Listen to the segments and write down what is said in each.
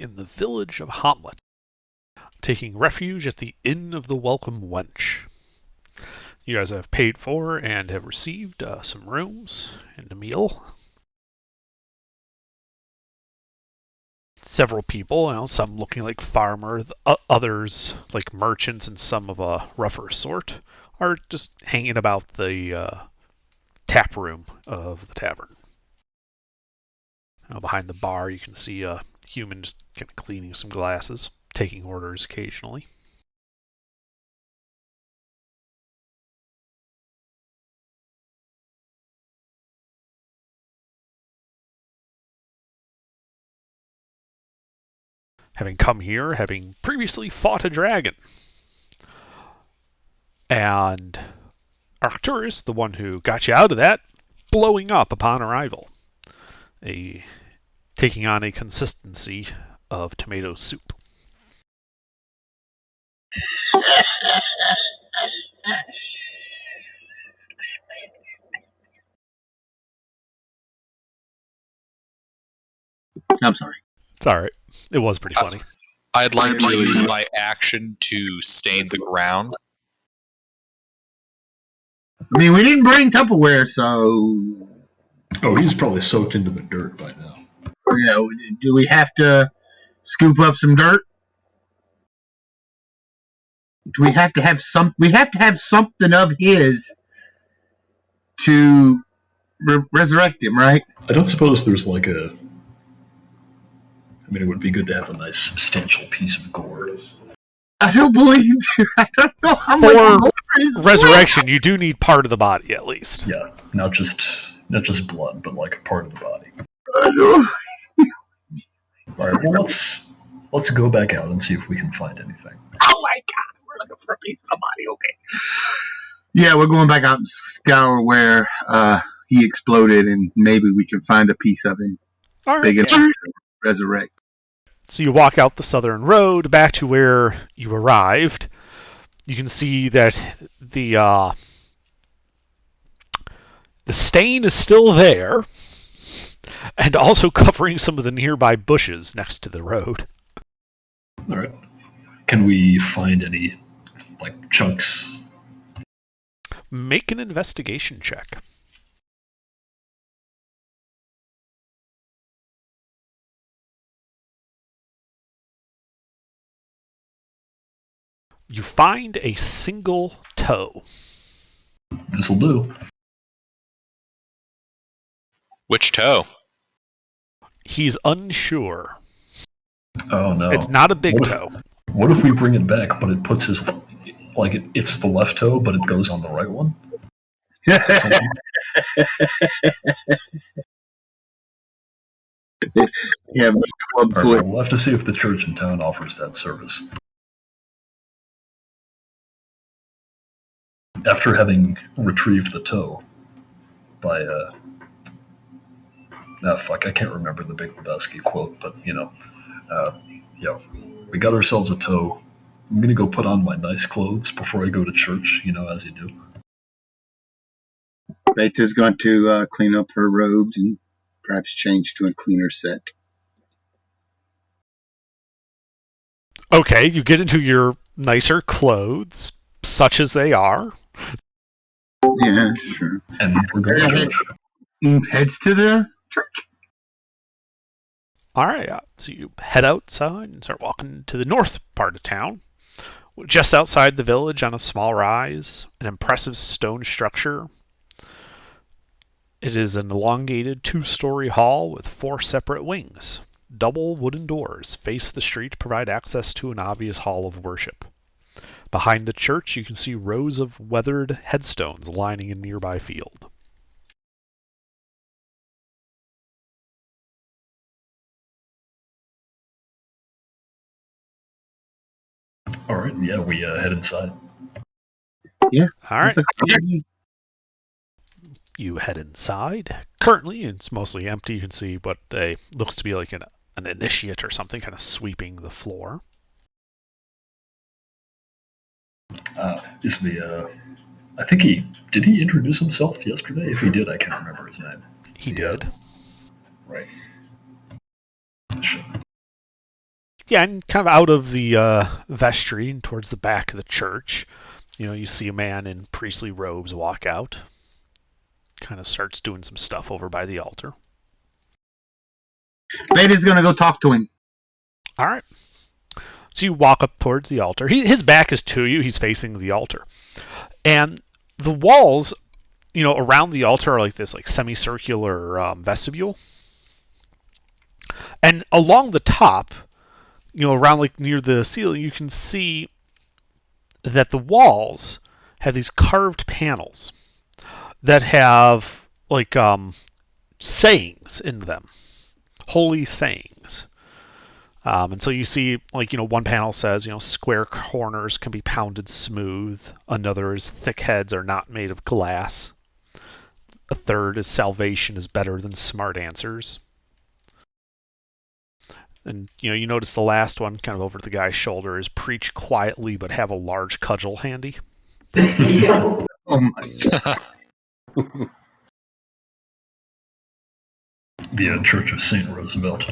in the village of Hamlet, taking refuge at the Inn of the Welcome Wench. You guys have paid for and have received some rooms and a meal. Several people, some looking like farmers, others like merchants, and some of a rougher sort, are just hanging about the tap room of the tavern. Behind the bar, you can see a human just kind of cleaning some glasses, taking orders occasionally. Having come here, having previously fought a dragon. And Arcturus, the one who got you out of that, blowing up upon arrival. Taking on a consistency of tomato soup. I'm sorry. It's alright. It was pretty funny. I'd like to use my action to stain the ground. I mean, we didn't bring Tupperware, so... Oh, he's probably soaked into the dirt by now. Yeah, do we have to scoop up some dirt? Do we have to have some? We have to have something of his to resurrect him, right? I don't suppose there's like a... I mean, it would be good to have a nice substantial piece of gore. I don't believe there. I don't know how much For resurrection, you do need part of the body at least. Yeah, not just blood, but like part of the body. All right, well let's go back out and see if we can find anything. Oh my god, we're looking for a piece of the body. Okay. Yeah, we're going back out and scour where he exploded, and maybe we can find a piece of him big enough to resurrect. So you walk out the southern road back to where you arrived. You can see that the stain is still there, and also covering some of the nearby bushes next to the road. All right. Can we find any like chunks? Make an investigation check. You find a single toe. This'll do. Which toe? He's unsure. Oh no. It's not a big toe. What if we bring it back, but it puts his it's the left toe, but it goes on the right one? Yeah, Right, we'll have to see if the church in town offers that service. After having retrieved the toe by I can't remember the Big Lebowski quote, but we got ourselves a toe. I'm gonna go put on my nice clothes before I go to church, as you do. Beta's going to clean up her robes and perhaps change to a cleaner set. Okay, you get into your nicer clothes, such as they are. Yeah, sure. And we're going to church. Heads to the church. Alright, so you head outside and start walking to the north part of town. Just outside the village on a small rise, an impressive stone structure. It is an elongated 2-story hall with 4 separate wings. Double wooden doors face the street to provide access to an obvious hall of worship. Behind the church, you can see rows of weathered headstones lining a nearby field. All right, yeah, we head inside. Yeah. All right. You head inside. Currently, it's mostly empty. You can see what looks to be like an initiate or something kind of sweeping the floor. I think did he introduce himself yesterday? If he did, I can't remember his name. He did. Right. Sure. Yeah, and kind of out of the vestry and towards the back of the church, you see a man in priestly robes walk out. Kind of starts doing some stuff over by the altar. Lady's gonna go talk to him. All right. So you walk up towards the altar. His back is to you. He's facing the altar. And the walls, around the altar are like this semicircular vestibule. And along the top, around near the ceiling, you can see that the walls have these carved panels that have sayings in them, holy sayings. And so you see, one panel says, square corners can be pounded smooth. Another is thick heads are not made of glass. A third is salvation is better than smart answers. And, you notice the last one, kind of over the guy's shoulder, is preach quietly but have a large cudgel handy. Oh my God. The Church of St. Roosevelt.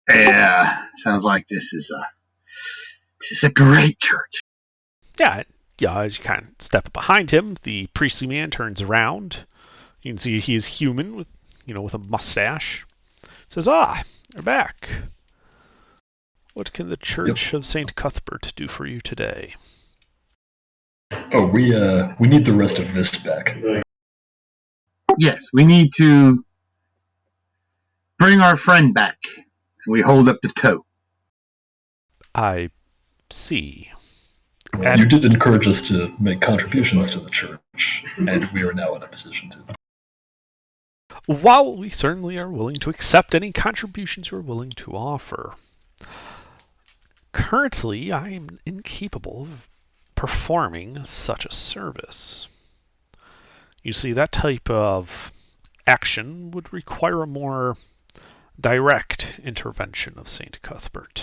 Yeah, sounds like this is a great church. Yeah, as you kind of step behind him, the priestly man turns around. You can see he is human with a mustache. Says, you're back. What can the Church of St. Cuthbert do for you today? Oh, we need the rest of this back. Yes, we need to bring our friend back. We hold up the toe. I see. Well, you did encourage us to make contributions to the church, and we are now in a position to. While we certainly are willing to accept any contributions you're willing to offer, currently I am incapable of performing such a service. You see, that type of action would require a more direct intervention of St. Cuthbert.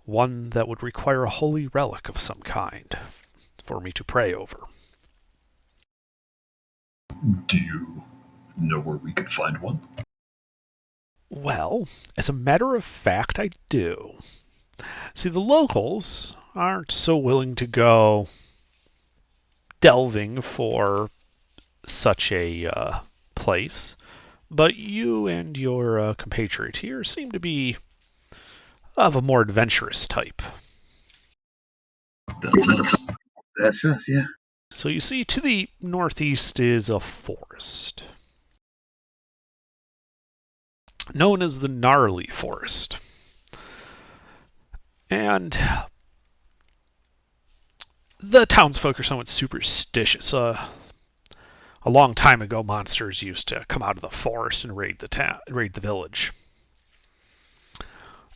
One that would require a holy relic of some kind for me to pray over. Do you know where we could find one? Well, as a matter of fact, I do. See, the locals aren't so willing to go delving for such a place, but you and your compatriot here seem to be of a more adventurous type. That's us. That's us, yeah. So you see, to the northeast is a forest, known as the Gnarly Forest. And the townsfolk are somewhat superstitious. A long time ago, monsters used to come out of the forest and raid the village.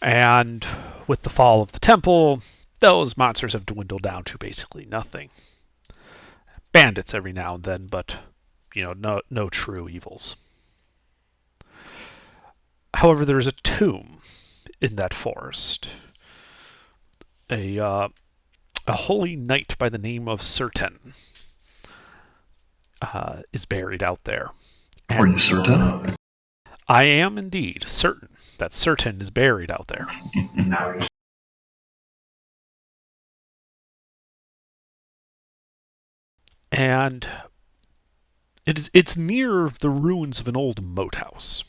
And with the fall of the temple, those monsters have dwindled down to basically nothing. Bandits every now and then, but no true evils. However, there's a tomb in that forest. A holy knight by the name of Certain is buried out there. And are you certain? I am indeed certain that Certain is buried out there. And it's near the ruins of an old moat house.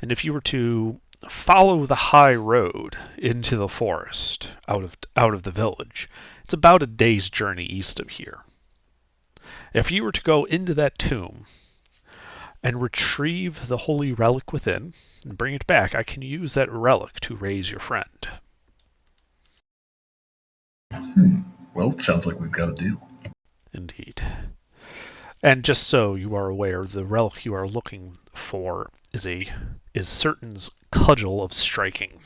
And if you were to follow the high road into the forest, out of the village, it's about a day's journey east of here. If you were to go into that tomb and retrieve the holy relic within and bring it back, I can use that relic to raise your friend. Well, it sounds like we've got a deal. Indeed. And just so you are aware, the relic you are looking for is Certain's cudgel of striking.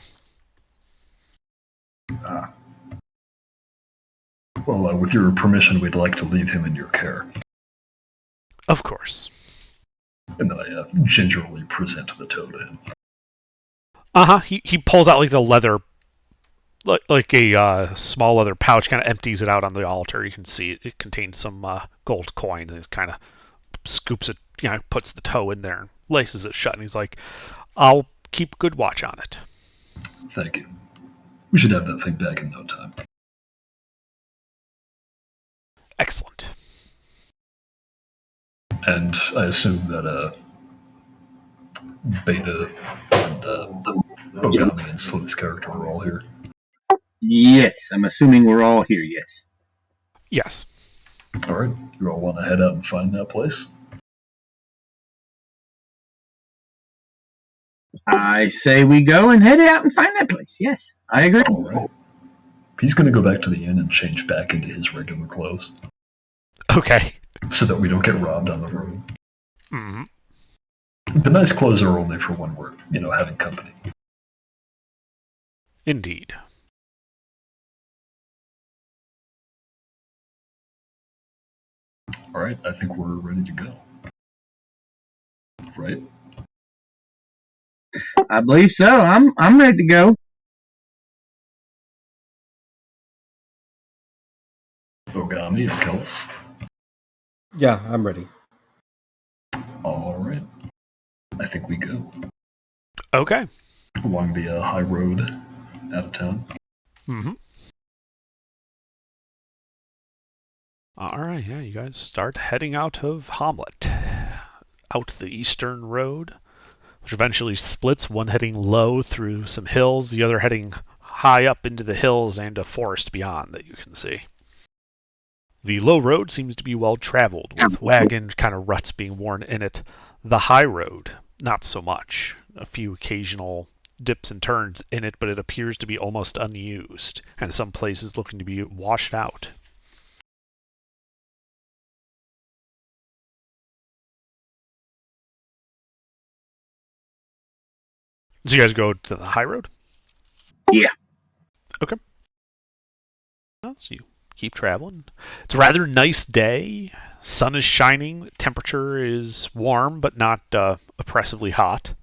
Well, with your permission, we'd like to leave him in your care. Of course. And then I gingerly present the toe to him. He pulls out the leather, like a small leather pouch, kind of empties it out on the altar. You can see it contains some gold coin, and it kind of scoops it, puts the toe in there and laces it shut. And he's like, I'll keep good watch on it. Thank you. We should have that thing back in no time. Excellent. And I assume that Beta and Ogami and Slit's character are all here. Yes, I'm assuming we're all here, yes. Yes. All right. You all want to head out and find that place? I say we go and head out and find that place. Yes, I agree. All right. He's going to go back to the inn and change back into his regular clothes. Okay. So that we don't get robbed on the road. Mm-hmm. The nice clothes are only for when we're, having company. Indeed. All right, I think we're ready to go. Right? I believe so. I'm ready to go. Ogami or Kels? Yeah, I'm ready. All right. I think we go. Okay. Along the high road out of town. Mm-hmm. All right, yeah, you guys start heading out of Hamlet. Out the eastern road, which eventually splits, one heading low through some hills, the other heading high up into the hills and a forest beyond that you can see. The low road seems to be well traveled, with wagon kind of ruts being worn in it. The high road, not so much. A few occasional dips and turns in it, but it appears to be almost unused, and some places looking to be washed out. So you guys go to the high road? Yeah. Okay. Well, so you keep traveling. It's a rather nice day. Sun is shining. Temperature is warm, but not oppressively hot.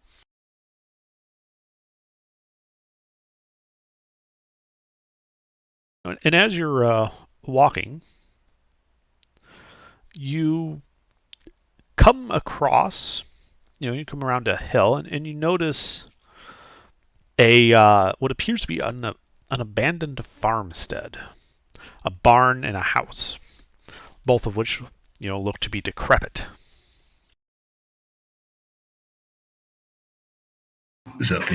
And as you're walking, you come across, you come around a hill, and you notice a what appears to be an abandoned farmstead, a barn and a house, both of which look to be decrepit. Is that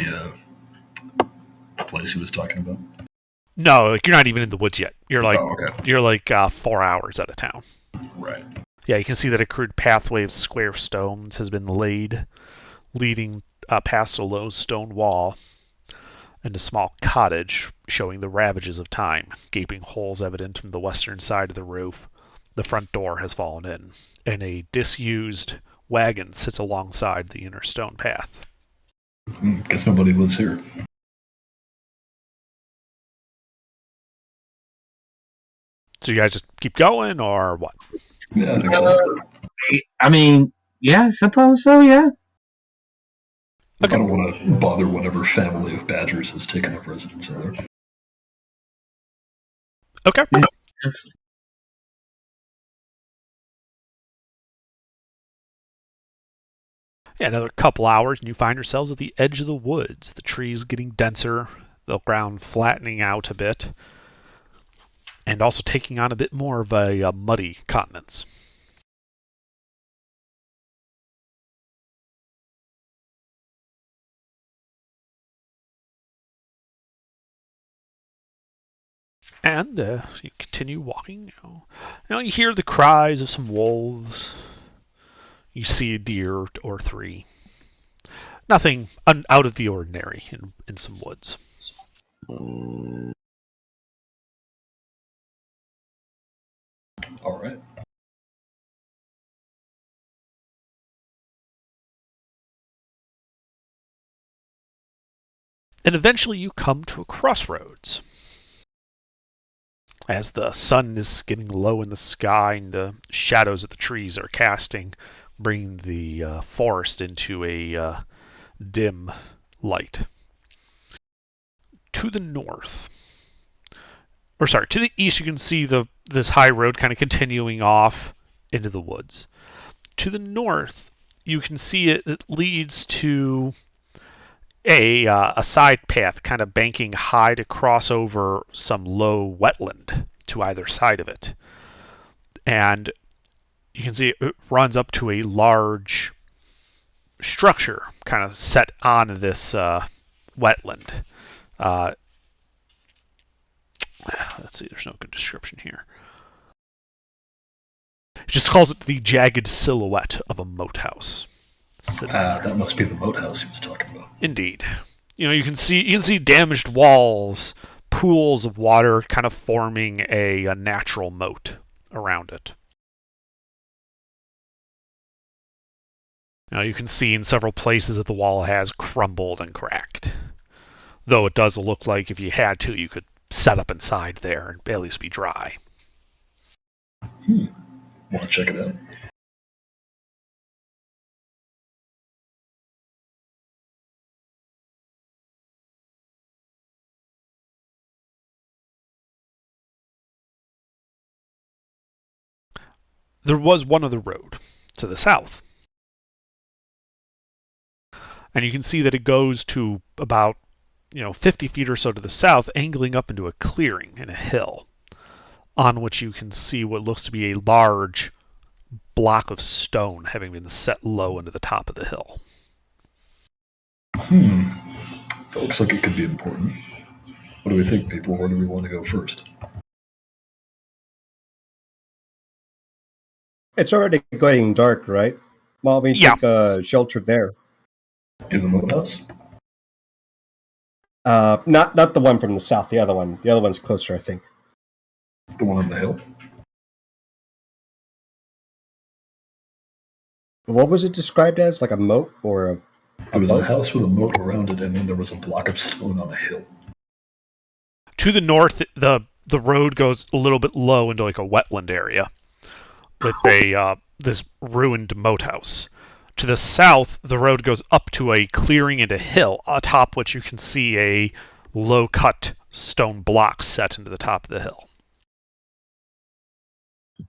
the place he was talking about? No, you're not even in the woods yet. You're like okay. 4 hours out of town. Right. Yeah, you can see that a crude pathway of square stones has been laid, leading past a low stone wall and a small cottage showing the ravages of time, gaping holes evident from the western side of the roof. The front door has fallen in, and a disused wagon sits alongside the inner stone path. Guess nobody lives here. So you guys just keep going, or what? Yeah, I think so. I mean, yeah, I suppose so, yeah. Okay. I don't want to bother whatever family of badgers has taken up residence in there. Okay. Yeah. Yeah, another couple hours, and you find yourselves at the edge of the woods. The trees getting denser, the ground flattening out a bit, and also taking on a bit more of a muddy countenance. And you continue walking. You hear the cries of some wolves. You see a deer or three. Nothing out of the ordinary in some woods. All right. And eventually you come to a crossroads. As the sun is getting low in the sky and the shadows that the trees are casting, bringing the forest into a dim light. To the north, to the east, you can see this high road kind of continuing off into the woods. To the north, you can see it leads to a side path kind of banking high to cross over some low wetland to either side of it. And you can see it runs up to a large structure kind of set on this wetland. Let's see, there's no good description here. It just calls it the jagged silhouette of a moat house. That must be the moat house he was talking about. Indeed. You can see damaged walls, pools of water kind of forming a natural moat around it. You can see in several places that the wall has crumbled and cracked. Though it does look like if you had to, you could set up inside there and at least be dry. Want to check it out? There was one other road to the south. And you can see that it goes to about 50 feet or so to the south, angling up into a clearing in a hill, on which you can see what looks to be a large block of stone having been set low into the top of the hill. That looks like it could be important. What do we think, people? Where do we want to go first? It's already getting dark, right? Well, we take shelter there. In the moat house? Not the one from the south. The other one. The other one's closer, I think. The one on the hill? What was it described as? Like a moat or a It was boat? a house with a moat around it, and then there was a block of stone on a hill. To the north, the road goes a little bit low into like a wetland area with this ruined moat house. To the south, the road goes up to a clearing and a hill, atop which you can see a low-cut stone block set into the top of the hill.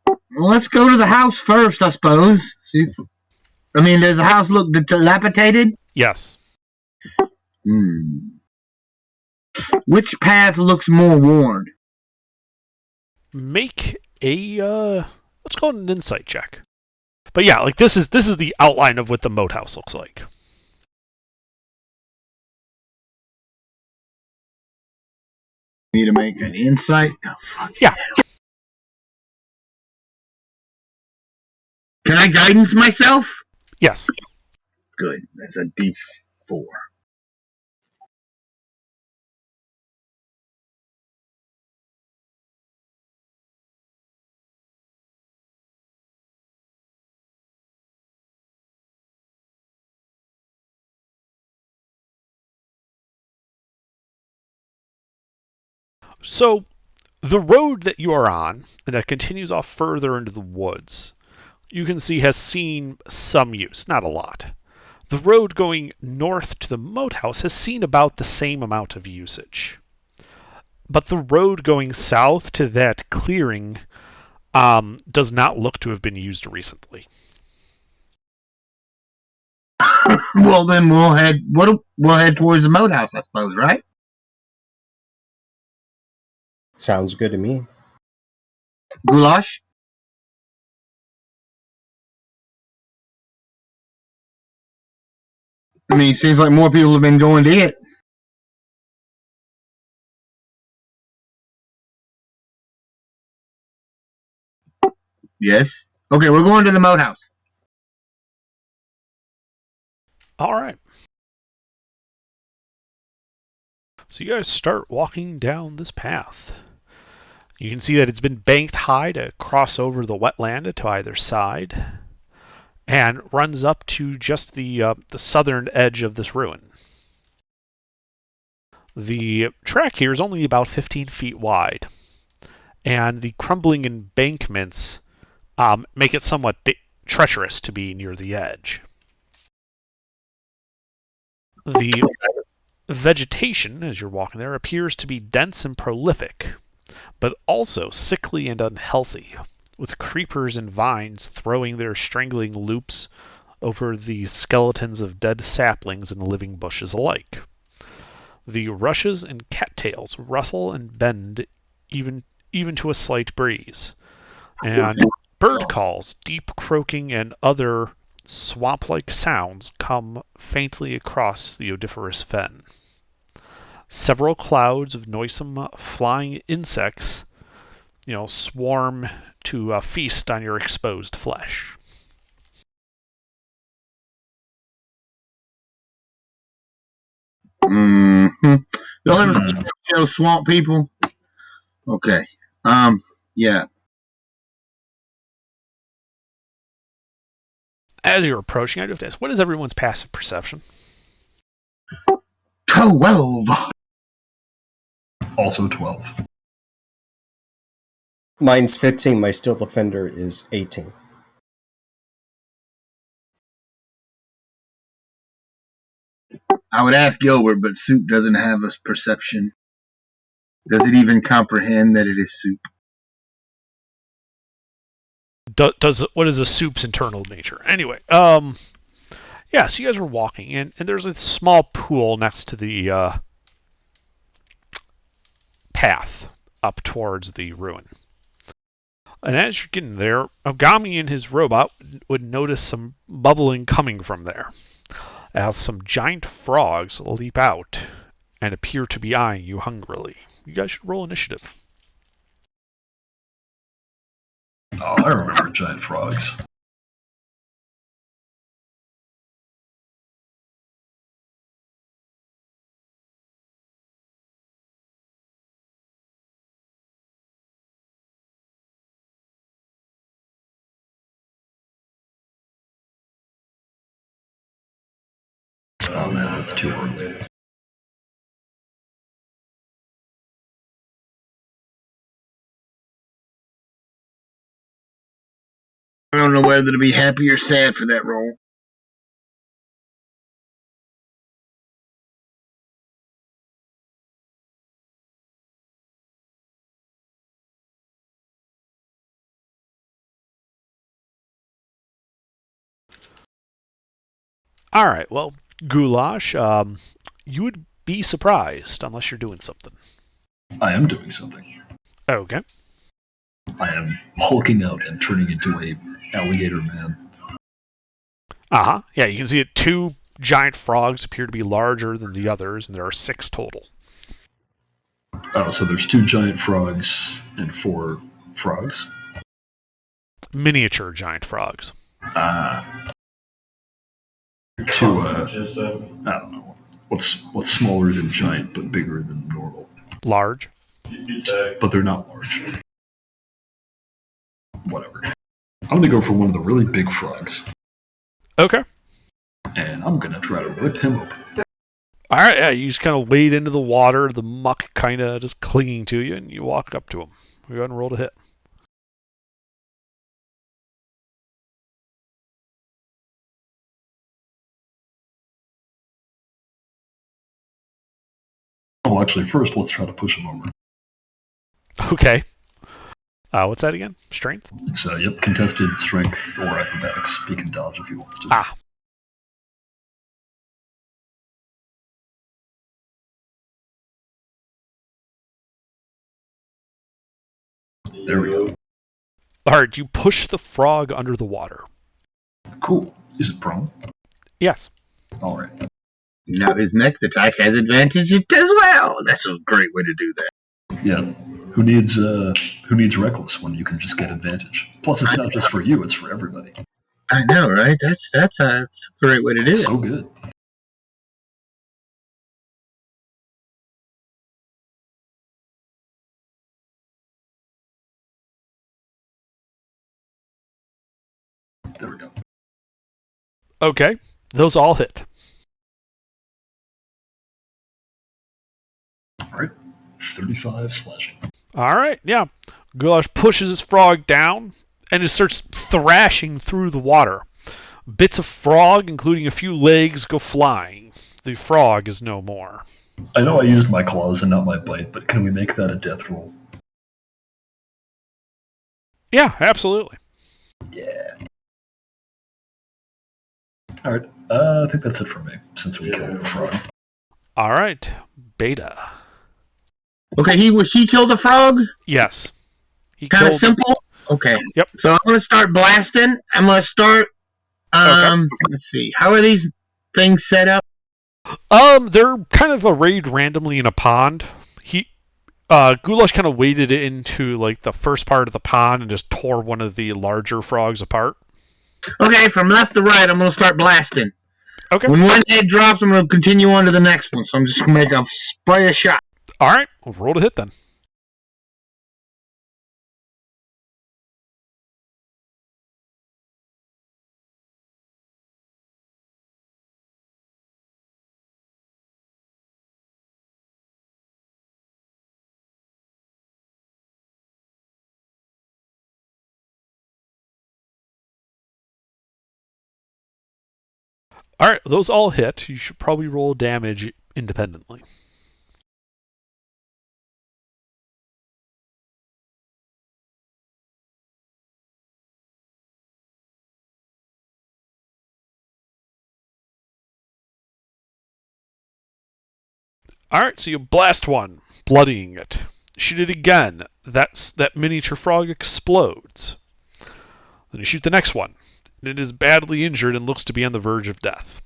Well, let's go to the house first, I suppose. Does the house look dilapidated? Yes. Which path looks more worn? Make a let's go on an insight check. But yeah, like this is the outline of what the moat house looks like. Need to make an insight? Oh, fuck yeah. Can I guidance myself? Yes. Good. That's a D4. So, the road that you are on, and that continues off further into the woods, you can see has seen some use, not a lot. The road going north to the moat house has seen about the same amount of usage. But the road going south to that clearing does not look to have been used recently. Well, then we'll head towards the moat house, I suppose, right? Sounds good to me. Goulash? It seems like more people have been going to it. Yes. Okay, we're going to the moat house. All right. So you guys start walking down this path. You can see that it's been banked high to cross over the wetland to either side, and runs up to just the southern edge of this ruin. The track here is only about 15 feet wide, and the crumbling embankments make it somewhat treacherous to be near the edge. The vegetation, as you're walking there, appears to be dense and prolific, but also sickly and unhealthy, with creepers and vines throwing their strangling loops over the skeletons of dead saplings and living bushes alike. The rushes and cattails rustle and bend even to a slight breeze. And bird calls, deep croaking, and other swamp-like sounds come faintly across the odoriferous fen. Several clouds of noisome flying insects, swarm to feast on your exposed flesh. Mm-hmm. Y'all ever see that show Swamp People? Okay. Yeah. As you're approaching, I do have to ask, what is everyone's passive perception? 12. Also 12. Mine's 15. My Steel Defender is 18. I would ask Gilbert, but Soup doesn't have a perception. Does it even comprehend that it is Soup? What is a Soup's internal nature? Anyway, yeah, so you guys are walking, and there's a small pool next to the path up towards the ruin. And as you're getting there, Ogami and his robot would notice some bubbling coming from there, as some giant frogs leap out and appear to be eyeing you hungrily. You guys should roll initiative. Oh, I remember giant frogs. Oh man, that's too early. I don't know whether to be happy or sad for that roll. All right, well, Goulash, you would be surprised unless you're doing something. I am doing something. Okay. I am hulking out and turning into a alligator man. Uh-huh. Yeah, you can see that 2 giant frogs appear to be larger than the others, and there are 6 total. Oh, so there's 2 giant frogs and 4 frogs? Miniature giant frogs. Ah. 2, I don't know. What's smaller than giant but bigger than normal? Large. But they're not large. Whatever. I'm gonna go for one of the really big frogs. Okay. And I'm gonna try to rip him open. All right, yeah, you just kind of wade into the water, the muck kind of just clinging to you, and you walk up to him. Go ahead and roll to hit. Oh, actually, first let's try to push him over. Okay. What's that again? Strength? It's, contested strength or acrobatics. He can dodge if he wants to. Ah. There we go. All right, you push the frog under the water. Cool. Is it prone? Yes. All right. Now his next attack has advantage as well. That's a great way to do that. Yeah. Who needs reckless when you can just get advantage? Plus, it's not just for you; it's for everybody. I know, right? That's a great way to do it. So good. There we go. Okay, those all hit. All right. 35 slashing. All right, yeah. Goulash pushes his frog down and just starts thrashing through the water. Bits of frog, including a few legs, go flying. The frog is no more. I know I used my claws and not my bite, but can we make that a death roll? Yeah, absolutely. Yeah. All right. I think that's it for me, since we killed the frog. All right, Beta. Okay, he killed a frog? Yes. Kind of simple? Okay. Yep. So I'm going to start blasting. I'm going to start, let's see. How are these things set up? They're kind of arrayed randomly in a pond. Goulash kind of waded into like the first part of the pond and just tore one of the larger frogs apart. Okay, from left to right, I'm going to start blasting. Okay. When one head drops, I'm going to continue on to the next one. So I'm just going to make a spray a shot. All right, we'll roll to hit then. All right, those all hit. You should probably roll damage independently. All right, so you blast one, bloodying it. Shoot it again. That miniature frog explodes. Then you shoot the next one, and it is badly injured and looks to be on the verge of death.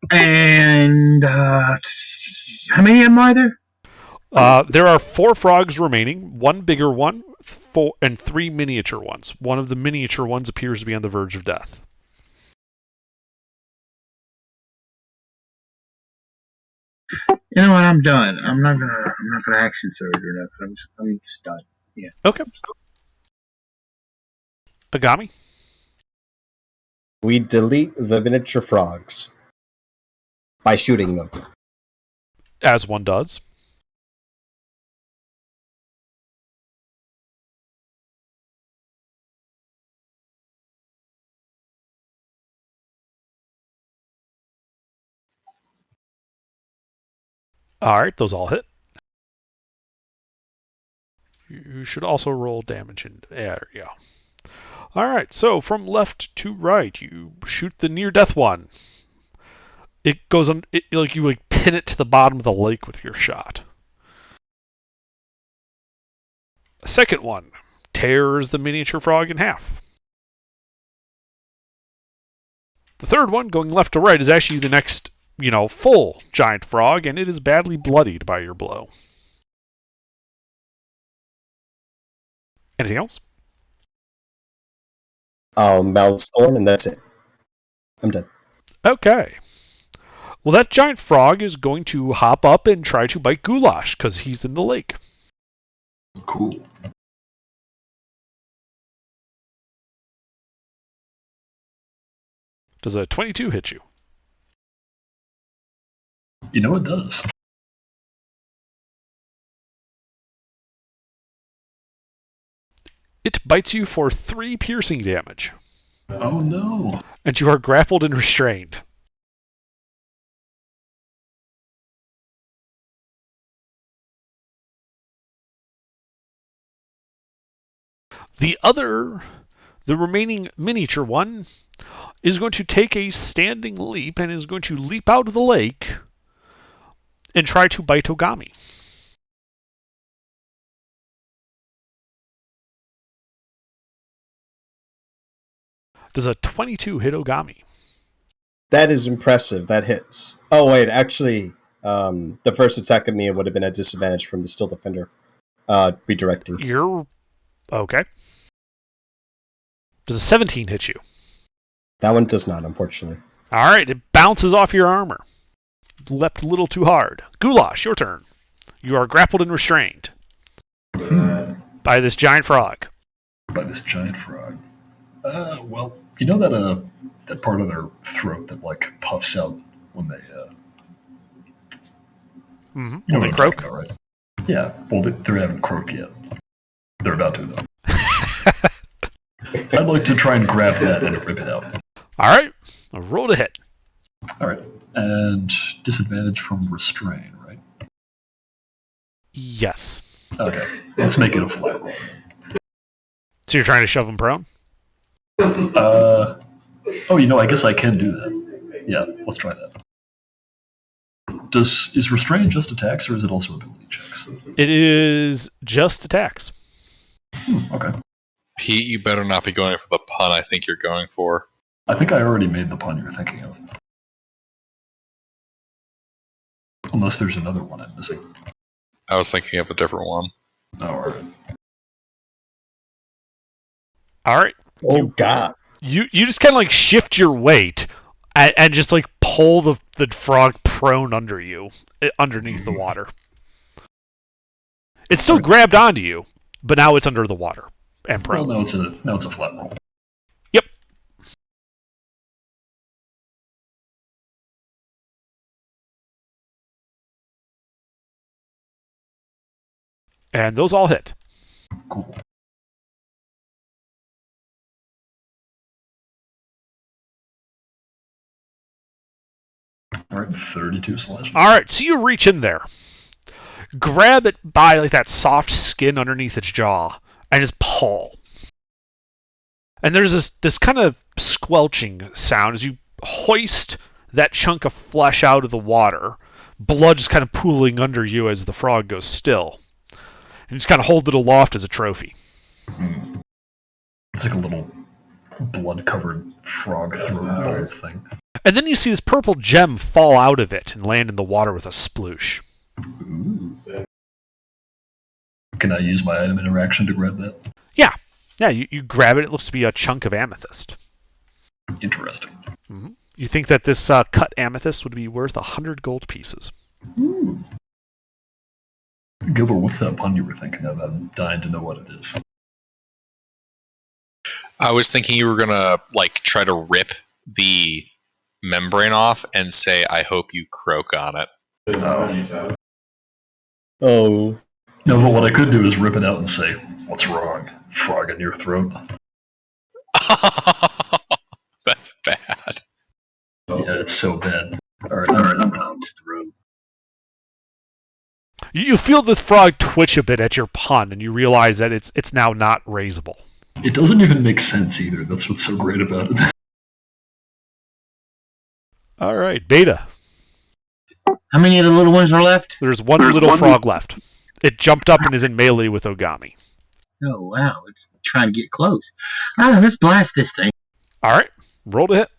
And how many of them are there? There are 4 frogs remaining, 1 bigger one, 4 and 3 miniature ones. One of the miniature ones appears to be on the verge of death. You know what? I'm done. I'm not gonna action surge or nothing. I'm just done. Yeah. Okay. Agami? We delete the miniature frogs by shooting them. As one does. Alright, those all hit. You should also roll damage in. There you go. Alright, so from left to right, you shoot the near death one. It goes on, you pin it to the bottom of the lake with your shot. A second one tears the miniature frog in half. The third one, going left to right, is actually the next, full giant frog, and it is badly bloodied by your blow. Anything else? Mouth's Thorn, and that's it. I'm done. Okay. Well, that giant frog is going to hop up and try to bite Goulash, because he's in the lake. Cool. Does a 22 hit you? You know it does. It bites you for 3 piercing damage. Oh no. And you are grappled and restrained. The remaining miniature one, is going to take a standing leap and is going to leap out of the lake and try to bite Ogami. Does a 22 hit Ogami? That is impressive. That hits. Oh, wait. Actually, the first attack at me would have been a disadvantage from the Steel Defender. Redirecting. You're... Okay. Does a 17 hit you? That one does not, unfortunately. Alright, it bounces off your armor. Leapt a little too hard. Goulash, your turn. You are grappled and restrained. By this giant frog. By this giant frog. Well, you know that part of their throat that puffs out when they when they croak? About, right? Yeah. Well, they haven't croaked yet. They're about to though. I'd like to try and grab that and rip it out. All right, a roll to hit. All right, and disadvantage from restrain, right? Yes. Okay, let's make it a flat roll. So you're trying to shove him prone? I guess I can do that. Yeah, let's try that. Is restrain just attacks, or is it also ability checks? It is just attacks. Okay. Pete, you better not be going for the pun I think you're going for. I think I already made the pun you're thinking of. Unless there's another one I'm missing. I was thinking of a different one. Oh, all right. All right. Oh, God. You just kind of like shift your weight and just like pull the frog prone under you, underneath the water. It's still grabbed onto you, but now it's under the water and prone. Well, now it's a flat roll. Yep. And those all hit. Cool. All right, 32 slash. All right, so you reach in there, grab it by like that soft skin underneath its jaw, and just pull. And there's this kind of squelching sound as you hoist that chunk of flesh out of the water. Blood just kind of pooling under you as the frog goes still. And you just kind of hold it aloft as a trophy. It's like a little blood-covered frog throat thing. And then you see this purple gem fall out of it and land in the water with a sploosh. Ooh. Can I use my item interaction to grab that? Yeah. Yeah, you grab it. It looks to be a chunk of amethyst. Interesting. Mm-hmm. You think that this cut amethyst would be worth 100 gold pieces. Ooh. Gilbert, what's that pun you were thinking of? I'm dying to know what it is. I was thinking you were gonna try to rip the membrane off and say, "I hope you croak on it." Oh. No, but what I could do is rip it out and say, "What's wrong? Frog in your throat." That's bad. Yeah, it's so bad. All right, I'm bounced through. You feel the frog twitch a bit at your pun, and you realize that it's now not raisable. It doesn't even make sense either. That's what's so great about it. All right, Beta. How many of the little ones are left? There's one little frog left. It jumped up and is in melee with Ogami. Oh, wow. It's trying to get close. Let's blast this thing. All right, roll to hit.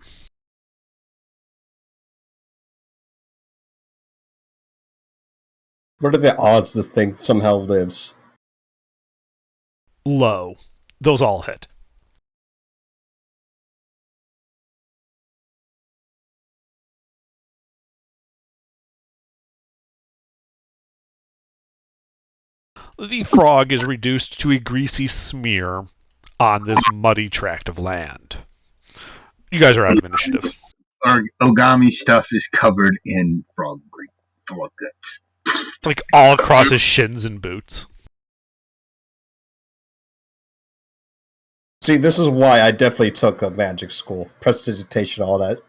What are the odds this thing somehow lives? Low. Those all hit. The frog is reduced to a greasy smear on this muddy tract of land. You guys are out of initiative. Our Ogami stuff is covered in frog guts. It's like all across his shins and boots. See, this is why I definitely took a magic school. Prestidigitation, all that.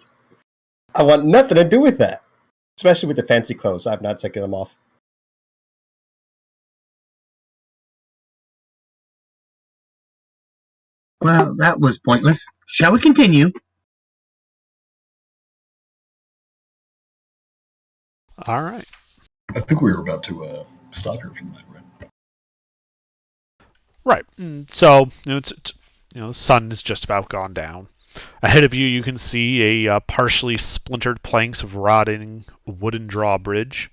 I want nothing to do with that. Especially with the fancy clothes. I've not taken them off. Well, that was pointless. Shall we continue? All right. I think we were about to stop here for the night, right? Right. So, the sun is just about gone down. Ahead of you, you can see a partially splintered planks of rotting wooden drawbridge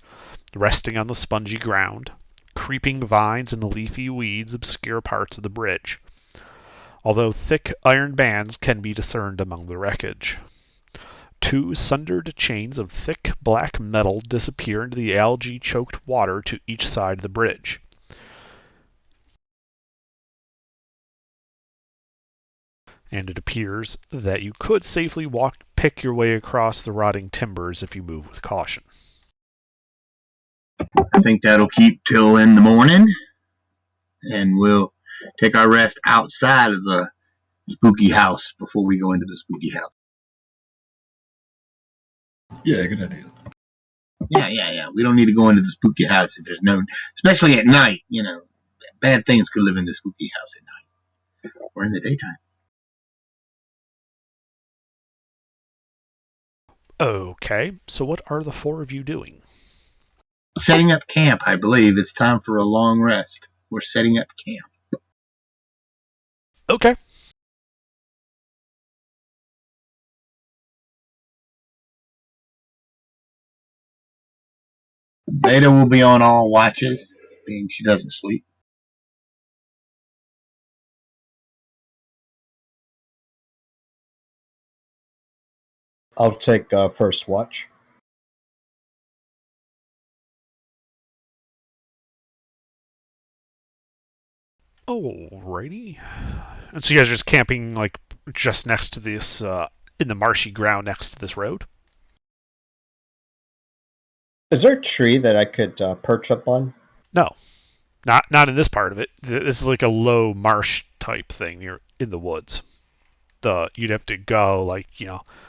resting on the spongy ground. Creeping vines and the leafy weeds obscure parts of the bridge, although thick iron bands can be discerned among the wreckage. Two sundered chains of thick black metal disappear into the algae-choked water to each side of the bridge. And it appears that you could safely pick your way across the rotting timbers if you move with caution. I think that'll keep till in the morning, and we'll take our rest outside of the spooky house before we go into the spooky house. Yeah, good idea. Yeah. We don't need to go into the spooky house if there's no, especially at night, bad things could live in the spooky house at night or in the daytime. Okay, so what are the four of you doing? Setting up camp, I believe. It's time for a long rest. We're setting up camp. Okay. Beta will be on all watches, being she doesn't sleep. I'll take first watch. Alrighty. And so you guys are just camping, like, just next to this, in the marshy ground next to this road? Is there a tree that I could perch up on? No. Not in this part of it. This is like a low marsh type thing. You're in the woods. You'd have to go, like,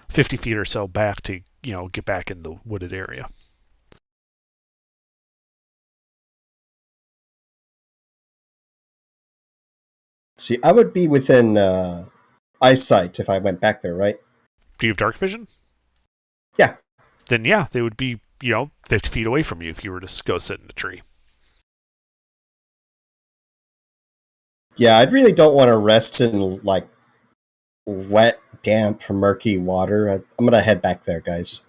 50 feet or so back to, get back in the wooded area. See, I would be within eyesight if I went back there, right? Do you have dark vision? Yeah. Then yeah, they would be, 50 feet away from you if you were to go sit in a tree. Yeah, I really don't want to rest in, like, wet, damp, murky water. I'm going to head back there, guys.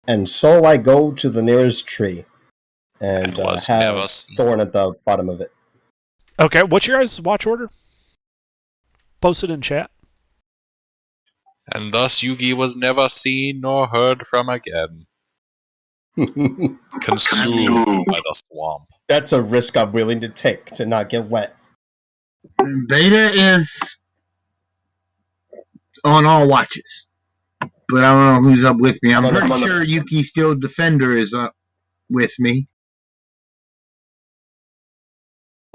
And so I go to the nearest tree and have Thorn at the bottom of it. Okay, what's your guys' watch order? Post it in chat. And thus Yugi was never seen nor heard from again. Consumed by the swamp. That's a risk I'm willing to take, to not get wet. Beta is on all watches. But I don't know who's up with me. I'm pretty sure Yuki Steel Defender is up with me.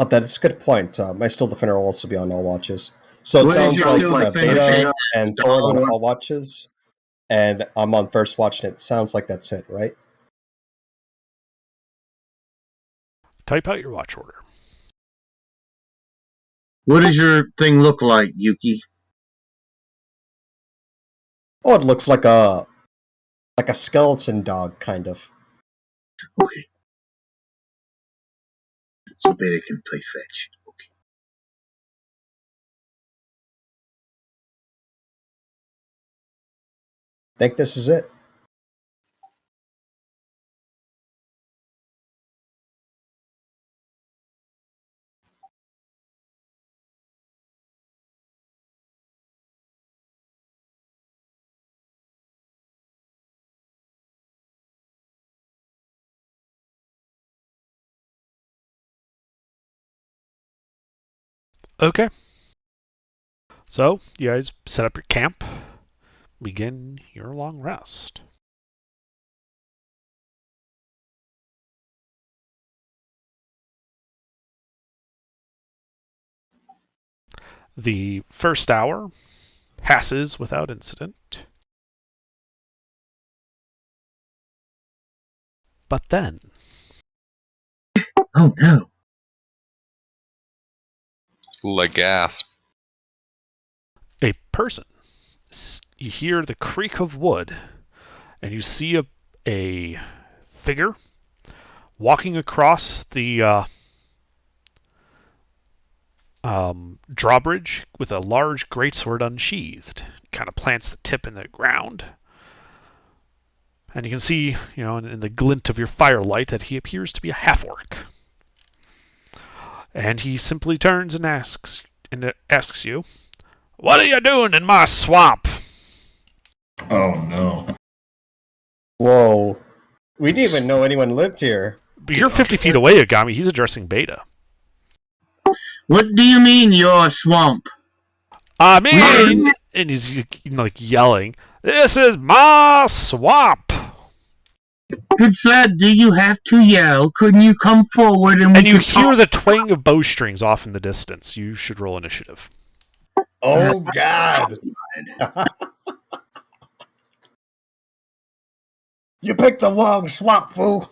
Oh, that's a good point. My Steel Defender will also be on all watches. So it sounds like Beta and Thorn on all watches, and I'm on first watch, and it sounds like that's it, right? Type out your watch order. What does your thing look like, Yuki? Oh, it looks like a skeleton dog, kind of. Okay. So Beta can play fetch. Okay. I think this is it. Okay. So, you guys set up your camp. Begin your long rest. The first hour passes without incident. But then... Oh no. Gasp. A person. You hear the creak of wood, and you see a figure walking across the drawbridge with a large greatsword unsheathed. Kind of plants the tip in the ground. And you can see, in the glint of your firelight, that he appears to be a half-orc. And he simply turns and asks you, "What are you doing in my swamp?" Oh no. Whoa. We didn't even know anyone lived here. But you're 50 feet away, Agami. He's addressing Beta. What do you mean, your swamp? I mean, and he's yelling, "This is my swamp!" Good sir, do you have to yell? Couldn't you come forward and you hear the twang of bowstrings off in the distance. You should roll initiative. Oh, God. You picked the wrong swamp, fool.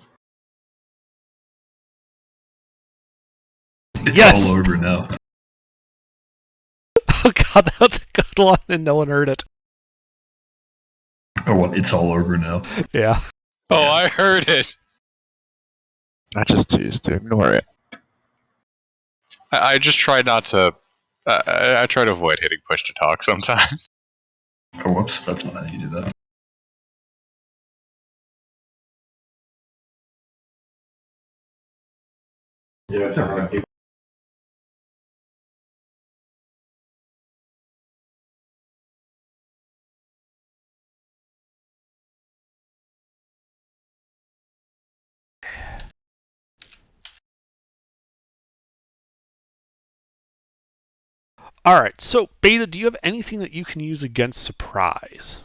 It's Yes. all over now. Oh god, that's a good one, and no one heard it. Oh, what? It's all over now. Yeah. Oh, I heard it. I just choose to ignore it. I just try not to. I try to avoid hitting push to talk sometimes. Oh, whoops. That's not how you do that. Yeah, Alright, so Beta, do you have anything that you can use against surprise?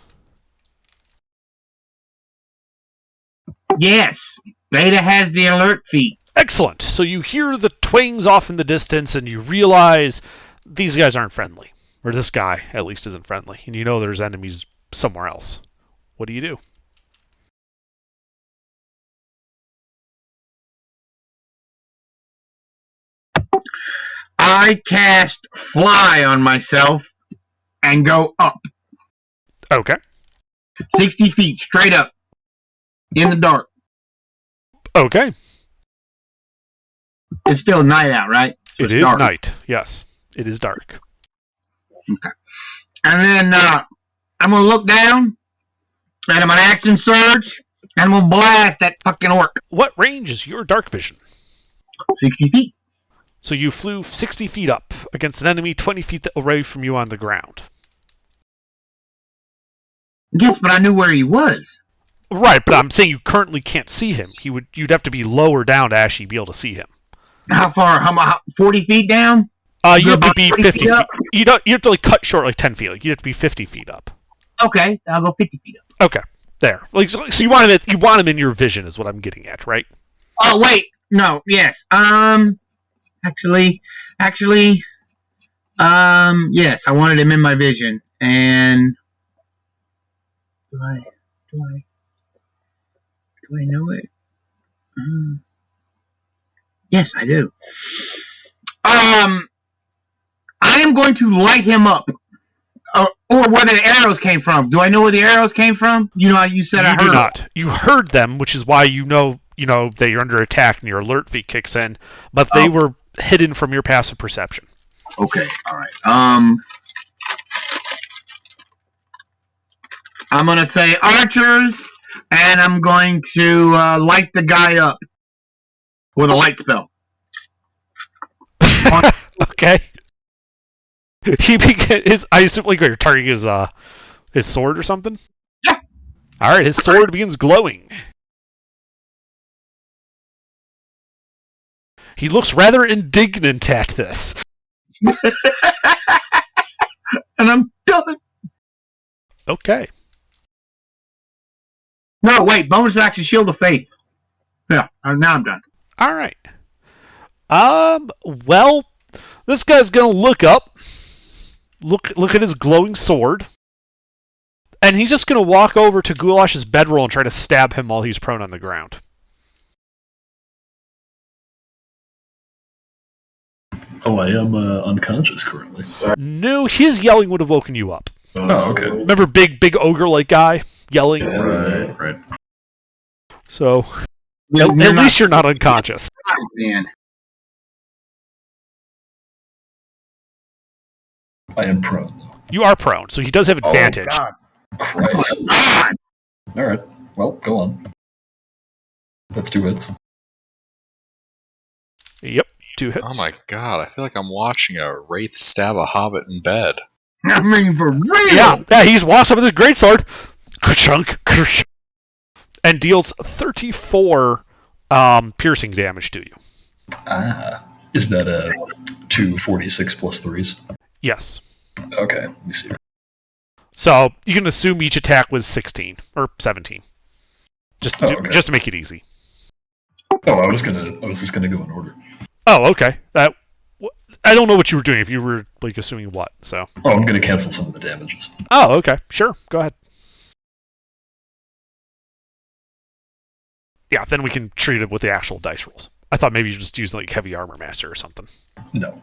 Yes, Beta has the alert feat. Excellent! So you hear the twangs off in the distance, and you realize these guys aren't friendly. Or this guy, at least, isn't friendly. And you know there's enemies somewhere else. What do you do? I cast Fly on myself and go up Okay. 60 feet straight up in the dark. Okay. It's still night out, right? So It it's is dark. night. Yes. It is dark. Okay. And then I'm going to look down, and I'm going to action surge, and I'm going to blast that fucking orc. What range is your dark vision? 60 feet. So you flew 60 feet up against an enemy 20 feet away from you on the ground. Yes, but I knew where he was. Right, but I'm saying you currently can't see him. You'd have to be lower down to actually be able to see him. How far? How 40 feet down? You have to about be 40 50 feet feet. up? You have to like cut short like 10 feet. Like you have to be 50 feet up. Okay, I'll go 50 feet up. Okay, there. Like so you want him in your vision is what I'm getting at, right? Oh wait, no, yes. Actually, yes, I wanted him in my vision, and do I know it? Yes, I do. I am going to light him up, or where the arrows came from. Do I know where the arrows came from? You know, you said I heard. You do not. You heard them, which is why you know that you're under attack and your alert feat kicks in. But they were hidden from your passive perception. Okay, all right. I'm gonna say archers, and I'm going to light the guy up with a light spell. Okay. I assume like you're targeting his sword or something? Yeah. Alright, his sword begins glowing. He looks rather indignant at this. And I'm done. Okay. No, wait, bonus action shield of faith. Yeah, now I'm done. Alright. Well, this guy's gonna look up. Look at his glowing sword. And he's just gonna walk over to Goulash's bedroll and try to stab him while he's prone on the ground. Oh, I am unconscious currently. No, his yelling would have woken you up. Oh, okay. Remember big ogre-like guy yelling? Right. So, at least you're not unconscious. Man. I am prone, though. You are prone, so he does have advantage. Oh, God. Christ. God. Alright. Well, go on. That's 2 hits. Yep, 2 hits. Oh my god, I feel like I'm watching a wraith stab a hobbit in bed. I mean, for real. Yeah, he walks up with his greatsword, kerchunk, and deals 34 piercing damage to you. Ah. Is that a 246 plus 3s? Yes. Okay, let me see. So you can assume each attack was 16 or 17, just to make it easy. Oh, I was just gonna go in order. Oh, okay. I don't know what you were doing. If you were like assuming what, so. Oh, I'm gonna cancel some of the damages. Oh, okay. Sure. Go ahead. Yeah, then we can treat it with the actual dice rolls. I thought maybe you just used like heavy armor master or something. No.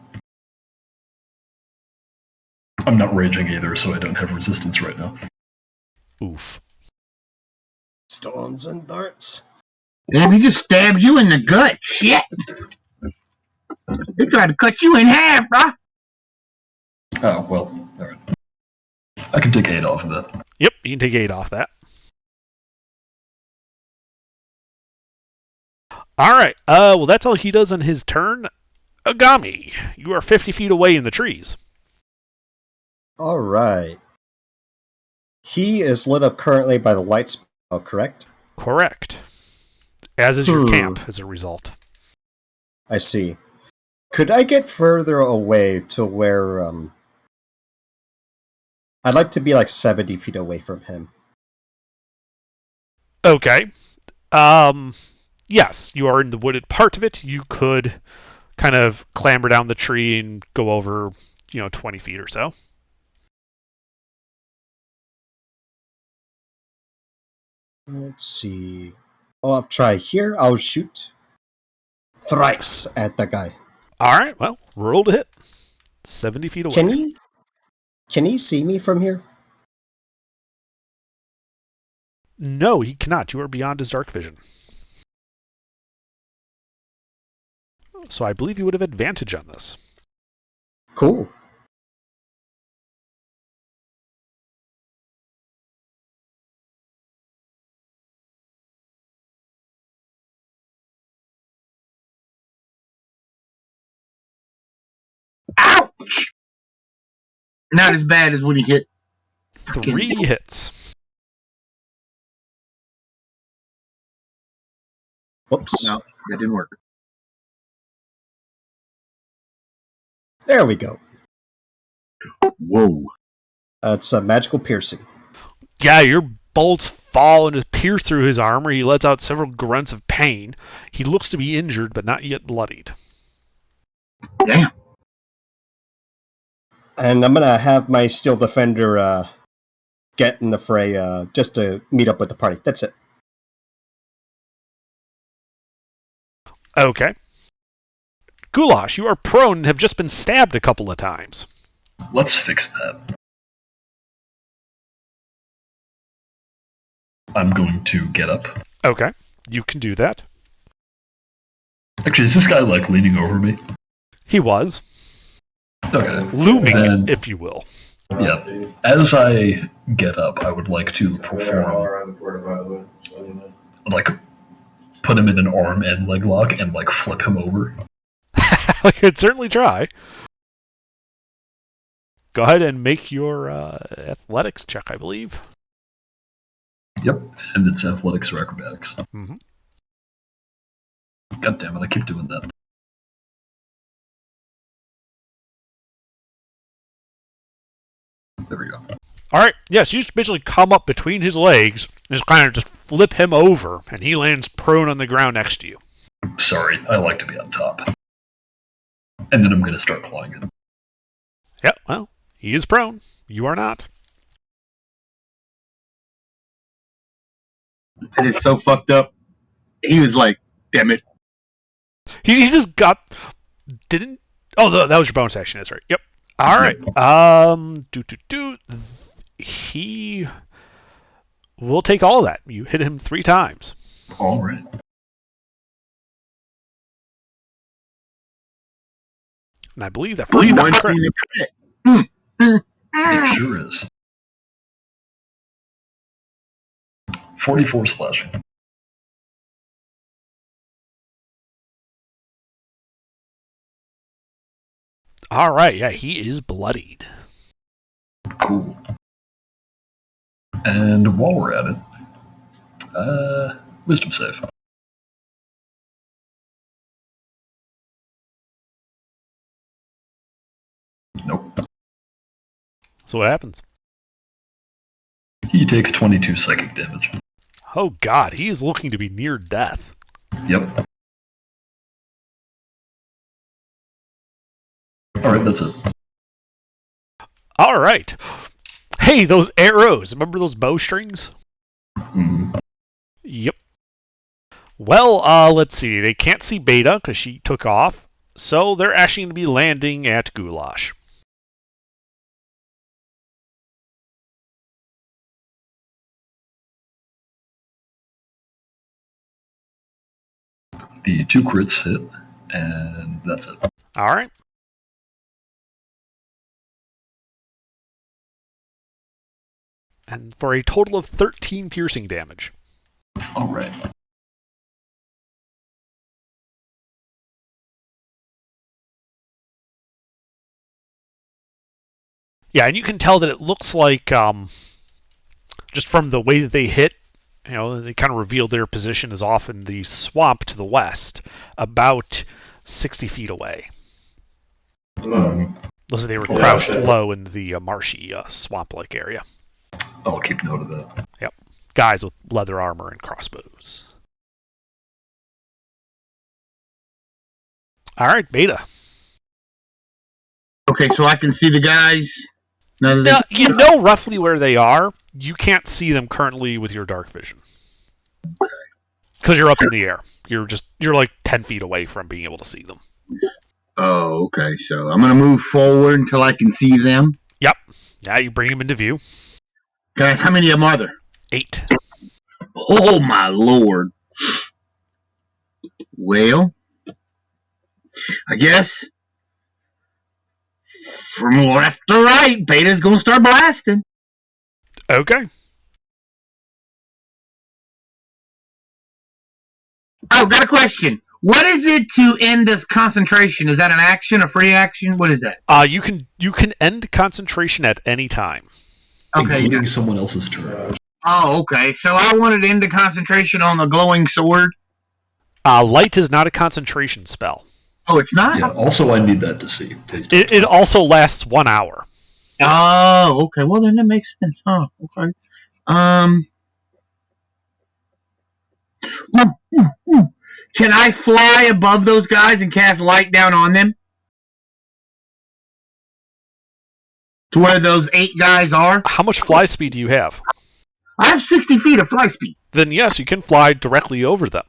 I'm not raging either, so I don't have resistance right now. Oof. Stones and darts. Damn, he just stabbed you in the gut. Shit. They tried to cut you in half, bro. Oh, well, alright. I can take 8 off of that. Yep, you can take 8 off that. Alright, well that's all he does on his turn. Agami, you are 50 feet away in the trees. Alright. He is lit up currently by the light spell, correct? Correct. As is your camp, as a result. I see. Could I get further away to where, I'd like to be like 70 feet away from him. Okay. Yes, you are in the wooded part of it. You could kind of clamber down the tree and go over, 20 feet or so. Let's see. I'll try here. I'll shoot thrice at that guy. Alright, well, roll to hit. 70 feet away. Can he see me from here? No, he cannot. You are beyond his dark vision. So I believe you would have advantage on this. Cool. Ouch! Not as bad as when he hit. 3 hits. Whoops. No, that didn't work. There we go. Whoa. It's a magical piercing. Yeah, your bolts fall and just pierce through his armor. He lets out several grunts of pain. He looks to be injured, but not yet bloodied. Damn. And I'm going to have my Steel Defender get in the fray just to meet up with the party. That's it. Okay. Goulash, you are prone and have just been stabbed a couple of times. Let's fix that. I'm going to get up. Okay, you can do that. Actually, is this guy, leaning over me? He was. Okay. Looming, if you will. Yeah. As I get up, I would like to perform, put him in an arm and leg lock and, flip him over. I could certainly try. Go ahead and make your athletics check, I believe. Yep, and it's athletics or acrobatics. Mm-hmm. God damn it, I keep doing that. There we go. Alright, yes, you just basically come up between his legs and just kind of just flip him over, and he lands prone on the ground next to you. Sorry, I like to be on top. And then I'm going to start clawing him. Yeah, well, he is prone. You are not. That is so fucked up. He was like, damn it. He just got... Didn't... Oh, that was your bonus action, that's right. Yep. Alright. He will take all of that. You hit him 3 times. Alright. And I believe that first one is correct. It sure is. 44 slashing. Alright, yeah, he is bloodied. Cool. And while we're at it, wisdom save. Nope. So what happens? He takes 22 psychic damage. Oh god, he is looking to be near death. Yep. Alright, that's it. Alright. Hey, those arrows. Remember those bowstrings? Mm. Yep. Well, let's see. They can't see Beta because she took off, so they're actually going to be landing at Goulash. The 2 crits hit, and that's it. All right. And for a total of 13 piercing damage. All right. Yeah, and you can tell that it looks like, just from the way that they hit, they kind of revealed their position is off in the swamp to the west, about 60 feet away. So they were crouched low in the marshy, swamp-like area. I'll keep note of that. Yep. Guys with leather armor and crossbows. All right, Beta. Okay, so I can see the guys. Now, you know roughly where they are. You can't see them currently with your dark vision. Because you're up in the air. You're like 10 feet away from being able to see them. Oh, okay. So I'm going to move forward until I can see them. Yep. Now you bring them into view. Okay, how many of them are there? 8. Oh, my Lord. Well, I guess from left to right, Beta's going to start blasting. Okay. Oh, got a question. What is it to end this concentration? Is that an action, a free action? What is that? You can end concentration at any time. Okay. Including someone else's turn. Oh, okay. So I wanted to end the concentration on the glowing sword. Light is not a concentration spell. Oh, it's not? Yeah, also I need that to see. Please don't. It also lasts 1 hour. Oh, okay. Well, then that makes sense. Oh, okay. Can I fly above those guys and cast light down on them? To where those 8 guys are? How much fly speed do you have? I have 60 feet of fly speed. Then yes, you can fly directly over them.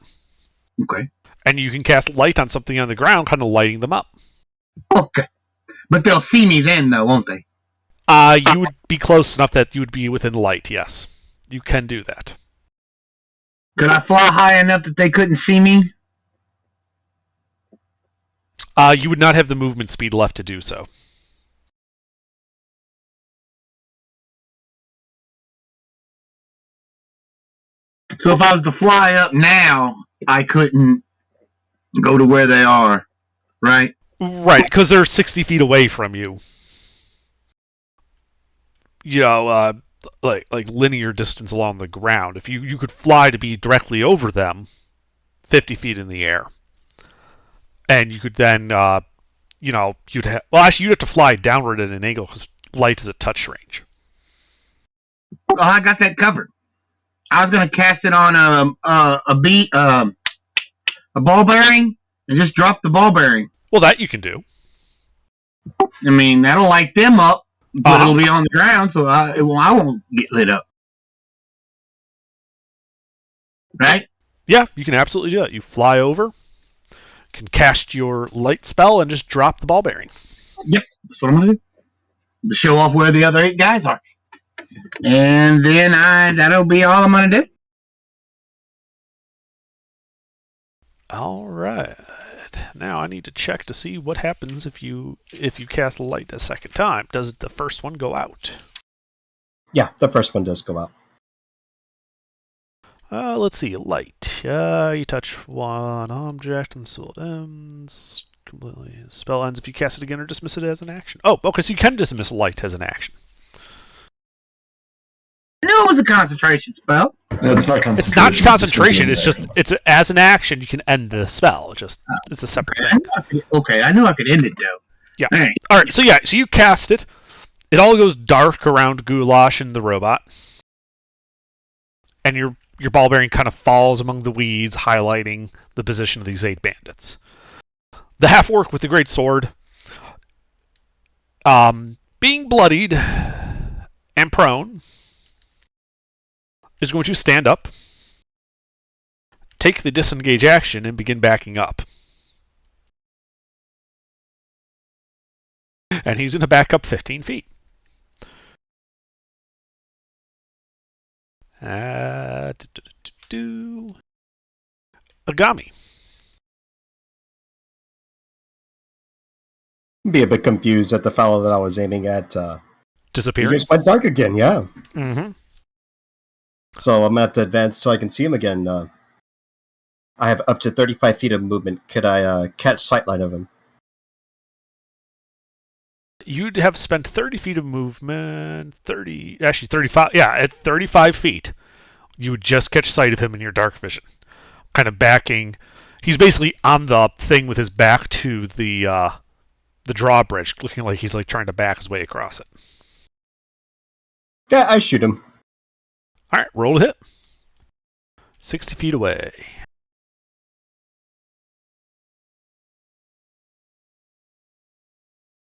Okay. And you can cast light on something on the ground, kind of lighting them up. Okay. But they'll see me then, though, won't they? You would be close enough that you would be within light, yes. You can do that. Could I fly high enough that they couldn't see me? You would not have the movement speed left to do so. So if I was to fly up now, I couldn't go to where they are, right? Right, because they're 60 feet away from you. Like linear distance along the ground. If you could fly to be directly over them, 50 feet in the air. And you could then, you'd have to fly downward at an angle because light is at touch range. Oh, I got that covered. I was going to cast it on a ball bearing and just drop the ball bearing. Well, that you can do. I mean, that'll light them up, but it'll be on the ground, so I won't get lit up. Right? Yeah, you can absolutely do that. You fly over, can cast your light spell, and just drop the ball bearing. Yep, that's what I'm going to do. To show off where the other 8 guys are. And then that'll be all I'm going to do. All right. Now I need to check to see what happens if you cast light a second time. Does the first one go out? Yeah, the first one does go out. Let's see. Light. You touch one object and the spell ends. Completely. Spell ends if you cast it again or dismiss it as an action. Oh, okay, so you can dismiss light as an action. I knew it was a concentration spell. No, it's not concentration. It's not concentration. It's as an action you can end the spell. It's a separate thing. Okay, I knew I could end it though. Yeah. All right. So you cast it. It all goes dark around Goulash and the robot, and your ball bearing kind of falls among the weeds, highlighting the position of these 8 bandits. The half orc with the great sword, being bloodied and prone, is going to stand up, take the disengage action and begin backing up. And he's going to back up 15 feet. Agami. Be a bit confused at the fellow that I was aiming at. Disappearing? He just went dark again, yeah. Mm-hmm. So I'm going to have to advance so I can see him again. I have up to 35 feet of movement. Could I catch sightline of him? You'd have spent 30 feet of movement, 35, at 35 feet, you would just catch sight of him in your dark vision. Kind of backing, he's basically on the thing with his back to the drawbridge, looking like he's like trying to back his way across it. Yeah, I shoot him. Alright, roll to hit. 60 feet away.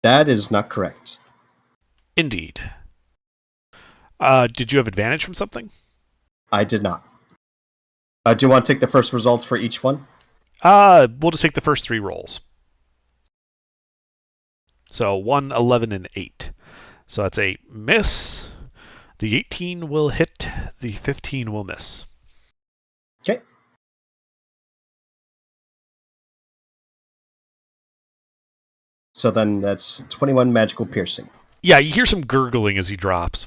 That is not correct. Indeed. Did you have advantage from something? I did not. Do you want to take the first results for each one? We'll just take the first 3 rolls. So 1, 11, and 8. So that's a miss. The 18 will hit. The 15 will miss. Okay. So then that's 21 magical piercing. Yeah, you hear some gurgling as he drops.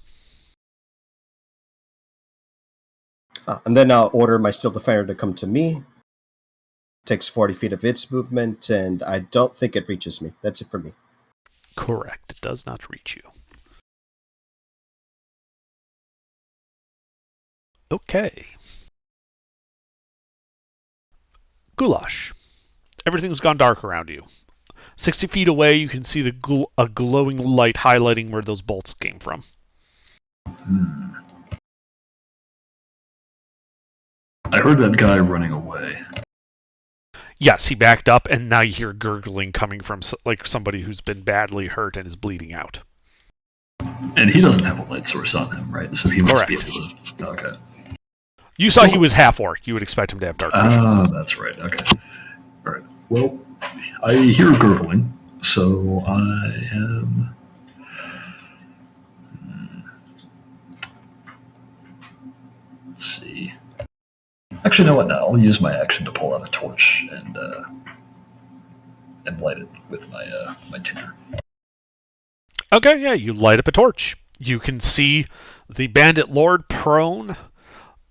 And then I'll order my Steel Defender to come to me. Takes 40 feet of its movement, and I don't think it reaches me. That's it for me. Correct. It does not reach you. Okay. Goulash. Everything's gone dark around you. 60 feet away, you can see a glowing light highlighting where those bolts came from. I heard that guy running away. Yes, he backed up, and now you hear gurgling coming from like somebody who's been badly hurt and is bleeding out. And he doesn't have a light source on him, right? So he must be able to... Okay. You saw he was half-orc. You would expect him to have dark vision. Ah, that's right. Okay. All right. Well, I hear gurgling, so I am... Let's see. Actually, you know what? Now I'll use my action to pull out a torch and light it with my my tinder. Okay, yeah, you light up a torch. You can see the bandit lord prone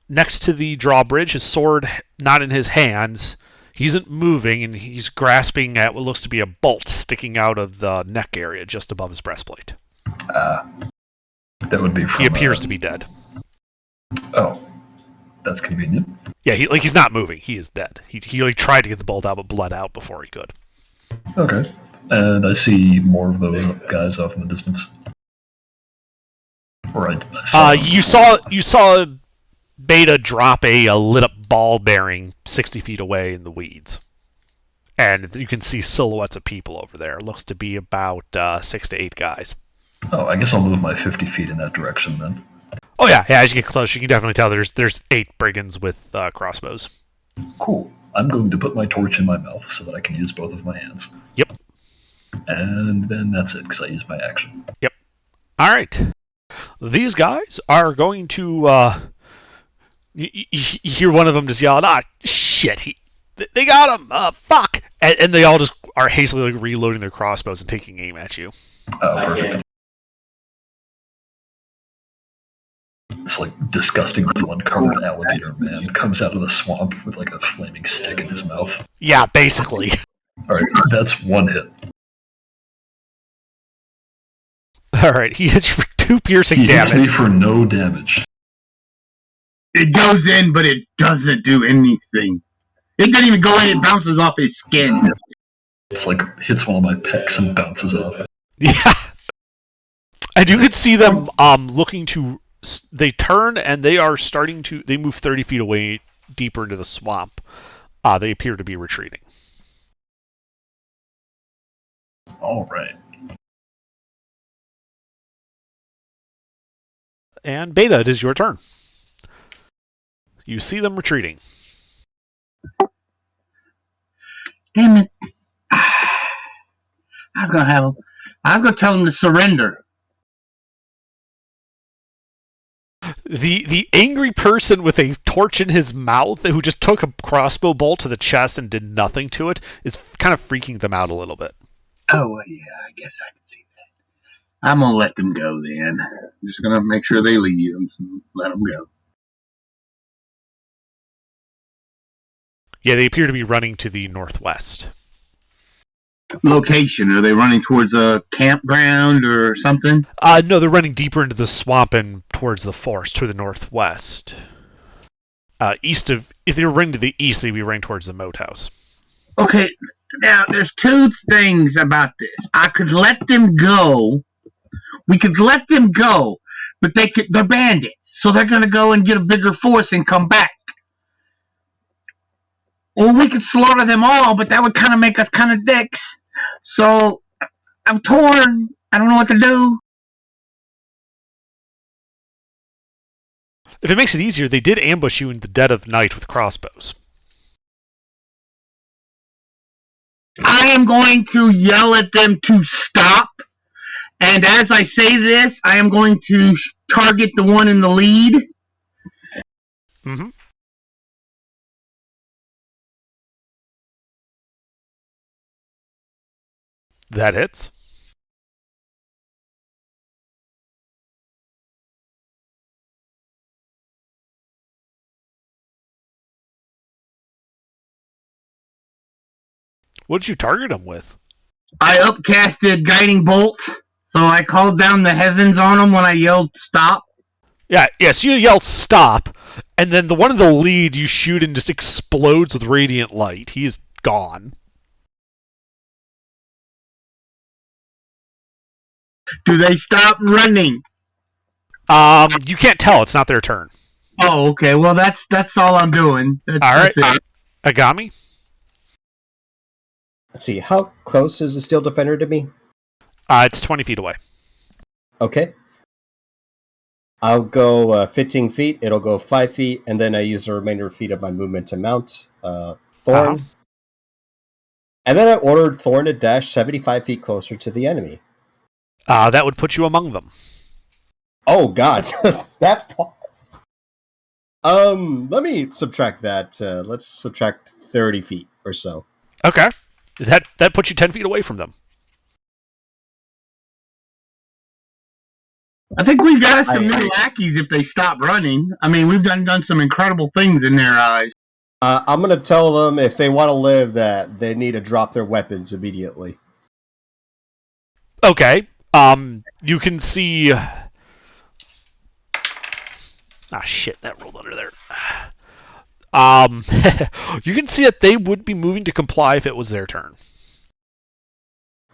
next to the drawbridge, his sword not in his hands. He isn't moving, and he's grasping at what looks to be a bolt sticking out of the neck area just above his breastplate. That would be from... He appears to be dead. Oh, that's convenient. Yeah, he's not moving. He is dead. He tried to get the bolt out, but bled out before he could. Okay. And I see more of those guys off in the distance. Right. You saw Beta drop a lit up ball bearing 60 feet away in the weeds. And you can see silhouettes of people over there. It looks to be about 6 to 8 guys. Oh, I guess I'll move my 50 feet in that direction then. Oh yeah, as you get close, you can definitely tell there's 8 brigands with crossbows. Cool. I'm going to put my torch in my mouth so that I can use both of my hands. Yep. And then that's it, because I used my action. Yep. All right. These guys are going to... You hear one of them just yell, shit, they got him, fuck! And they all just are hastily reloading their crossbows and taking aim at you. Oh, perfect. This disgusting blood-covered alligator man comes out of the swamp with a flaming stick in his mouth. Yeah, basically. Alright, that's 1 hit. Alright, he hits for 2 piercing He damage. hits me for no damage. It goes in, but it doesn't do anything. It doesn't even go in, it bounces off his skin. It's hits one of my pecs and bounces off. Yeah. And you could see them looking to... They turn, and they are starting to... They move 30 feet away, deeper into the swamp. They appear to be retreating. Alright. And Beta, it is your turn. You see them retreating. Damn it. I was gonna tell him to surrender. The angry person with a torch in his mouth who just took a crossbow bolt to the chest and did nothing to it is kind of freaking them out a little bit. Oh, well, yeah, I guess I can see that. I'm gonna let them go then. I'm just gonna make sure they leave and let them go. Yeah, they appear to be running to the northwest. Location? Are they running towards a campground or something? No, they're running deeper into the swamp and towards the forest to the northwest. If they were running to the east, they'd be running towards the moat house. Okay, now there's two things about this. I could let them go. We could let them go, but they're bandits, so they're gonna go and get a bigger force and come back. Or we could slaughter them all, but that would kind of make us kind of dicks. So, I'm torn. I don't know what to do. If it makes it easier, they did ambush you in the dead of night with crossbows. I am going to yell at them to stop. And as I say this, I am going to target the one in the lead. Mm-hmm. That hits. What did you target him with? I upcasted Guiding Bolt, so I called down the heavens on him when I yelled stop. Yeah, so you yell stop, and then the one in the lead you shoot and just explodes with radiant light. He's gone. Do they stop running? You can't tell. It's not their turn. Oh, okay. Well, that's all I'm doing. That's it. Agami? Let's see. How close is the Steel Defender to me? It's 20 feet away. Okay. I'll go 15 feet. It'll go 5 feet, and then I use the remainder feet of my movement to mount Thorn. Uh-huh. And then I ordered Thorn to dash 75 feet closer to the enemy. That would put you among them. Oh, God. That part. Let me subtract that. Let's subtract 30 feet or so. Okay. That puts you 10 feet away from them. I think we've got some new lackeys if they stop running. I mean, we've done some incredible things in their eyes. I'm going to tell them if they want to live that they need to drop their weapons immediately. Okay. You can see... shit, that rolled under there. You can see that they would be moving to comply if it was their turn.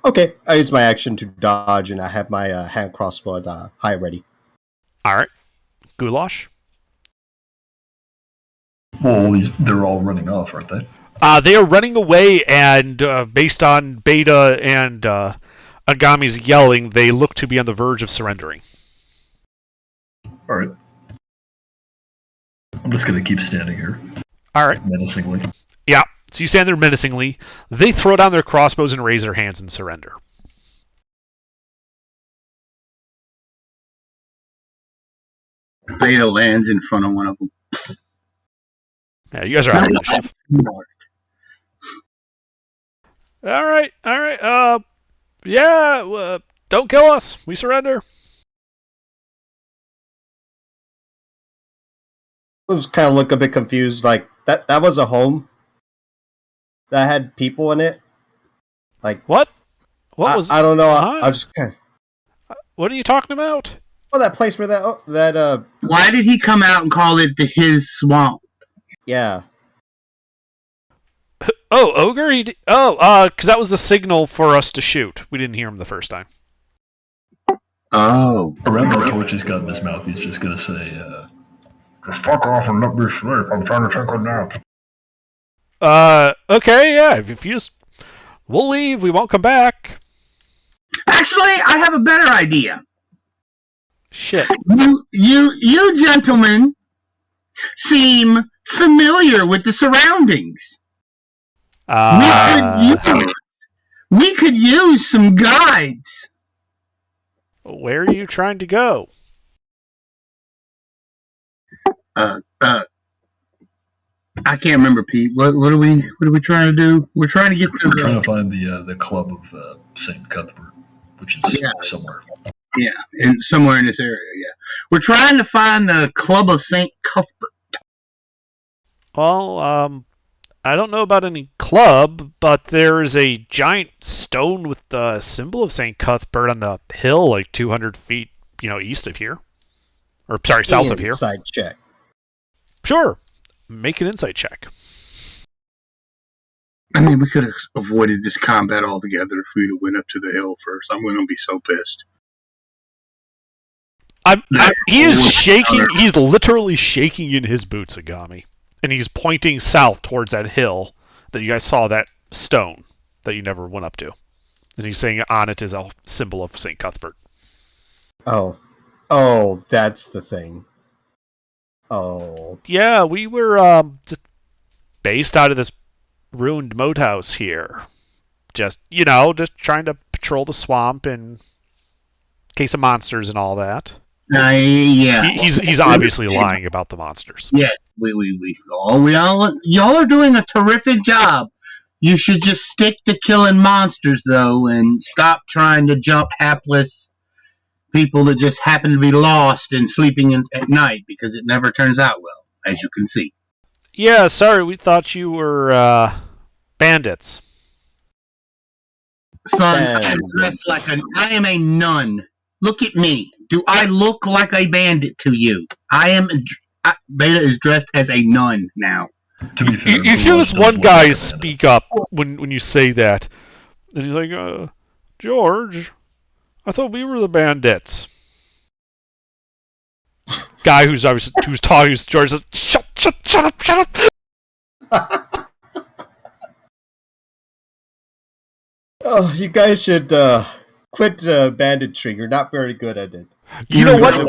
Okay, I use my action to dodge, and I have my hand crossbow at high ready. Alright. Goulash? Well, they're all running off, aren't they? They are running away, and based on Beta and Agami's yelling, they look to be on the verge of surrendering. Alright. I'm just going to keep standing here. Alright. Menacingly. Yeah. So you stand there menacingly. They throw down their crossbows and raise their hands and surrender. Beta lands in front of one of them. Yeah, you guys are out of initiative. Alright. Don't kill us. We surrender. I was kind of look a bit confused. Like, that was a home that had people in it. Like, what? What was? I don't know. I just kind of... What are you talking about? Oh, that place where that. Why did he come out and call it his swamp? Yeah. Oh, Ogre? Because that was the signal for us to shoot. We didn't hear him the first time. Oh. Around the torch he's got in his mouth, he's just going to say, just fuck off and let me sleep. I'm trying to take a nap. Okay, yeah. If you just... We'll leave. We won't come back. Actually, I have a better idea. Shit. You gentlemen seem familiar with the surroundings. We could use some guides. Where are you trying to go? I can't remember, Pete. What are we trying to do? We're trying to get to. We're trying to find the club of Saint Cuthbert, which is somewhere. Yeah, somewhere in this area. Yeah, we're trying to find the club of Saint Cuthbert. Well, I don't know about any club, but there's a giant stone with the symbol of St. Cuthbert on the hill, like 200 feet, east of here. Or, sorry, south of here. Inside check. Sure. Make an insight check. I mean, we could have avoided this combat altogether if we'd have went up to the hill first. I'm going to be so pissed. He is shaking. He's literally shaking in his boots, Agami. And he's pointing south towards that hill that you guys saw, that stone that you never went up to. And he's saying on it is a symbol of St. Cuthbert. Oh, that's the thing. Oh. Yeah, we were just based out of this ruined moat house here. Just trying to patrol the swamp in case of monsters and all that. Yeah. He's obviously lying about the monsters. Yes, y'all are doing a terrific job. You should just stick to killing monsters, though, and stop trying to jump hapless people that just happen to be lost and sleeping at night, because it never turns out well, as you can see. Yeah, sorry, we thought you were bandits. Son, I am dressed I am a nun. Look at me. Do I look like a bandit to you? Beta is dressed as a nun now. To be fair, you hear this one guy speak up when you say that. And he's like, George, I thought we were the bandits. Guy who's talking to George says, shut up. Oh, you guys should quit banditry. You're not very good at it. You know what?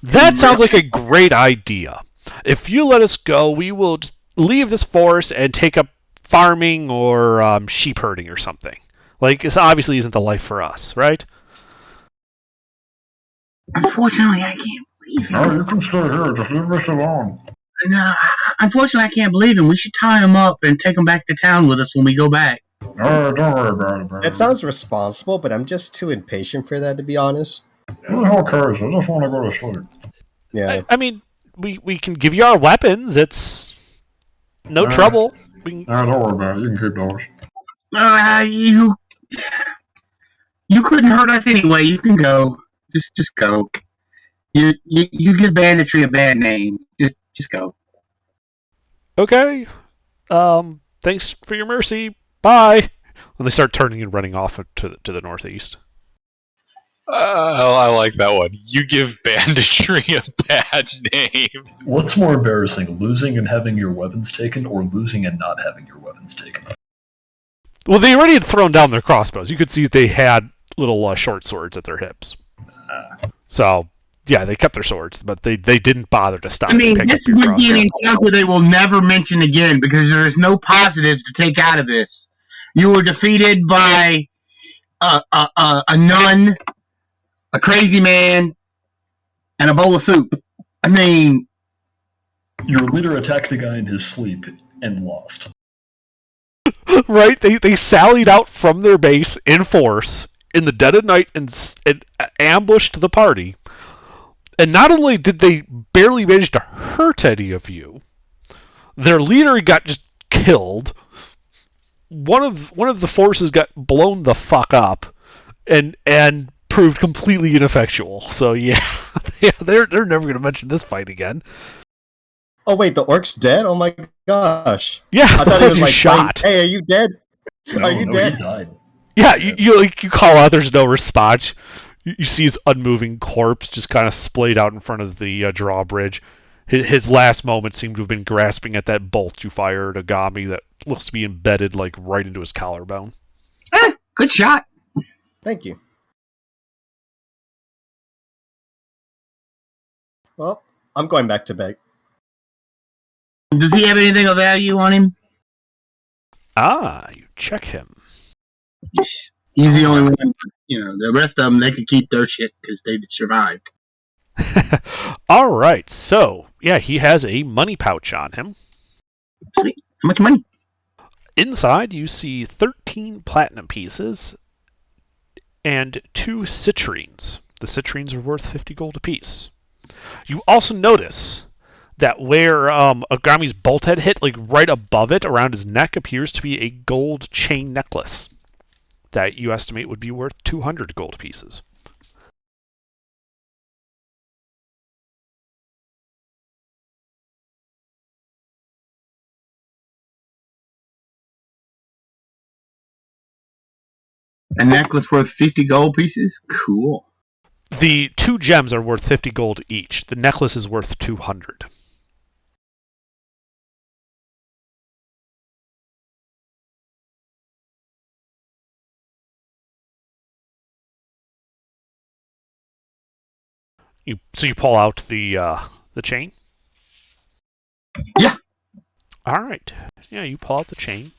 That sounds like a great idea. If you let us go, we will just leave this forest and take up farming or sheep herding or something. Like, this obviously isn't the life for us, right? Unfortunately, I can't believe him. No, you can stay here. Just leave us alone. No, unfortunately, I can't believe him. We should tie him up and take him back to town with us when we go back. No, don't worry about it, bro. That sounds responsible, but I'm just too impatient for that, to be honest. Who the hell cares? I just want to go to sleep. Yeah. I mean, we can give you our weapons. It's no trouble. Don't worry about it. You can keep those. You couldn't hurt us anyway. You can go. Just go. You give banditry a bad name. Just go. Okay. Thanks for your mercy. Bye. And they start turning and running off to the northeast. I like that one. You give banditry a bad name. What's more embarrassing, losing and having your weapons taken, or losing and not having your weapons taken? Well, they already had thrown down their crossbows. You could see they had little short swords at their hips. So, yeah, they kept their swords, but they didn't bother to stop. I mean, this would be an encounter they will never mention again, because there is no positives to take out of this. You were defeated by a nun, a crazy man, and a bowl of soup. I mean, your leader attacked a guy in his sleep and lost. Right? They sallied out from their base in force in the dead of night and ambushed the party. And not only did they barely manage to hurt any of you, their leader got just killed. One of the forces got blown the fuck up, and proved completely ineffectual. So yeah, they're never going to mention this fight again. Oh wait, the orc's dead? Oh my gosh! Yeah, I thought he was like shot. Hey, are you dead? No, are you dead? He died. Yeah, you call out. There's no response. You see his unmoving corpse just kind of splayed out in front of the drawbridge. His last moments seem to have been grasping at that bolt you fired, Agami, that looks to be embedded like right into his collarbone. Good shot. Thank you. Well, I'm going back to bed. Does he have anything of value on him? You check him. He's the only one. The rest of them, they could keep their shit because they survived. All right, so, yeah, he has a money pouch on him. Sweet. How much money? Inside, you see 13 platinum pieces and 2 citrines. The citrines are worth 50 gold apiece. You also notice that where Agami's bolt head hit, like right above it, around his neck, appears to be a gold chain necklace that you estimate would be worth 200 gold pieces. A necklace worth 50 gold pieces? Cool. The 2 gems are worth 50 gold each. The necklace is worth 200. So you pull out the chain? Yeah. All right. Yeah, you pull out the chain.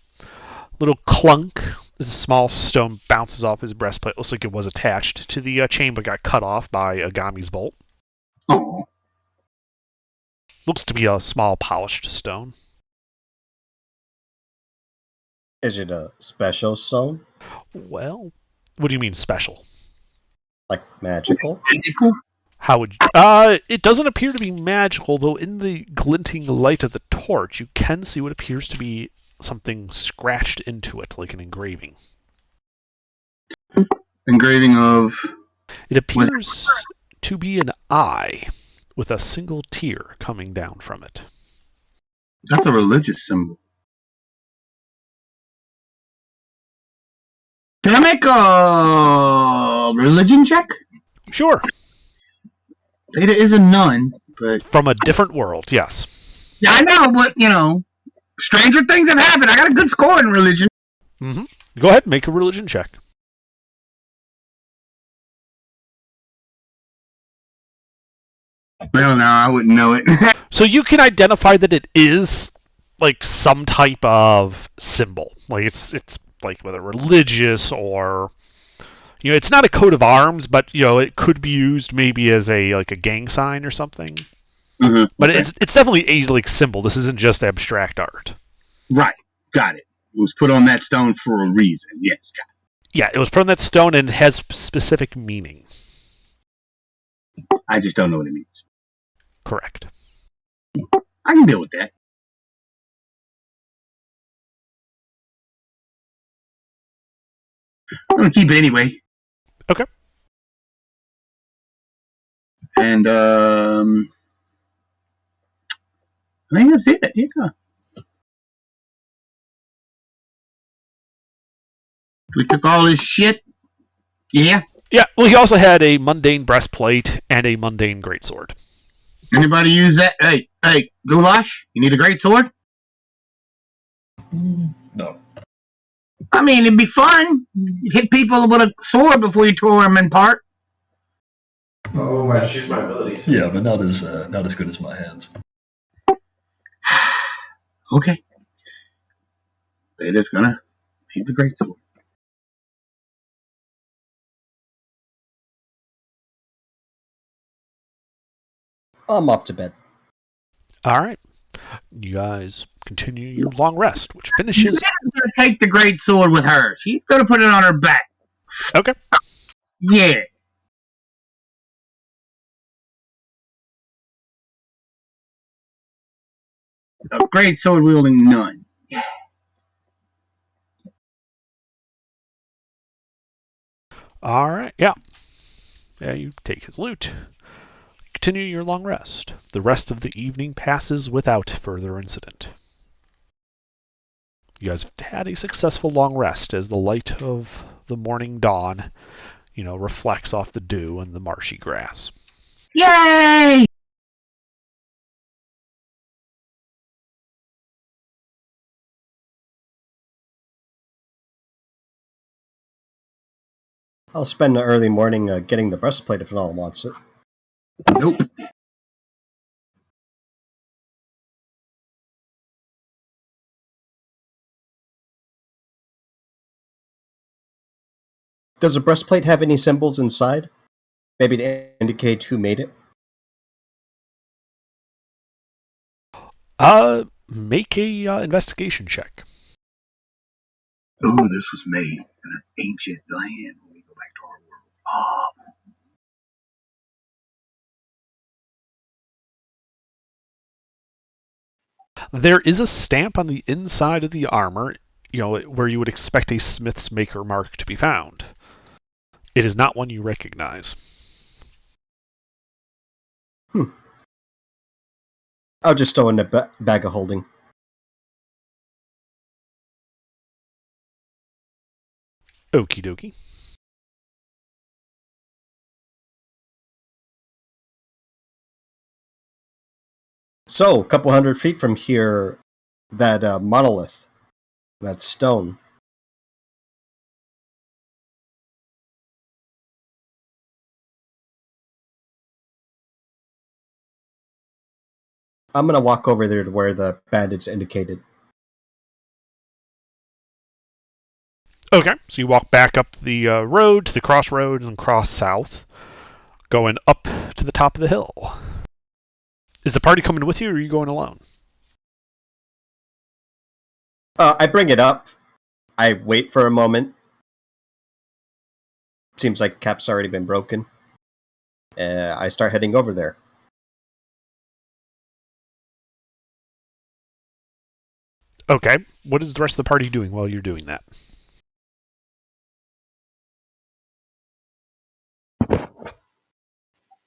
Little clunk as a small stone bounces off his breastplate. Looks like it was attached to the chain but got cut off by Agami's bolt. Oh. Looks to be a small polished stone. Is it a special stone? Well, what do you mean special? Like magical? Magical? How would you... it doesn't appear to be magical, though in the glinting light of the torch, you can see what appears to be something scratched into it, like an engraving. Engraving of... It appears to be an eye with a single tear coming down from it. That's a religious symbol. Can I make a religion check? Sure. Beta is a nun, but... From a different world, yes. Yeah, I know, but, stranger things have happened. I got a good score in religion. Mm-hmm. Go ahead and make a religion check. Well, no, I wouldn't know it. So you can identify that it is, like, some type of symbol. Like, it's like, whether religious or... it's not a coat of arms, but, it could be used maybe as a gang sign or something. Mm-hmm. But okay. It's definitely a, symbol. This isn't just abstract art. Right. Got it. It was put on that stone for a reason. Yes, got it. Yeah, it was put on that stone and it has specific meaning. I just don't know what it means. Correct. I can deal with that. I'm going to keep it anyway. Okay. And, I think that's it. Yeah. We took all this shit. Yeah. Yeah, well, he also had a mundane breastplate and a mundane greatsword. Anybody use that? Hey, Goulash, you need a greatsword? No. I mean, it'd be fun. You'd hit people with a sword before you tore them apart. Oh, I choose my abilities. Yeah, but not as good as my hands. Okay. Beta's gonna need the greatsword. I'm off to bed. All right. You guys continue your long rest, which finishes... She's gonna take the greatsword with her. She's gonna put it on her back. Okay. Yeah. A greatsword wielding nun. Yeah. All right. Yeah. Yeah, you take his loot. Continue your long rest. The rest of the evening passes without further incident. You guys have had a successful long rest as the light of the morning dawn, reflects off the dew and the marshy grass. Yay! I'll spend the early morning getting the breastplate if no one wants it. Nope. Does the breastplate have any symbols inside? Maybe to indicate who made it? Make a investigation check. Oh, this was made in an ancient land when we go back to our world. Oh. There is a stamp on the inside of the armor, where you would expect a smith's maker mark to be found. It is not one you recognize. I'll just throw in a bag of holding. Okie dokie. So, a couple 100 feet from here, that monolith, that stone. I'm going to walk over there to where the bandits indicated. Okay, so you walk back up the road to the crossroad and cross south, going up to the top of the hill. Is the party coming with you, or are you going alone? I bring it up. I wait for a moment. Seems like cap's already been broken. I start heading over there. Okay, what is the rest of the party doing while you're doing that?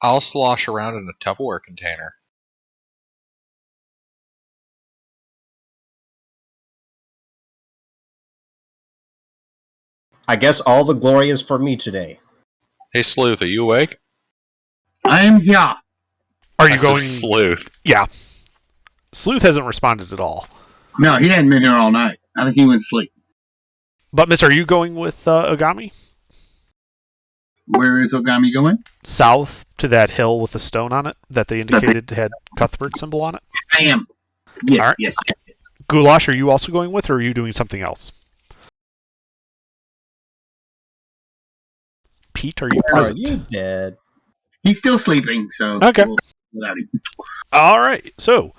I'll slosh around in a Tupperware container. I guess all the glory is for me today. Hey, Sleuth, are you awake? I am here. Are you going... Sleuth. Yeah. Sleuth hasn't responded at all. No, he hadn't been here all night. I think he went to sleep. But, miss, are you going with Ogami? Where is Ogami going? South to that hill with the stone on it that they indicated had Cuthbert symbol on it. I am. Yes, right. yes. Goulash, are you also going with, or are you doing something else? Pete, are you present? Are you dead? He's still sleeping, so... Okay. Without him. All right, so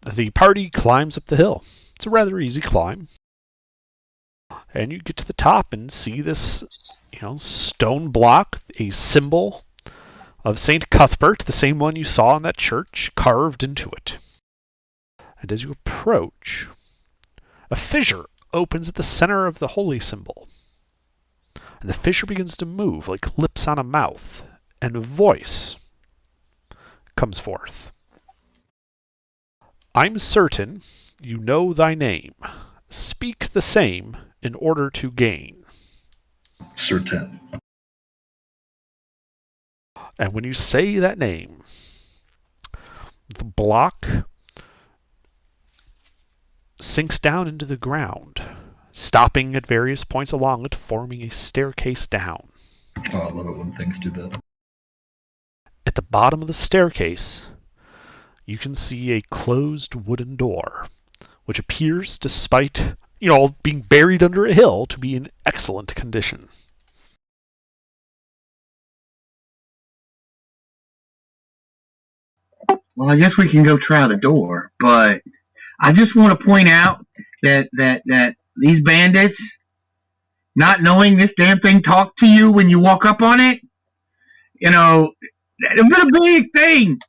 the party climbs up the hill. It's a rather easy climb. And you get to the top and see this, stone block, a symbol of St. Cuthbert, the same one you saw in that church, carved into it. And as you approach, a fissure opens at the center of the holy symbol. And the fissure begins to move like lips on a mouth, and a voice comes forth. I'm certain you know thy name. Speak the same in order to gain. Certain. And when you say that name, the block sinks down into the ground, stopping at various points along it, forming a staircase down. Oh, I love it when things do that. At the bottom of the staircase, you can see a closed wooden door, which appears, despite, being buried under a hill, to be in excellent condition. Well, I guess we can go try the door, but I just want to point out that these bandits, not knowing this damn thing talked to you when you walk up on it, it's been a big thing.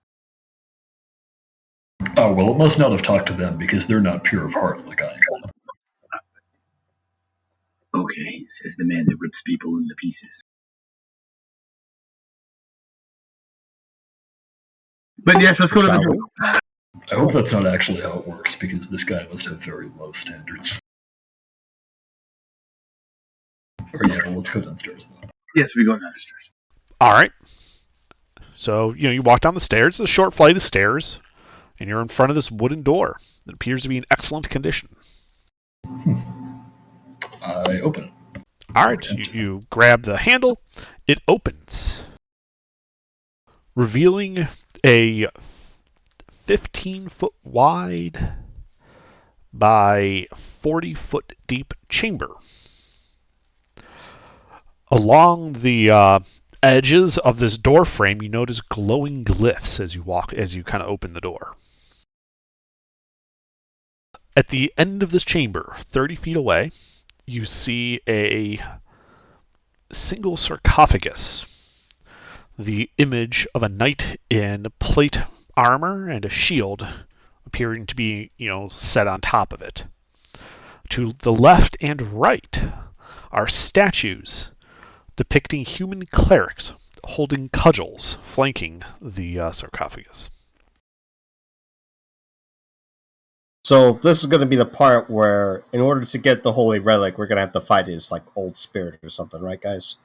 Oh, well, it must not have talked to them because they're not pure of heart like I am. Okay, says the man that rips people into pieces. But yes, let's go to the door. I hope that's not actually how it works, because this guy must have very low standards. Or yeah, well, let's go downstairs then. Yes, we go downstairs. All right. So, you walk down the stairs, it's a short flight of stairs, and you're in front of this wooden door that appears to be in excellent condition. I open it. All right, you grab the handle. It opens, revealing a 15-foot wide by 40-foot deep chamber. Along the edges of this door frame, you notice glowing glyphs as you kind of open the door. At the end of this chamber, 30 feet away, you see a single sarcophagus. The image of a knight in plate armor and a shield appearing to be, set on top of it. To the left and right are statues depicting human clerics holding cudgels flanking the sarcophagus. So this is going to be the part where, in order to get the holy relic, we're going to have to fight his old spirit or something, right, guys?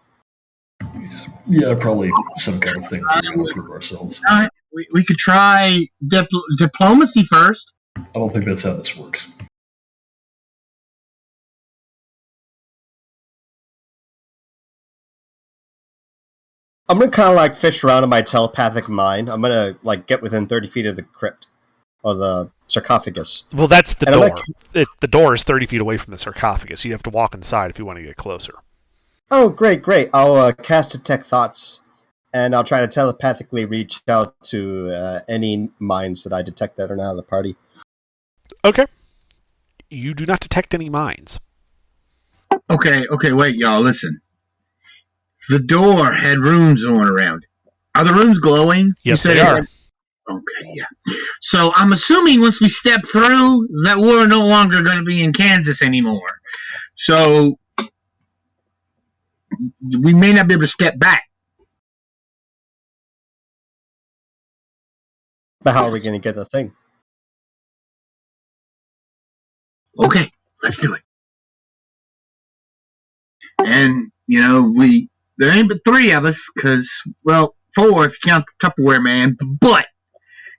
Yeah, probably some kind of thing to prove ourselves. We could try diplomacy first. I don't think that's how this works. I'm going to kind of fish around in my telepathic mind. I'm going to get within 30 feet of the crypt, or the sarcophagus. Well, that's the door. The door is 30 feet away from the sarcophagus. You have to walk inside if you want to get closer. Oh, great. I'll cast Detect Thoughts, and I'll try to telepathically reach out to any minds that I detect that are not in the party. Okay. You do not detect any minds. Okay, wait, y'all, listen. The door had runes on around it. Are the runes glowing? Yes, they are. Okay, yeah. So I'm assuming once we step through, that we're no longer going to be in Kansas anymore. So we may not be able to step back. But how are we going to get the thing? Okay, let's do it. And, there ain't but 3 of us, because, 4 if you count the Tupperware man, but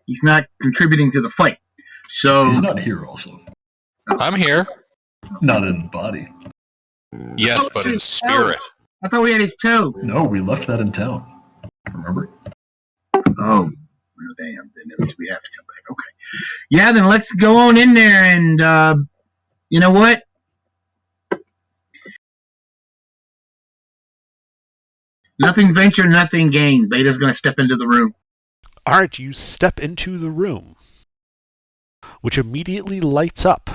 he's not contributing to the fight. So he's not here also. I'm here. Not in body. Yes, but in spirit. I thought we had his toe. No, we left that in town. Remember? Oh, well, damn. Then that means we have to come back. Okay. Yeah, then let's go on in there and, you know what? Nothing venture, nothing gain. Beta's going to step into the room. All right, you step into the room, which immediately lights up,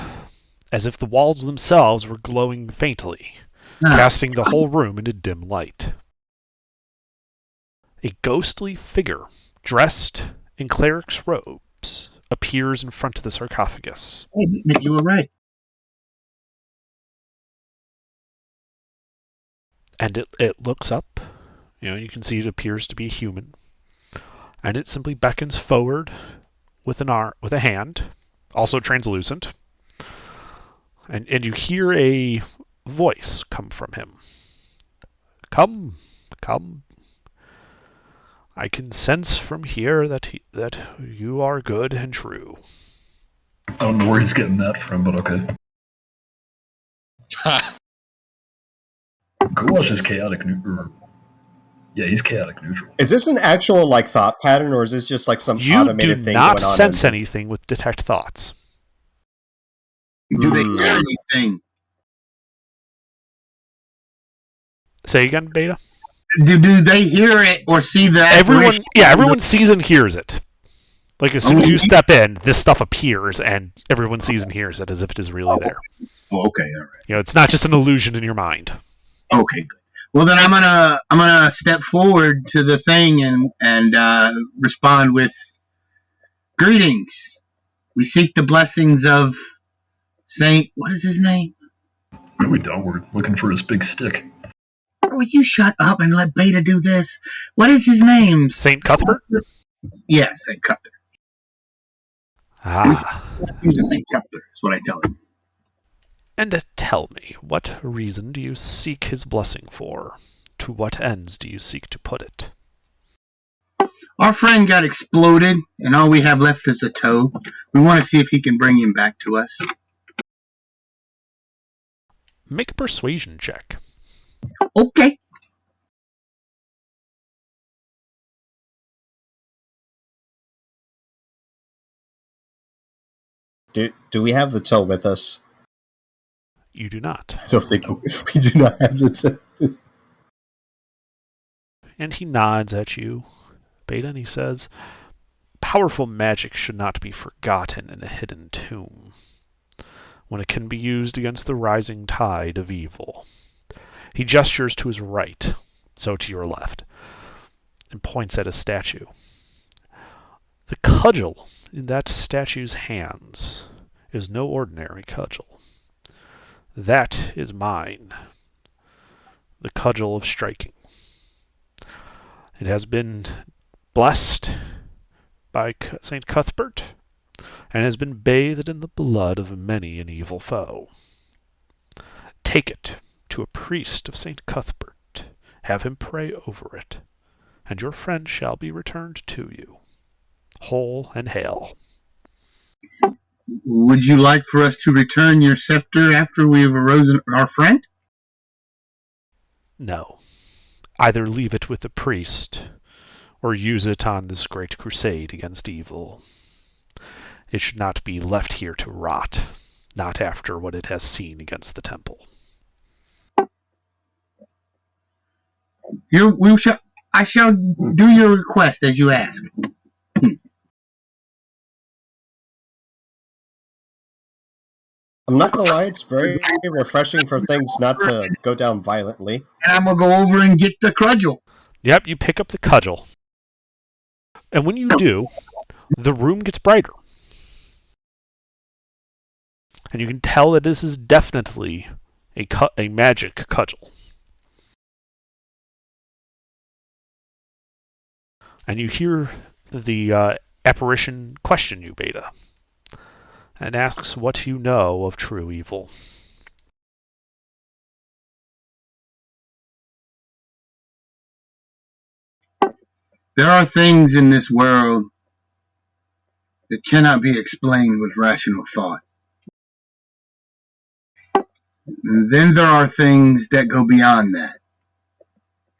as if the walls themselves were glowing faintly, casting the whole room into dim light. A ghostly figure, dressed in cleric's robes, appears in front of the sarcophagus. Hey, you were right. And it looks up. You can see it appears to be human. And it simply beckons forward with a hand, also translucent. And you hear a voice come from him. Come. I can sense from here that you are good and true. I don't know where he's getting that from, but okay. Goulash is chaotic neutral. Yeah, he's chaotic neutral. Is this an actual thought pattern, or is this just some automated thing going on? You do not sense anything with Detect Thoughts. Do they hear anything? Say again, Beta? Do they hear it or see that? Everyone sees and hears it. As soon as you step in, this stuff appears, and everyone sees and hears it as if it is really there. Oh, okay, all right. It's not just an illusion in your mind. Okay, good. Well, then I'm gonna step forward to the thing and respond with greetings. We seek the blessings of Saint. What is his name? No, we don't. We're looking for his big stick. Would you shut up and let Beta do this? What is his name? Saint Cuthbert? Yeah, Saint Cuthbert. Saint Cuthbert is what I tell him. And tell me, what reason do you seek his blessing for? To what ends do you seek to put it? Our friend got exploded, and all we have left is a toe. We want to see if he can bring him back to us. Make a persuasion check. Okay. Do we have the toe with us? You do not. I don't think we do not have the toe. And he nods at you, Beta, and he says, "Powerful magic should not be forgotten in a hidden tomb, when it can be used against the rising tide of evil." He gestures to his right, so to your left, and points at a statue. The cudgel in that statue's hands is no ordinary cudgel. That is mine, the cudgel of striking. It has been blessed by St. Cuthbert, and has been bathed in the blood of many an evil foe. Take it to a priest of St. Cuthbert, have him pray over it, and your friend shall be returned to you, whole and hale. Would you like for us to return your scepter after we have arisen our friend? No. Either leave it with the priest, or use it on this great crusade against evil. It should not be left here to rot, not after what it has seen against the temple. I shall do your request as you ask. I'm not gonna lie, it's very refreshing for things not to go down violently. And I'm gonna go over and get the cudgel. Yep, you pick up the cudgel. And when you do, the room gets brighter. And you can tell that this is definitely a magic cudgel. And you hear the apparition question you, Beta, and asks what you know of true evil. There are things in this world that cannot be explained with rational thought. And then there are things that go beyond that.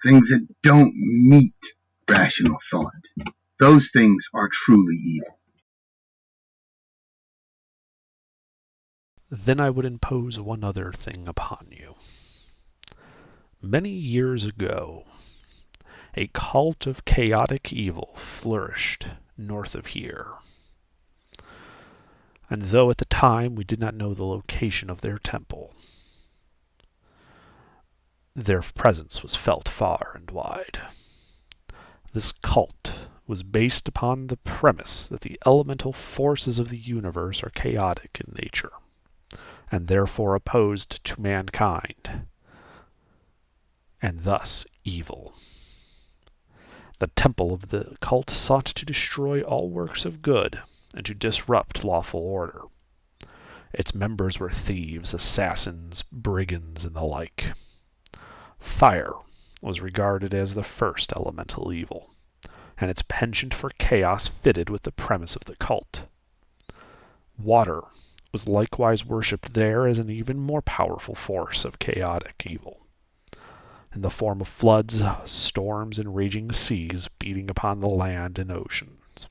Things that don't meet rational thought. Those things are truly evil. Then I would impose one other thing upon you. Many years ago, a cult of chaotic evil flourished north of here. And though at the time we did not know the location of their temple, their presence was felt far and wide. This cult was based upon the premise that the elemental forces of the universe are chaotic in nature, and therefore opposed to mankind, and thus evil. The temple of the cult sought to destroy all works of good and to disrupt lawful order. Its members were thieves, assassins, brigands, and the like. Fire was regarded as the first elemental evil, and its penchant for chaos fitted with the premise of the cult. Water was likewise worshipped there as an even more powerful force of chaotic evil, in the form of floods, storms, and raging seas beating upon the land and oceans.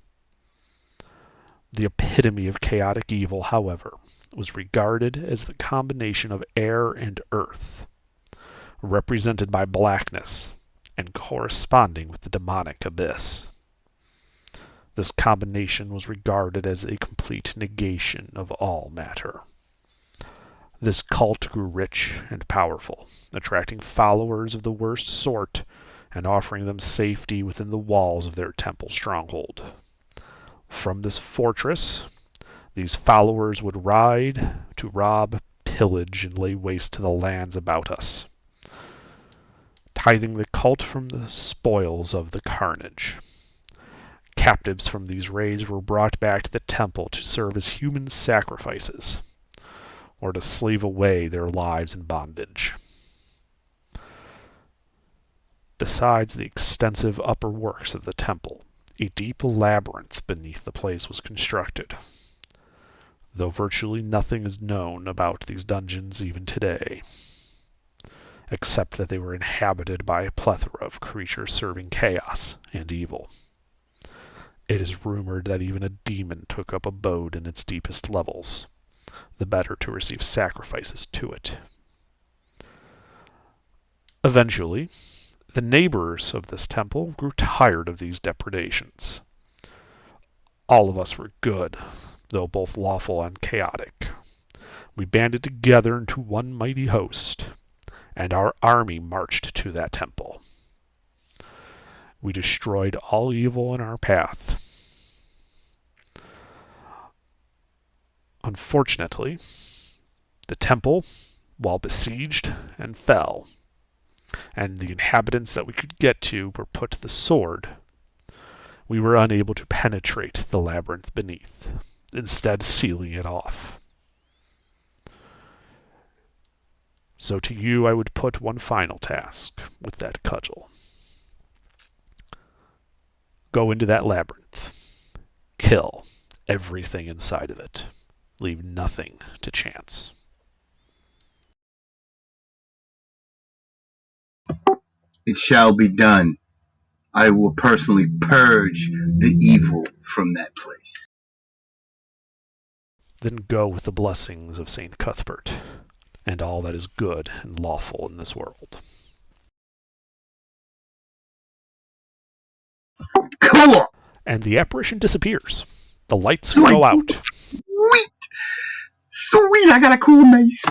The epitome of chaotic evil, however, was regarded as the combination of air and earth, represented by blackness and corresponding with the demonic abyss. This combination was regarded as a complete negation of all matter. This cult grew rich and powerful, attracting followers of the worst sort and offering them safety within the walls of their temple stronghold. From this fortress, these followers would ride to rob, pillage, and lay waste to the lands about us, tithing the cult from the spoils of the carnage. Captives from these raids were brought back to the temple to serve as human sacrifices, or to slave away their lives in bondage. Besides the extensive upper works of the temple, a deep labyrinth beneath the place was constructed, though virtually nothing is known about these dungeons even today, except that they were inhabited by a plethora of creatures serving chaos and evil. It is rumored that even a demon took up abode in its deepest levels, the better to receive sacrifices to it. Eventually, The neighbors of this temple grew tired of these depredations. All of us were good, though both lawful and chaotic. We banded together into one mighty host, and our army marched to that temple. We destroyed all evil in our path. Unfortunately, the temple, while besieged, and fell, and the inhabitants that we could get to were put to the sword. We were unable to penetrate the labyrinth beneath, instead sealing it off. So to you I would put one final task with that cudgel. Go into that labyrinth. Kill everything inside of it. Leave nothing to chance. It shall be done. I will personally purge the evil from that place. Then go with the blessings of St. Cuthbert and all that is good and lawful in this world. Cool! And the apparition disappears. The lights go out. Sweet! Sweet, I got a cool mace.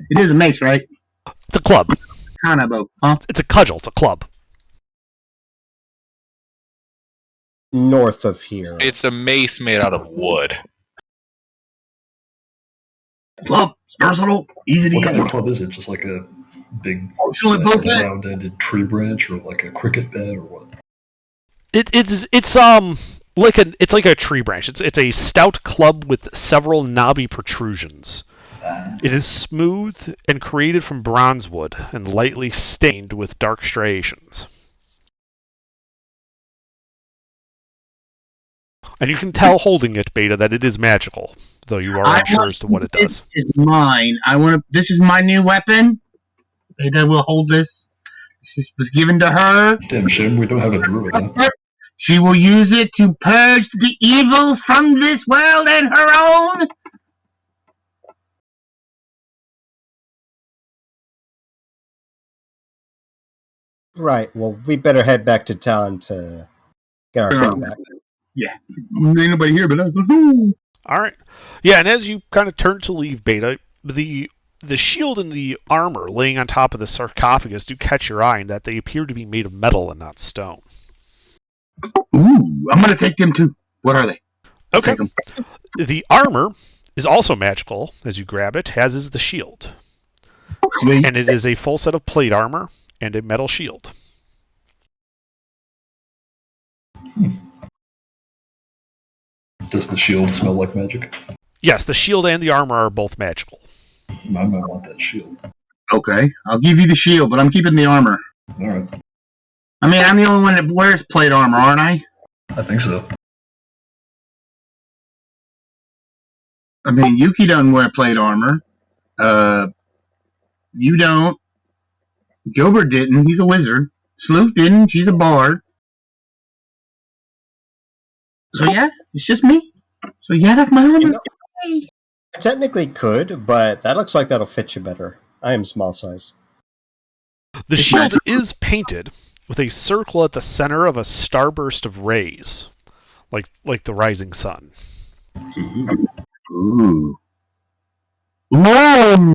It is a mace, right? It's a club. Kind of both, huh? It's a cudgel. It's a club. North of here. It's a mace made out of wood. Club, versatile, easy to What kind of use. club is it? Just like a big Both ends. round-ended tree branch, or like a cricket bat, or what? It's like a tree branch. It's a stout club with several knobby protrusions. It is smooth and created from bronze wood and lightly stained with dark striations. And you can tell holding it, Beta, that it is magical, though you are unsure as to what it does. This is mine. This is my new weapon. Beta will hold this. This was given to her. Damn shame we don't have a druid. Huh? She will use it to purge the evils from this world and her own. Right. Well, we better head back to town to get our friend back. Yeah. Ain't nobody here but us. Let's go. All right. Yeah, and as you kind of turn to leave, Beta, the shield and the armor laying on top of the sarcophagus do catch your eye in that they appear to be made of metal and not stone. Ooh, I'm going to take them too. What are they? Okay. The armor is also magical as you grab it, as is the shield. Sweet. And it is a full set of plate armor and a metal shield. Does the shield smell like magic? Yes, the shield and the armor are both magical. I might want that shield. Okay, I'll give you the shield, but I'm keeping the armor. All right. I mean, I'm the only one that wears plate armor, aren't I? I think so. I mean, Yuki doesn't wear plate armor. You don't. Gilbert didn't. He's a wizard. Sleuth didn't. She's a bard. So yeah, it's just me. So yeah, that's my armor. You know, I technically could, but that looks like that'll fit you better. I am small size. The shield is painted with a circle at the center of a starburst of rays, like the rising sun. Ooh. Whoa!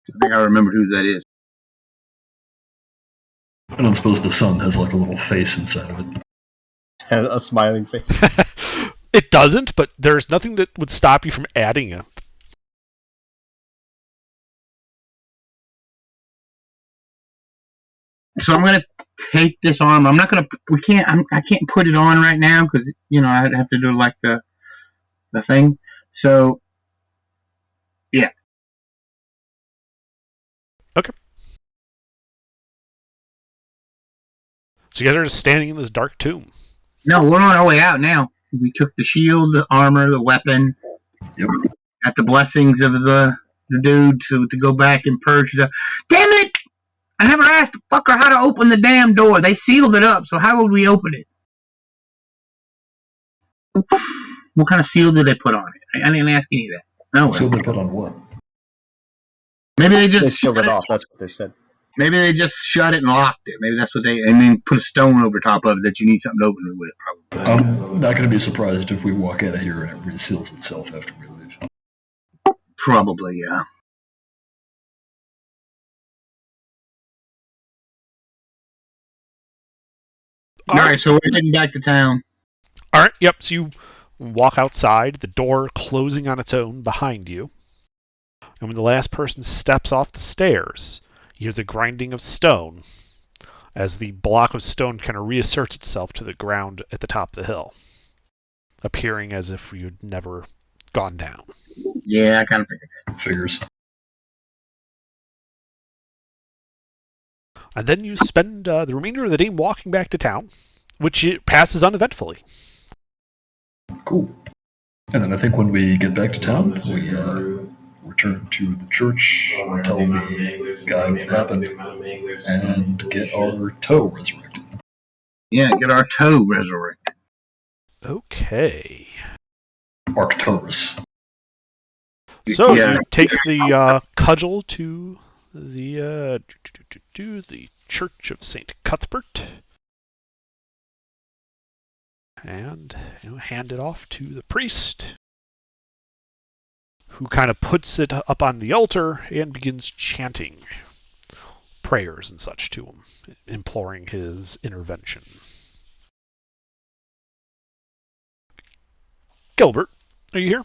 I think I remember who that is. I don't suppose the sun has like a little face inside of it. A smiling face. It doesn't, but there's nothing that would stop you from adding it. So I'm gonna take this armor. I'm not gonna. I can't put it on right now because I'd have to do like the thing. So yeah. Okay. So you guys are just standing in this dark tomb. No, we're on our way out now. We took the shield, the armor, the weapon. Yep. Got the blessings of the dude to go back and purge the. Damn it! I never asked the fucker how to open the damn door. They sealed it up, so how would we open it? What kind of seal did they put on it? I didn't ask any of that. No, So they put on what? maybe they They just sealed it off. That's what they said. Maybe they just shut it and locked it. Maybe that's what and then put a stone over top of it that you need something to open it with. Probably. I'm not going to be surprised if we walk out of here and it reseals itself after we leave. Probably, yeah. All right, so we're heading back to town. All right, yep, so you walk outside, the door closing on its own behind you. And when the last person steps off the stairs, you hear the grinding of stone as the block of stone kind of reasserts itself to the ground at the top of the hill, appearing as if you'd never gone down. Yeah, I kind of figured that. Figures. And then you spend the remainder of the day walking back to town, which it passes uneventfully. Cool. And then I think when we get back to town, we return to the church, tell the guy what happened, and get our toe resurrected. Yeah, get our toe resurrected. Okay. Arcturus. So Yeah. you take the cudgel to the Church of St. Cuthbert and hand it off to the priest, who kind of puts it up on the altar and begins chanting prayers and such to him, imploring his intervention. Gilbert, are you here?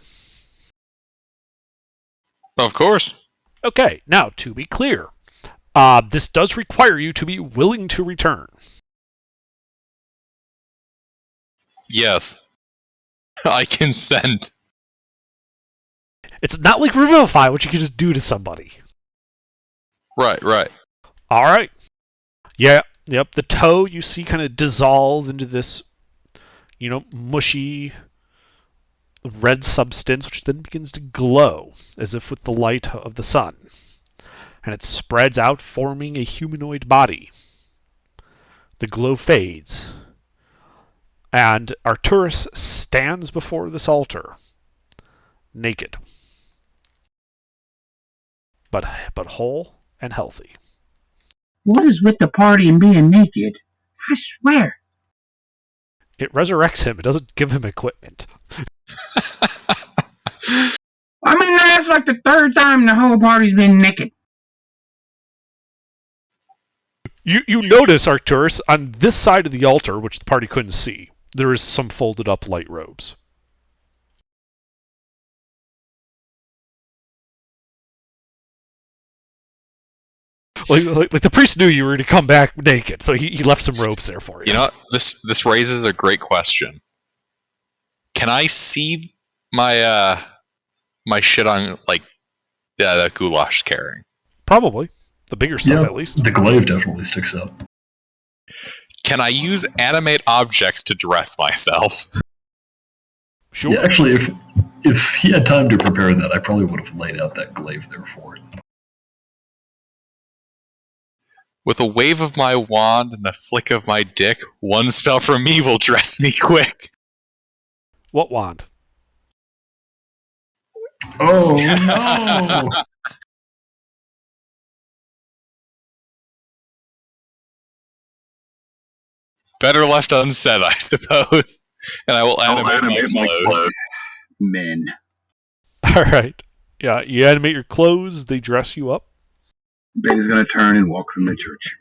Of course. Okay, now to be clear, this does require you to be willing to return. Yes. I consent. It's not like Revivify, which you can just do to somebody. Right. All right. Yeah, yep, the toe you see kind of dissolve into this, mushy red substance, which then begins to glow, as if with the light of the sun. And it spreads out, forming a humanoid body. The glow fades, and Arcturus stands before this altar, naked, but whole and healthy. What is with the party and being naked? I swear. It resurrects him. It doesn't give him equipment. I mean, that's like the third time the whole party's been naked. You notice, Arcturus, on this side of the altar, which the party couldn't see, there is some folded up light robes. Like the priest knew you were going to come back naked, so he left some robes there for you. You know what? This raises a great question. Can I see my my shit on that Goulash carrying? Probably. The bigger stuff, at least. The glaive definitely sticks out. Can I use animate objects to dress myself? Sure. Yeah, actually, if he had time to prepare that, I probably would have laid out that glaive there for it. With a wave of my wand and a flick of my dick, one spell from me will dress me quick. What wand? Oh, no! Better left unsaid, I suppose. And I will animate my clothes. Men. All right. Yeah, you animate your clothes. They dress you up. Bega's gonna turn and walk from the church.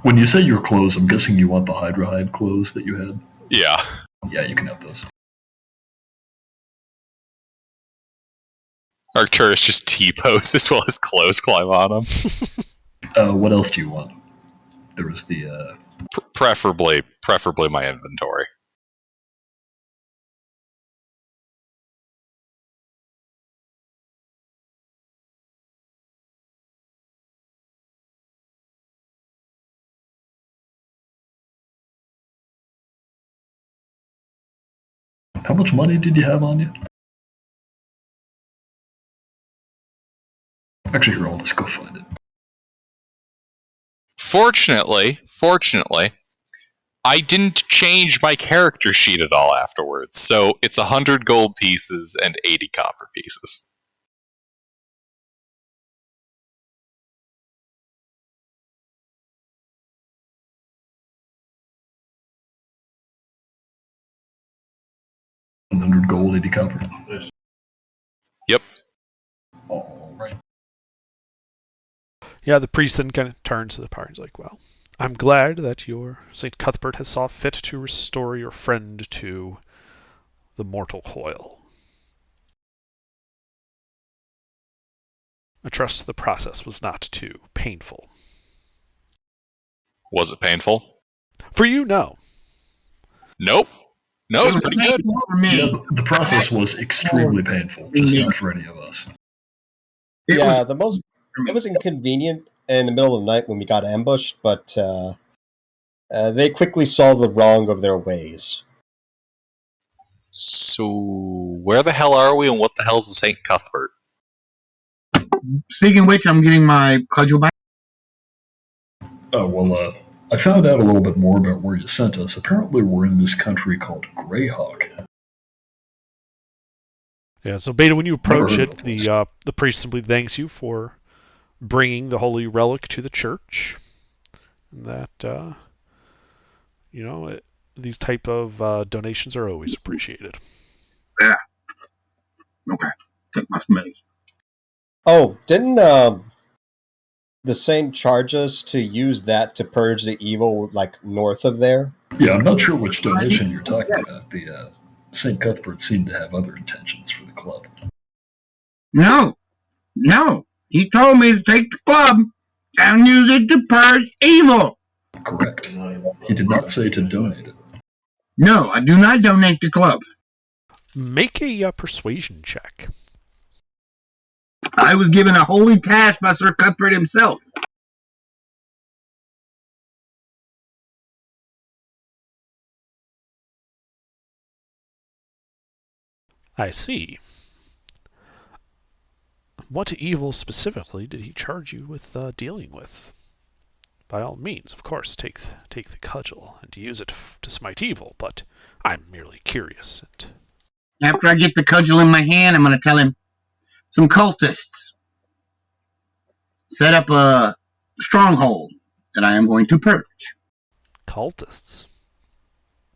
When you say your clothes, I'm guessing you want the Hydra hide clothes that you had? Yeah. Yeah, you can have those. Arcturus just T-pose as well as clothes climb on him. What else do you want? There was the... Preferably my inventory. How much money did you have on you? Actually, here, I'll just go find it. Fortunately, I didn't change my character sheet at all afterwards, so it's 100 gold pieces and 80 copper pieces. $100 gold, 80 copper. Yep. All right. Yeah, the priest then kind of turns to the party. He's like, well, I'm glad that your St. Cuthbert has saw fit to restore your friend to the mortal coil. I trust the process was not too painful. Was it painful? For you, no. Nope. No, it's pretty good. For me. Yeah, the process was extremely painful, just not for any of us. It was inconvenient in the middle of the night when we got ambushed, but they quickly saw the wrong of their ways. So, where the hell are we, and what the hell is St. Cuthbert? Speaking of which, I'm getting my cudgel back. Oh, well, I found out a little bit more about where you sent us. Apparently we're in this country called Greyhawk. Yeah, so Beta, when you approach it, the priest simply thanks you for bringing the holy relic to the church. And that, these type of donations are always appreciated. Yeah. Okay. Take my space. Oh, didn't the saint charge us to use that to purge the evil, like, north of there? Yeah, I'm not sure which donation you're talking about. The St. Cuthbert seemed to have other intentions for the club. No. He told me to take the club and use it to purge evil. Correct. He did not say to donate it. No, I do not donate the club. Make a persuasion check. I was given a holy task by Sir Cuthbert himself. I see. What evil specifically did he charge you with dealing with? By all means, of course, take the cudgel and use it to smite evil, but I'm merely curious. After I get the cudgel in my hand, I'm going to tell him some cultists set up a stronghold that I am going to purge. Cultists?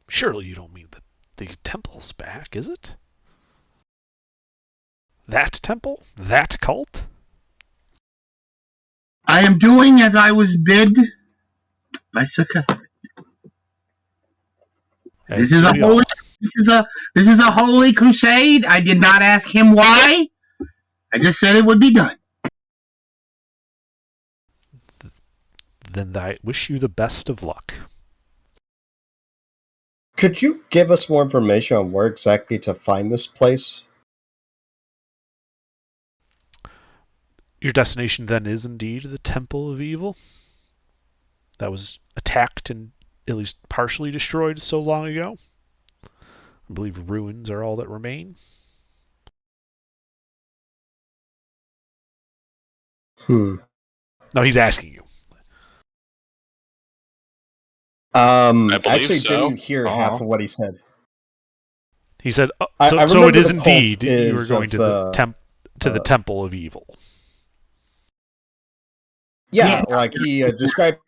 Surely you don't mean the temple's back, is it? That temple? That cult? I am doing as I was bid by Sir Cuthbert. This is a holy crusade. I did not ask him why. I just said it would be done. Then I wish you the best of luck. Could you give us more information on where exactly to find this place? Your destination then is indeed the Temple of Evil. That was attacked and at least partially destroyed so long ago. I believe ruins are all that remain. No, he's asking you. I actually so. didn't hear half of what he said. He said, so it is indeed you were going to the Temple of Evil. Yeah, like he described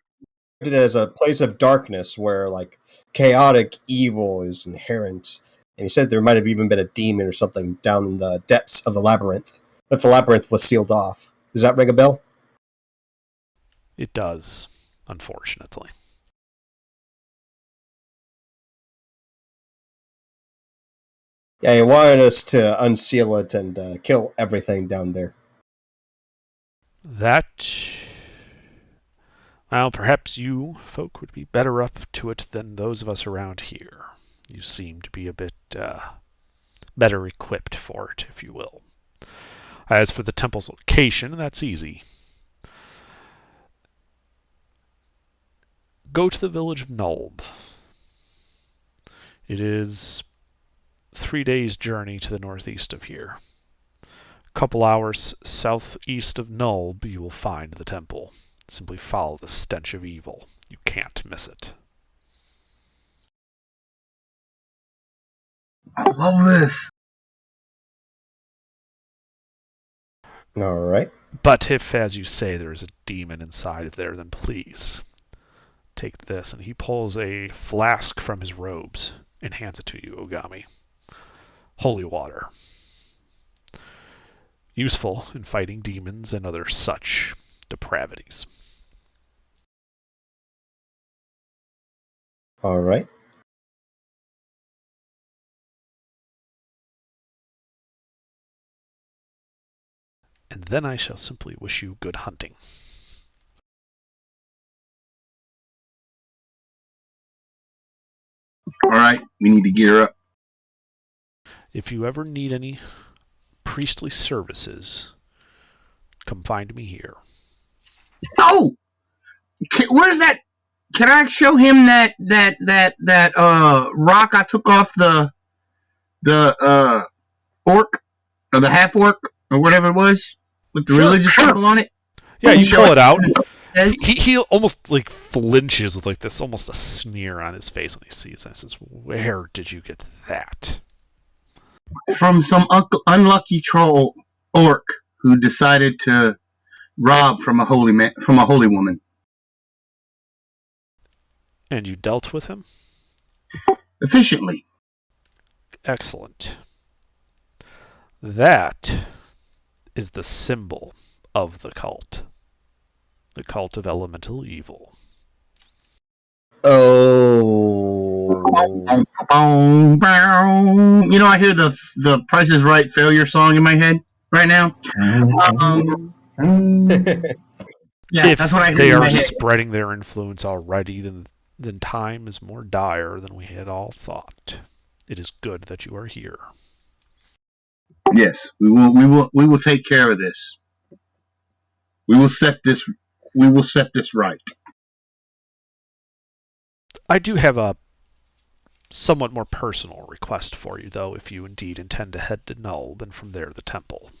it as a place of darkness where like chaotic evil is inherent. And he said there might have even been a demon or something down in the depths of the labyrinth, but the labyrinth was sealed off. Does that ring a bell? It does, unfortunately. Yeah, he wanted us to unseal it and kill everything down there. Well, perhaps you folk would be better up to it than those of us around here. You seem to be a bit better equipped for it, if you will. As for the temple's location, that's easy. Go to the village of Nulb. It is 3 days' journey to the northeast of here. A couple hours southeast of Nulb, you will find the temple. Simply follow the stench of evil. You can't miss it. I love this. All right. But if, as you say, there is a demon inside of there, then please take this. And he pulls a flask from his robes and hands it to you, Ogami. Holy water. Useful in fighting demons and other such depravities. All right. And then I shall simply wish you good hunting. All right, we need to gear up. If you ever need any priestly services, come find me here. Oh, where's that? Can I show him that rock I took off the orc or the half orc or whatever it was with the religious symbol on it? Yeah, you pull it out. He almost like flinches with like this almost a sneer on his face when he sees it and says, "Where did you get that?" From some unlucky troll orc who decided to rob from a holy woman. And you dealt with him? Efficiently. Excellent. That is the symbol of the cult. The cult of elemental evil. Oh. You know, I hear the Price is Right failure song in my head right now. Yeah, if that's what I hear. They are spreading their influence already, then time is more dire than we had all thought. It is good that you are here. Yes, we will take care of this. We will set this right. I do have a somewhat more personal request for you, though, if you indeed intend to head to Nulb and from there the temple.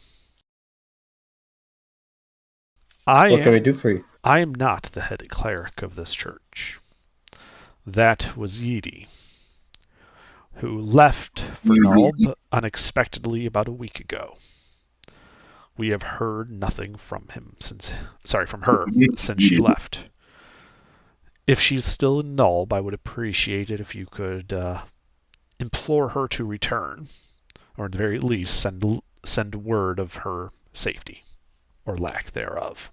What can we do for you? I am not the head cleric of this church. That was Yidi, who left for Nulb unexpectedly about a week ago. We have heard nothing from her since she left. If she's still in Nulb, I would appreciate it if you could implore her to return, or at the very least send word of her safety, or lack thereof.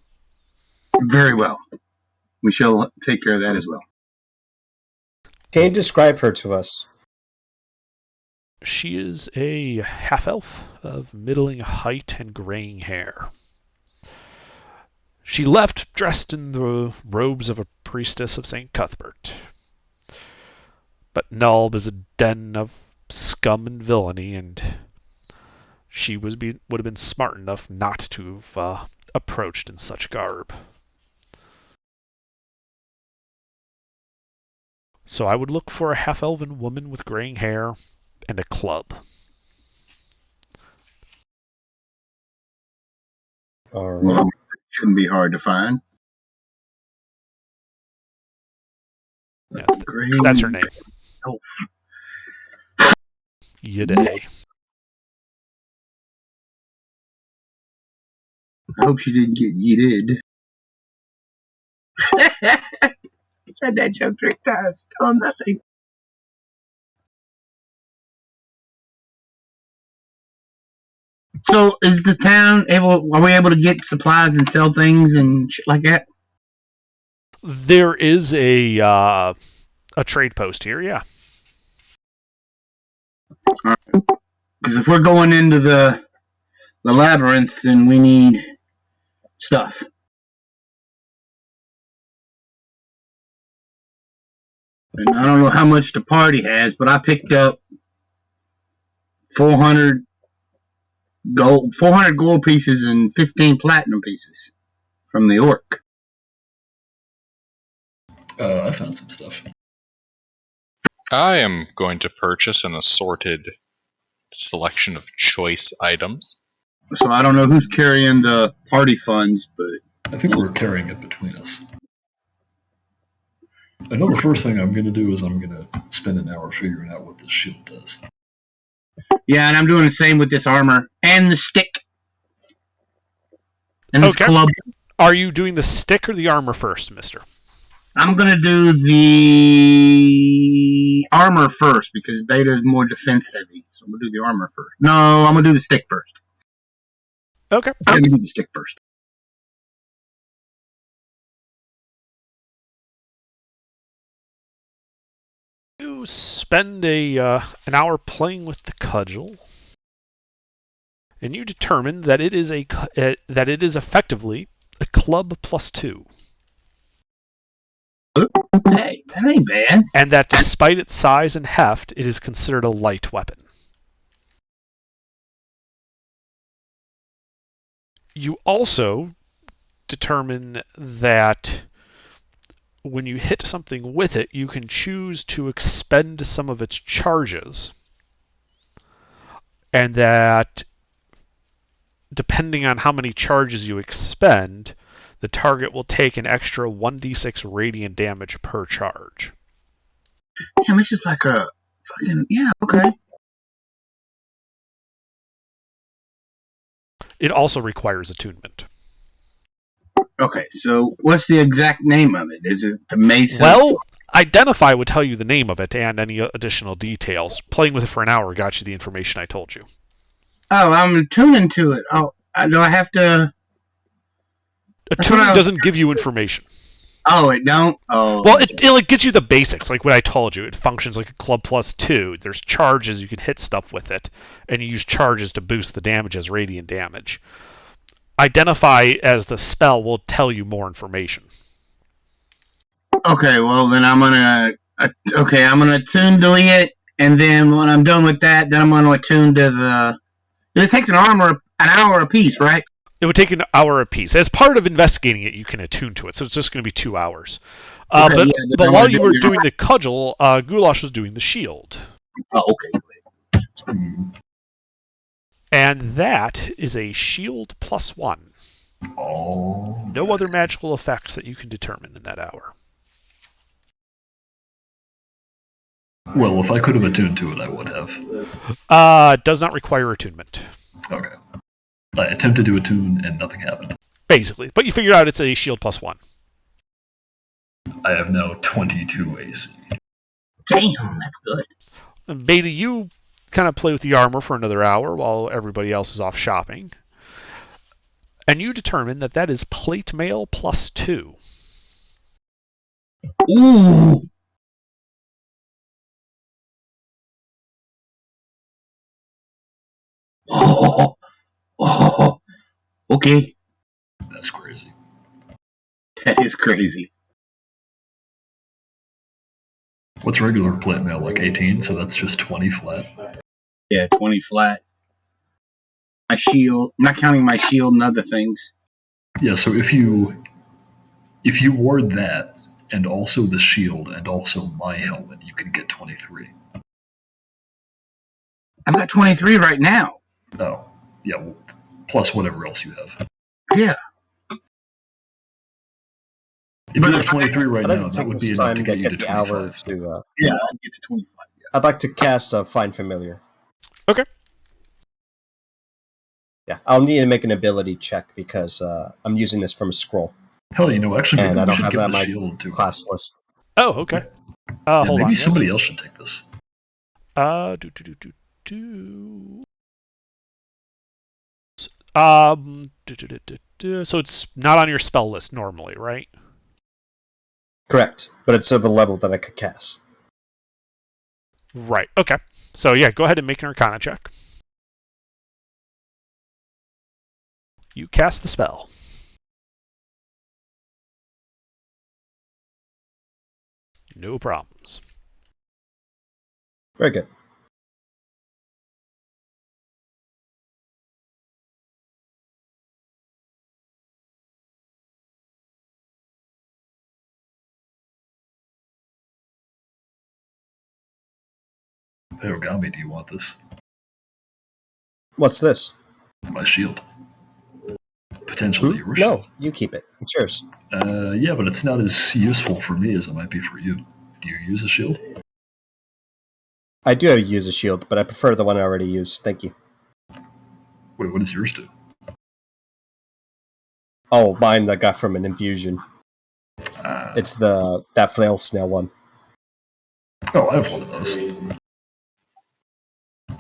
Very well. We shall take care of that as well. Can you describe her to us? She is a half-elf of middling height and graying hair. She left dressed in the robes of a priestess of St. Cuthbert. But Nulb is a den of scum and villainy, and she would have been smart enough not to have approached in such garb. So I would look for a half-elven woman with graying hair and a club. All right. Well, shouldn't be hard to find. Yeah, that's her name. Oh. Yide. I hope she didn't get yeeted. I said that joke 3 times. Still nothing. So, is the town are we able to get supplies and sell things and shit like that? There is a trade post here, yeah. Because if we're going into the labyrinth, then we need stuff. And I don't know how much the party has, but I picked up 400 gold pieces and 15 platinum pieces from the orc. I found some stuff. I am going to purchase an assorted selection of choice items. So I don't know who's carrying the party funds, but I think we're carrying it between us. I know the first thing I'm going to do is I'm going to spend an hour figuring out what this shield does. Yeah, and I'm doing the same with this armor and the stick. And this club. Are you doing the stick or the armor first, mister? I'm going to do the armor first because beta is more defense heavy. So I'm going to do the armor first. No, I'm going to do the stick first. Okay. Let me do the stick first. You spend an hour playing with the cudgel, and you determine that it is effectively a club +2. Hey, that ain't bad. And that despite its size and heft, it is considered a light weapon. You also determine that when you hit something with it, you can choose to expend some of its charges. And that depending on how many charges you expend, the target will take an extra 1d6 radiant damage per charge. Damn, this is like a fucking... Yeah, okay. It also requires attunement. Okay, so what's the exact name of it? Is it the Mason? Well, Identify would tell you the name of it and any additional details. Playing with it for an hour got you the information I told you. Oh, I'm attuning to it. Oh, do I have to... Attuning doesn't give you information. Oh, it don't? Oh. Well, it gets you the basics, like what I told you. It functions like a club +2. There's charges, you can hit stuff with it, and you use charges to boost the damage as radiant damage. Identify as the spell will tell you more information. Okay, well then I'm gonna attune to it, and then when I'm done with that, then I'm gonna attune to the... It takes an hour a piece, right? It would take an hour apiece. As part of investigating it, you can attune to it, so it's just going to be 2 hours. But while you were doing the cudgel, Goulash was doing the shield. Oh, okay. And that is a shield +1. Oh. No other magical effects that you can determine in that hour. Well, if I could have attuned to it, I would have. It does not require attunement. Okay. I attempted to attune and nothing happened. Basically. But you figured out it's a shield +1. I have now 22 AC. Damn, that's good. And Beta, you kind of play with the armor for another hour while everybody else is off shopping. And you determine that that is plate mail +2. Ooh. Oh, okay. That's crazy. That is crazy. What's regular plate mail, like 18? So that's just 20 flat. Yeah, 20 flat. My shield, I'm not counting my shield and other things. Yeah, so if you ward that, and also the shield, and also my helmet, you can get 23. I've got 23 right now. Oh, yeah, well, plus whatever else you have. Yeah. If you have 23 right I'd like now, to that take would this be enough time to to get you to get the hour 25. to... Yeah, I'd get to 25. Yeah. I'd like to cast a Find Familiar. Okay. Yeah, I'll need to make an ability check because I'm using this from a scroll. Hell, actually, and maybe I don't we should have give that the in my shield to class list. Oh, okay. Yeah, Hold maybe on. somebody else should take this. So it's not on your spell list normally, right? Correct, but it's of a level that I could cast. Right, okay. So yeah, go ahead and make an Arcana check. You cast the spell. No problems. Very good. Hey, Origami, do you want this? What's this? My shield. Potentially your shield. No, you keep it. It's yours. Yeah, but it's not as useful for me as it might be for you. Do you use a shield? I do use a shield, but I prefer the one I already used. Thank you. Wait, what does yours do? Oh, mine I got from an infusion. It's that flail snail one. Oh, I have one of those.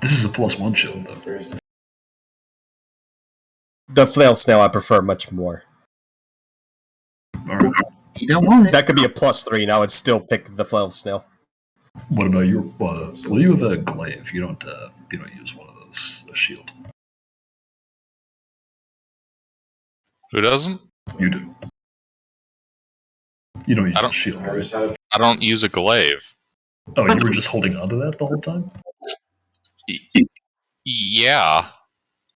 This is a +1 shield, though. The flail snail I prefer much more. Alright. You don't want it. That could be a +3, and I would still pick the flail snail. What about your... well, you have a glaive. You don't use one of those. A shield. Who doesn't? You do. You don't use a shield, right? I don't use a glaive. Oh, you were just holding on to that the whole time? Yeah.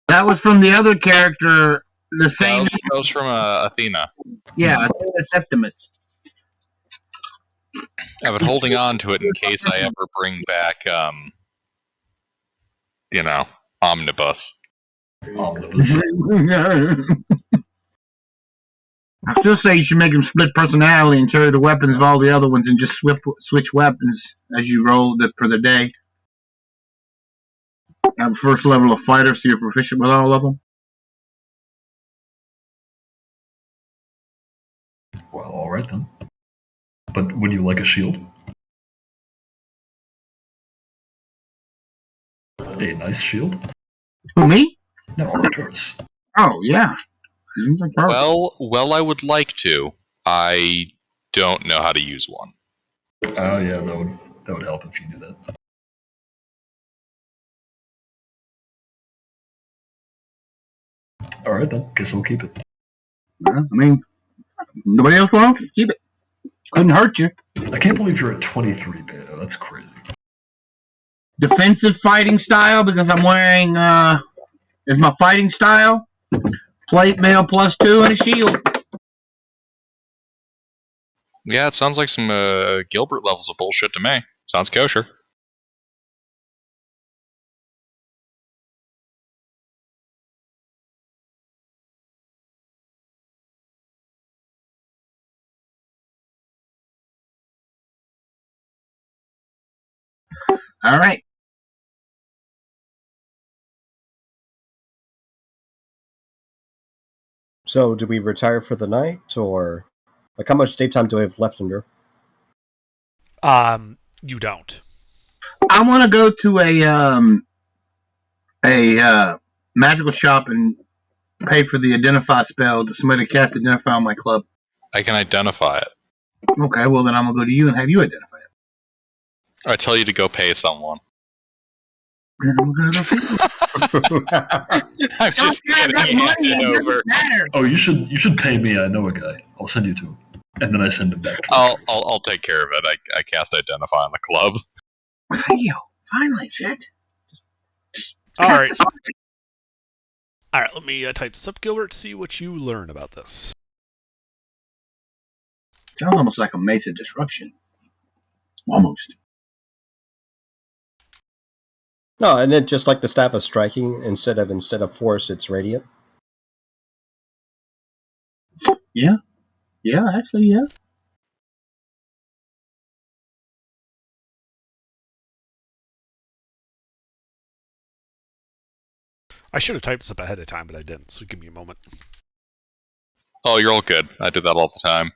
That was from the other character, the same... That was from Athena. Yeah, Athena Septimus. I've been holding on to it in case I ever bring back, Omnibus. Omnibus. I still say you should make him split personality and carry the weapons of all the other ones and just switch weapons as you roll for the day. Have first level of fighter, so you're proficient with all of them. Well, alright then. But would you like a shield? A nice shield? Who, me? No, Arcturus. Oh, yeah. Well, I would like to. I don't know how to use one. Oh, yeah, that would help if you knew that. Alright then, guess I'll keep it. I mean, nobody else wants it. Keep it. Couldn't hurt you. I can't believe you're at 23 beta. That's crazy. Defensive fighting style, because I'm wearing, is my fighting style. Plate mail +2 and a shield. Yeah, it sounds like some Gilbert levels of bullshit to me. Sounds kosher. All right. So, do we retire for the night, or how much daytime do I have left under? You don't. I want to go to a magical shop and pay for the identify spell. Somebody cast identify on my club. I can identify it. Okay, well then I'm gonna go to you and have you identify it. I tell you to go pay someone. Then I'm gonna go pay you. I'm just kidding. Over. Oh, you should pay me. I know a guy. I'll send you to him, and then I send him back to him. I'll take care of it. I cast identify on the club. Thank you. Finally, shit. All right. All right. Let me type this up, Gilbert. See what you learn about this. Sounds almost like a Mace of Disruption. Almost. No, and then just like the Staff of Striking, instead of Force, it's Radiant. Yeah. Yeah, actually, yeah. I should have typed this up ahead of time, but I didn't, so give me a moment. Oh, you're all good. I do that all the time.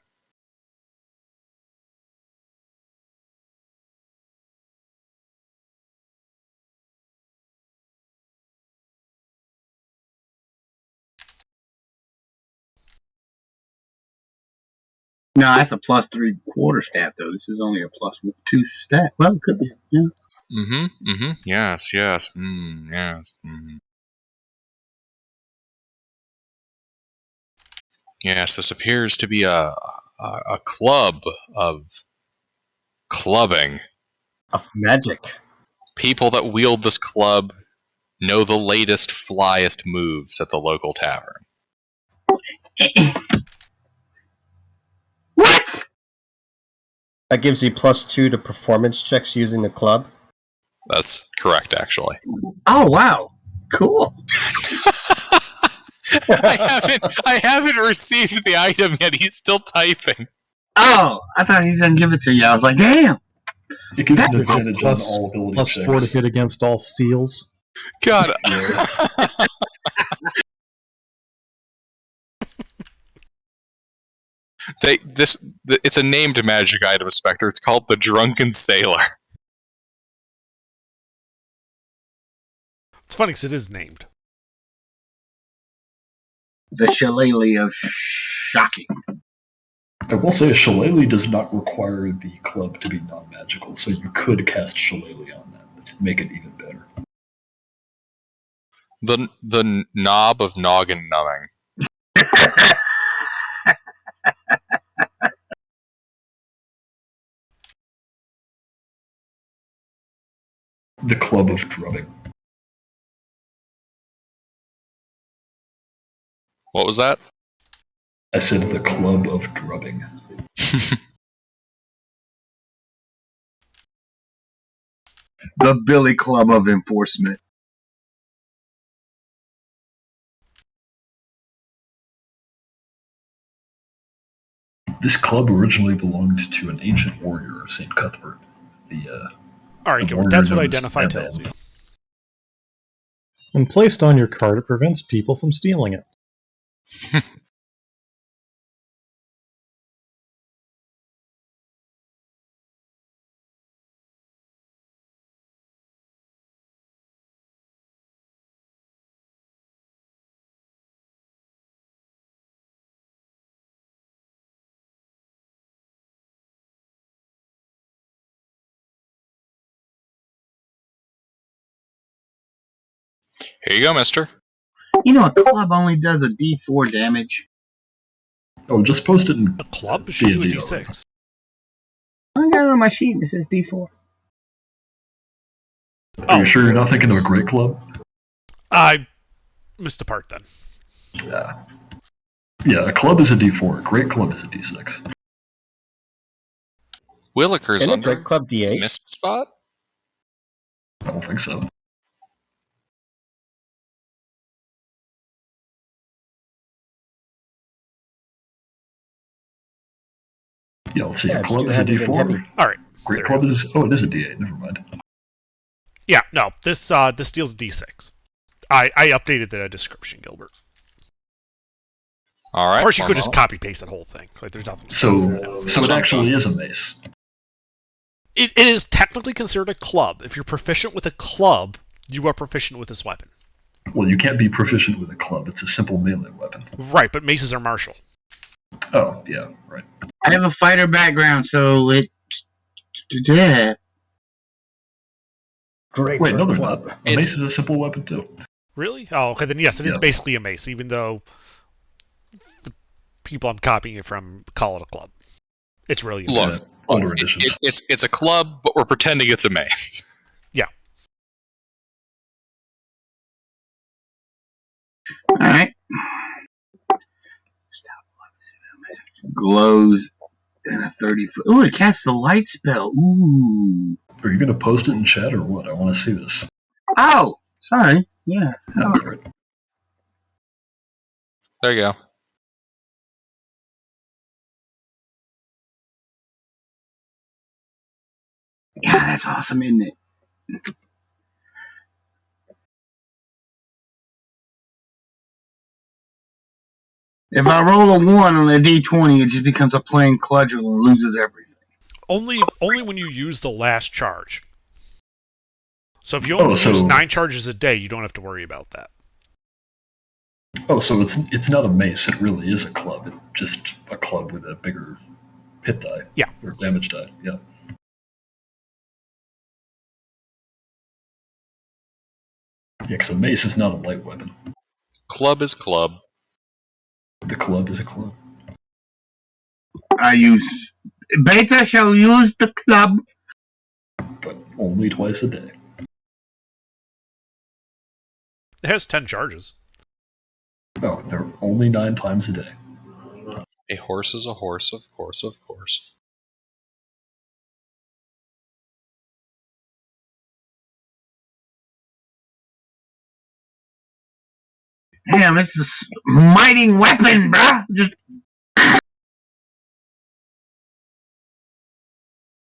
No, that's a +3 quarterstaff, though. This is only a +2 staff. Well, it could be. Yeah. Yes. Yes. Yes, this appears to be a club of clubbing. Of magic. People that wield this club know the latest, flyest moves at the local tavern. What? That gives you +2 to performance checks using the club. That's correct, actually. Oh, wow. Cool. I haven't received the item yet. He's still typing. Oh, I thought he was going to give it to you. I was like, damn. It gives an advantage on all ability plus checks. 4 to hit against all seals. God. It's a named magic item, Spectre. It's called the Drunken Sailor. It's funny because it is named. The Shillelagh of Shocking. I will say, Shillelagh does not require the club to be non-magical, so you could cast Shillelagh on that and make it even better. The knob of noggin numbing. The club of drubbing. What was that? I said the club of drubbing. The Billy Club of Enforcement. This club originally belonged to an ancient warrior of St. Cuthbert. All right, Gilbert, that's what Identify tells you. When placed on your card, it prevents people from stealing it. Here you go, mister. You know, a club only does a D4 damage. Oh, just post it in A club should do a D6. I got it on my sheet. It says D4. Are you sure you're not thinking of a great club? I missed a part then. Yeah, a club is a D4. A great club is a D6. Williker's Isn't a under great club D8? missed spot? I don't think so. Yeah, let's see. Yeah, A it's club is a two-handed and heavy. D4. All right. Great club is... Oh, it is a D8. Never mind. Yeah, no, this deals D6. I updated the description, Gilbert. All right. Of course, you could just copy paste that whole thing. Like, there's nothing. So it actually is a mace. It is technically considered a club. If you're proficient with a club, you are proficient with this weapon. Well, you can't be proficient with a club. It's a simple melee weapon. Right, but maces are martial. Oh, yeah, right. I have a fighter background, so it. Yeah. Great Wait, no, club. A mace is a simple weapon, too. Really? Oh, okay, then yes, it is basically a mace, even though the people I'm copying it from call it a club. It's really a mace. Look, older editions. It's a club, but we're pretending it's a mace. Yeah. All right. Glows in a 30-foot. Ooh, it casts the light spell. Ooh. Are you going to post it in chat or what? I want to see this. Oh, sorry. Yeah. That's right. There you go. Yeah, that's awesome, isn't it? If I roll a 1 on a D20, it just becomes a plain cudgel and loses everything. Only when you use the last charge. So if you only use 9 charges a day, you don't have to worry about that. Oh, so it's not a mace. It really is a club. It's just a club with a bigger hit die. Yeah. Or damage die. Yeah. Yeah, because a mace is not a light weapon. Club is club. The club is a club. Beta shall use the club. But only twice a day. It has 10 charges. No, they're only 9 times a day. A horse is a horse, of course, of course. Damn, this is a mighty weapon, bruh. Just.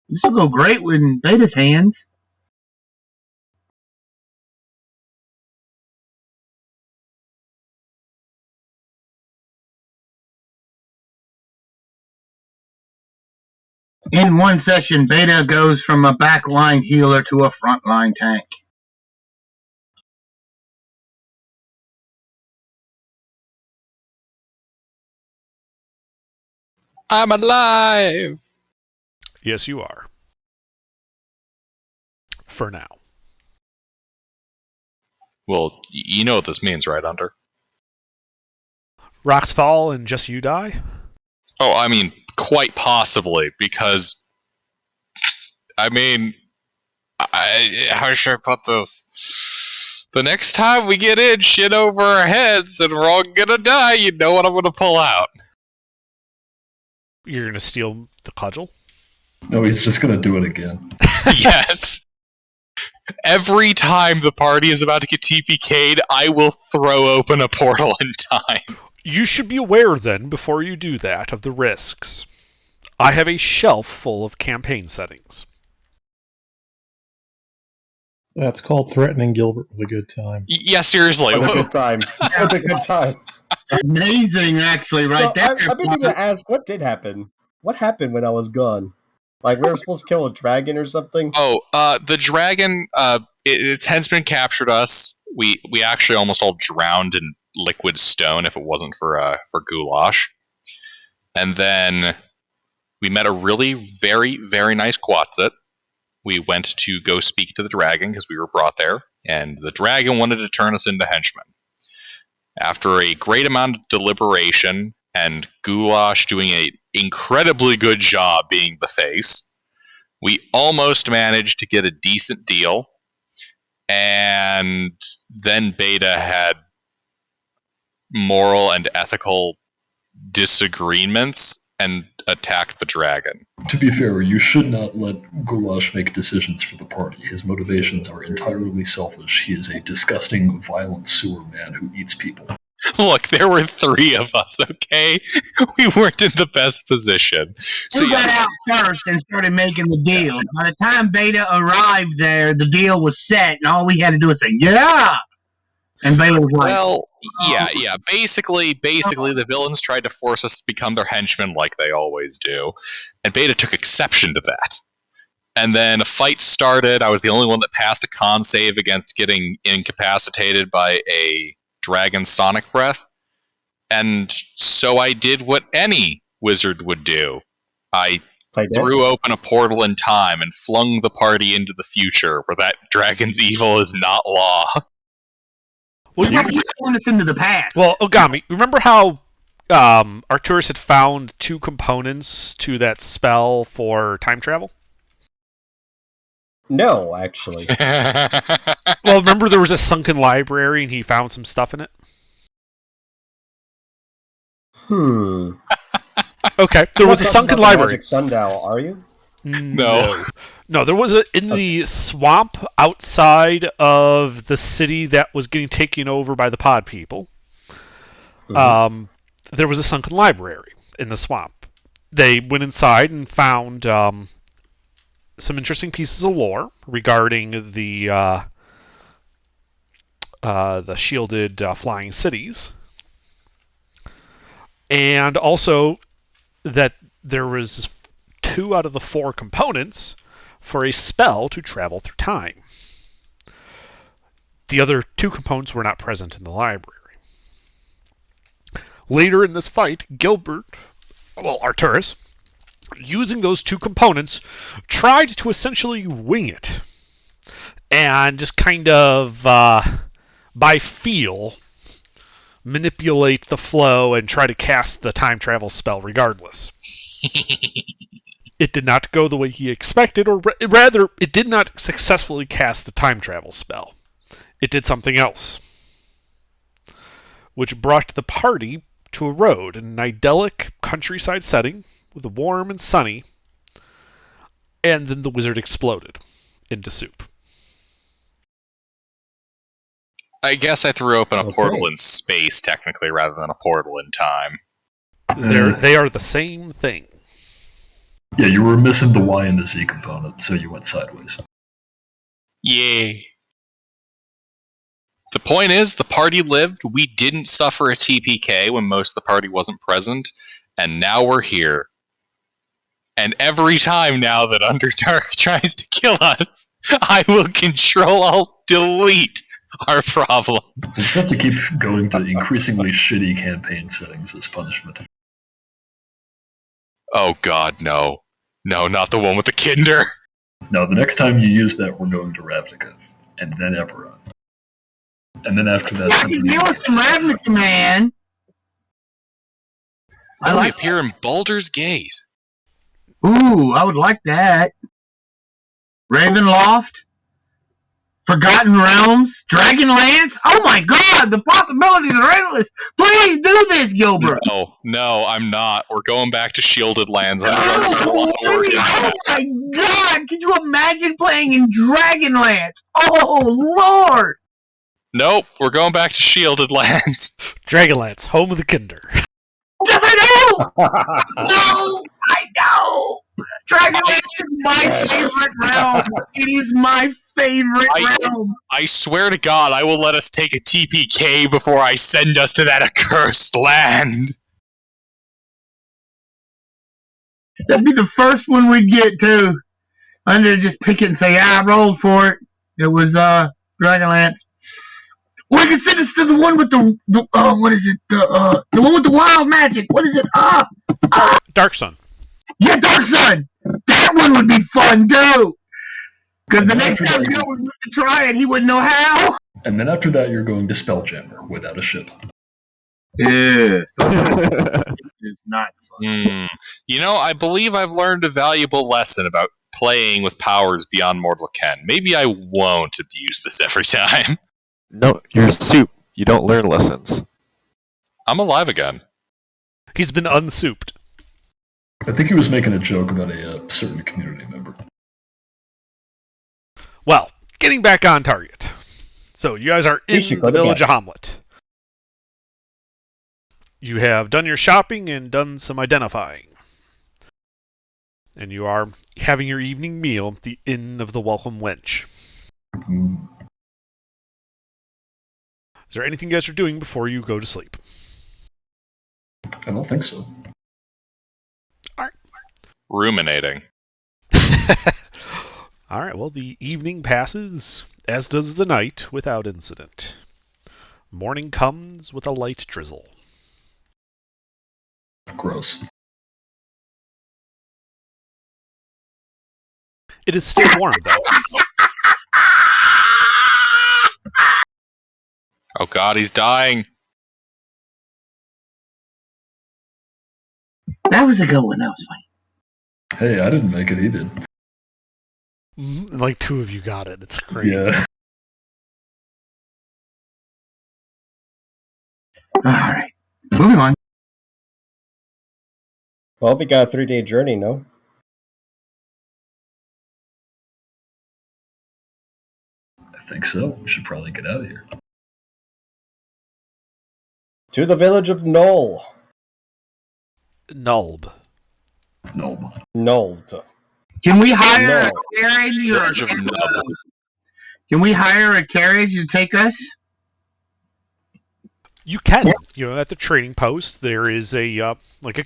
This will go great in Beta's hands. In one session, Beta goes from a backline healer to a frontline tank. I'm alive! Yes, you are. For now. Well, you know what this means, right, Hunter? Rocks fall and just you die? Oh, I mean, quite possibly, because... I mean... how should I put this? The next time we get in shit over our heads and we're all gonna die, you know what I'm gonna pull out. You're gonna steal the cudgel? No, he's just gonna do it again. Yes. Every time the party is about to get TPK'd, I will throw open a portal in time. You should be aware then, before you do that, of the risks. I have a shelf full of campaign settings. That's called threatening Gilbert with a good time. Yeah, seriously. With a good time. With a good time. Amazing, actually, right there. I've been going to ask, what did happen? What happened when I was gone? Like, we were supposed to kill a dragon or something? Oh, the dragon, its headsman captured us. We actually almost all drowned in liquid stone if it wasn't for Goulash. And then we met a really very, very nice Quetzit. We went to go speak to the dragon because we were brought there, and the dragon wanted to turn us into henchmen. After a great amount of deliberation and Goulash doing an incredibly good job being the face, we almost managed to get a decent deal, and then Beta had moral and ethical disagreements and attacked the dragon. To be fair, you should not let Goulash make decisions for the party. His motivations are entirely selfish. He is a disgusting, violent sewer man who eats people. Look, there were 3 of us, okay? We weren't in the best position. So you got out first and started making the deal. By the time Beta arrived there, the deal was set, and all we had to do was say, yeah! And Beta was like... Well, yeah. Basically, the villains tried to force us to become their henchmen like they always do. And Beta took exception to that. And then a fight started. I was the only one that passed a con save against getting incapacitated by a dragon sonic breath. And so I did what any wizard would do. I threw open a portal in time and flung the party into the future where that dragon's evil is not law. Well, you flung us into the past. Well, Ogami, remember how Arcturus had found 2 components to that spell for time travel? No, actually. Well, remember there was a sunken library and he found some stuff in it? Okay, there was a sunken library. Magic sundial, are you? No, there was in the swamp outside of the city that was getting taken over by the pod people. Mm-hmm. There was a sunken library in the swamp. They went inside and found some interesting pieces of lore regarding the shielded flying cities, and also that there was 2 out of the 4 components for a spell to travel through time. The other 2 components were not present in the library. Later in this fight, Arcturus, using those 2 components, tried to essentially wing it. And just kind of, by feel, manipulate the flow and try to cast the time travel spell regardless. It did not go the way he expected, or rather, it did not successfully cast the time travel spell. It did something else, which brought the party to a road in an idyllic countryside setting with a warm and sunny, and then the wizard exploded into soup. I guess I threw open a portal in space, technically, rather than a portal in time. They are the same thing. Yeah, you were missing the Y and the Z component, so you went sideways. Yay. The point is, the party lived, we didn't suffer a TPK when most of the party wasn't present, and now we're here. And every time now that Underdark tries to kill us, I will Control-Alt-Delete our problems. We'll just have to keep going to increasingly shitty campaign settings as punishment. Oh god, no. No, not the one with the Kinder. No, the next time you use that, we're going to Ravnica, and then Eberron. And then after that... I can deal with some Ravnica, man! I like appear in Baldur's Gate. Ooh, I would like that. Ravenloft, Forgotten Realms, Dragonlance. Oh my god, the possibilities are endless. Please do this, Gilbert. No, I'm not. We're going back to Shielded Lands. Oh my god, can you imagine playing in Dragonlance? Oh lord. Nope, we're going back to Shielded Lands. Dragonlance, home of the Kinder. Yes, I know! No, I know! Dragonlance is my favorite realm. It is my favorite realm. I swear to God, I will let us take a TPK before I send us to that accursed land. That'd be the first one we'd get to. Under just pick it and say, I rolled for it. It was Dragonlance. Or you can send us to the one with the what is it? The one with the wild magic. What is it? Dark Sun. Yeah, Dark Sun. That one would be fun too. Because the next time Bill would try it, he wouldn't know how. And then after that, you're going to Spelljammer without a ship. Yeah, it's not fun. You know, I believe I've learned a valuable lesson about playing with powers beyond mortal ken. Maybe I won't abuse this every time. No, you're soup. You don't learn lessons. I'm alive again. He's been unsouped. I think he was making a joke about a certain community member. Well, getting back on target. So, you guys are in the village of Hamlet. You have done your shopping and done some identifying. And you are having your evening meal at the Inn of the Welcome Wench. Is there anything you guys are doing before you go to sleep? I don't think so. Alright. Ruminating. Alright, well, the evening passes, as does the night, without incident. Morning comes with a light drizzle. Gross. It is still warm, though. Oh god, he's dying. That was a good one. That was funny. Hey, I didn't make it. He did. Like 2 of you got it. It's great. Yeah. Alright. Moving on. Well, we got a 3-day journey, no? I think so. We should probably get out of here. To the village of Knoll. Nulb. Nold. Can we hire a carriage? Can we hire a carriage to take us? You can. You know, at the trading post, there is a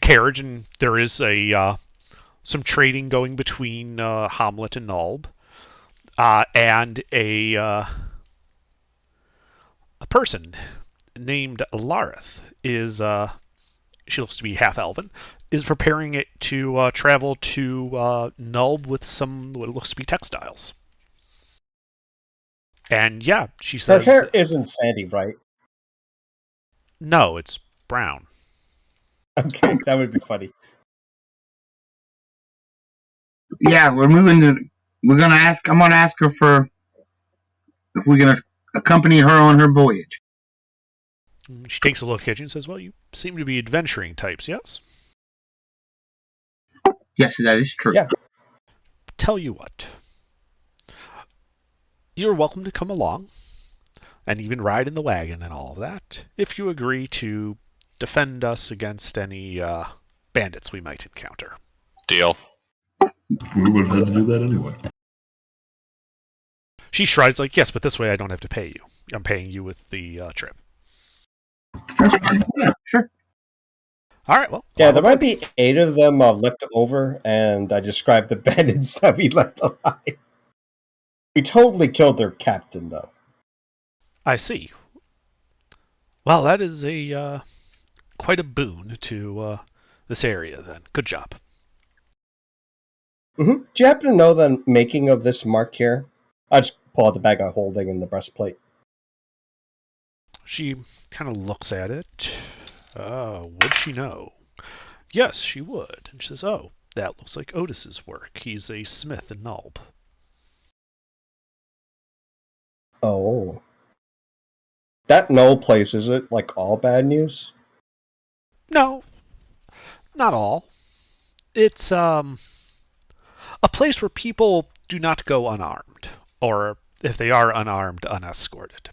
carriage, and there is some trading going between Hamlet and Nulb, and a person named Lareth is she looks to be half elven, is preparing it to travel to Nulb with some what looks to be textiles. And yeah, she says her hair isn't sandy, right? No, it's brown. Okay, that would be funny. Yeah, we're moving to. I'm gonna ask her for if we're gonna accompany her on her voyage. She takes a look at you and says, "Well, you seem to be adventuring types, yes?" Yes, that is true. Yeah. Tell you what. You're welcome to come along and even ride in the wagon and all of that, if you agree to defend us against any bandits we might encounter. Deal. We would have had to do that anyway. She shrugs like, yes, but this way I don't have to pay you. I'm paying you with the trip. Yeah, sure. All right, well. Yeah, there might be 8 of them left over, and I described the bandits that we left alive. We totally killed their captain, though. I see. Well, that is a quite a boon to this area, then. Good job. Mm-hmm. Do you happen to know the making of this mark here? I just pull out the bag I'm holding in the breastplate. She kind of looks at it. Would she know? Yes, she would. And she says, oh, that looks like Otis's work. He's a smith in Nulb. Oh. That Null place, is it like all bad news? No, not all. It's a place where people do not go unarmed, or if they are unarmed, unescorted.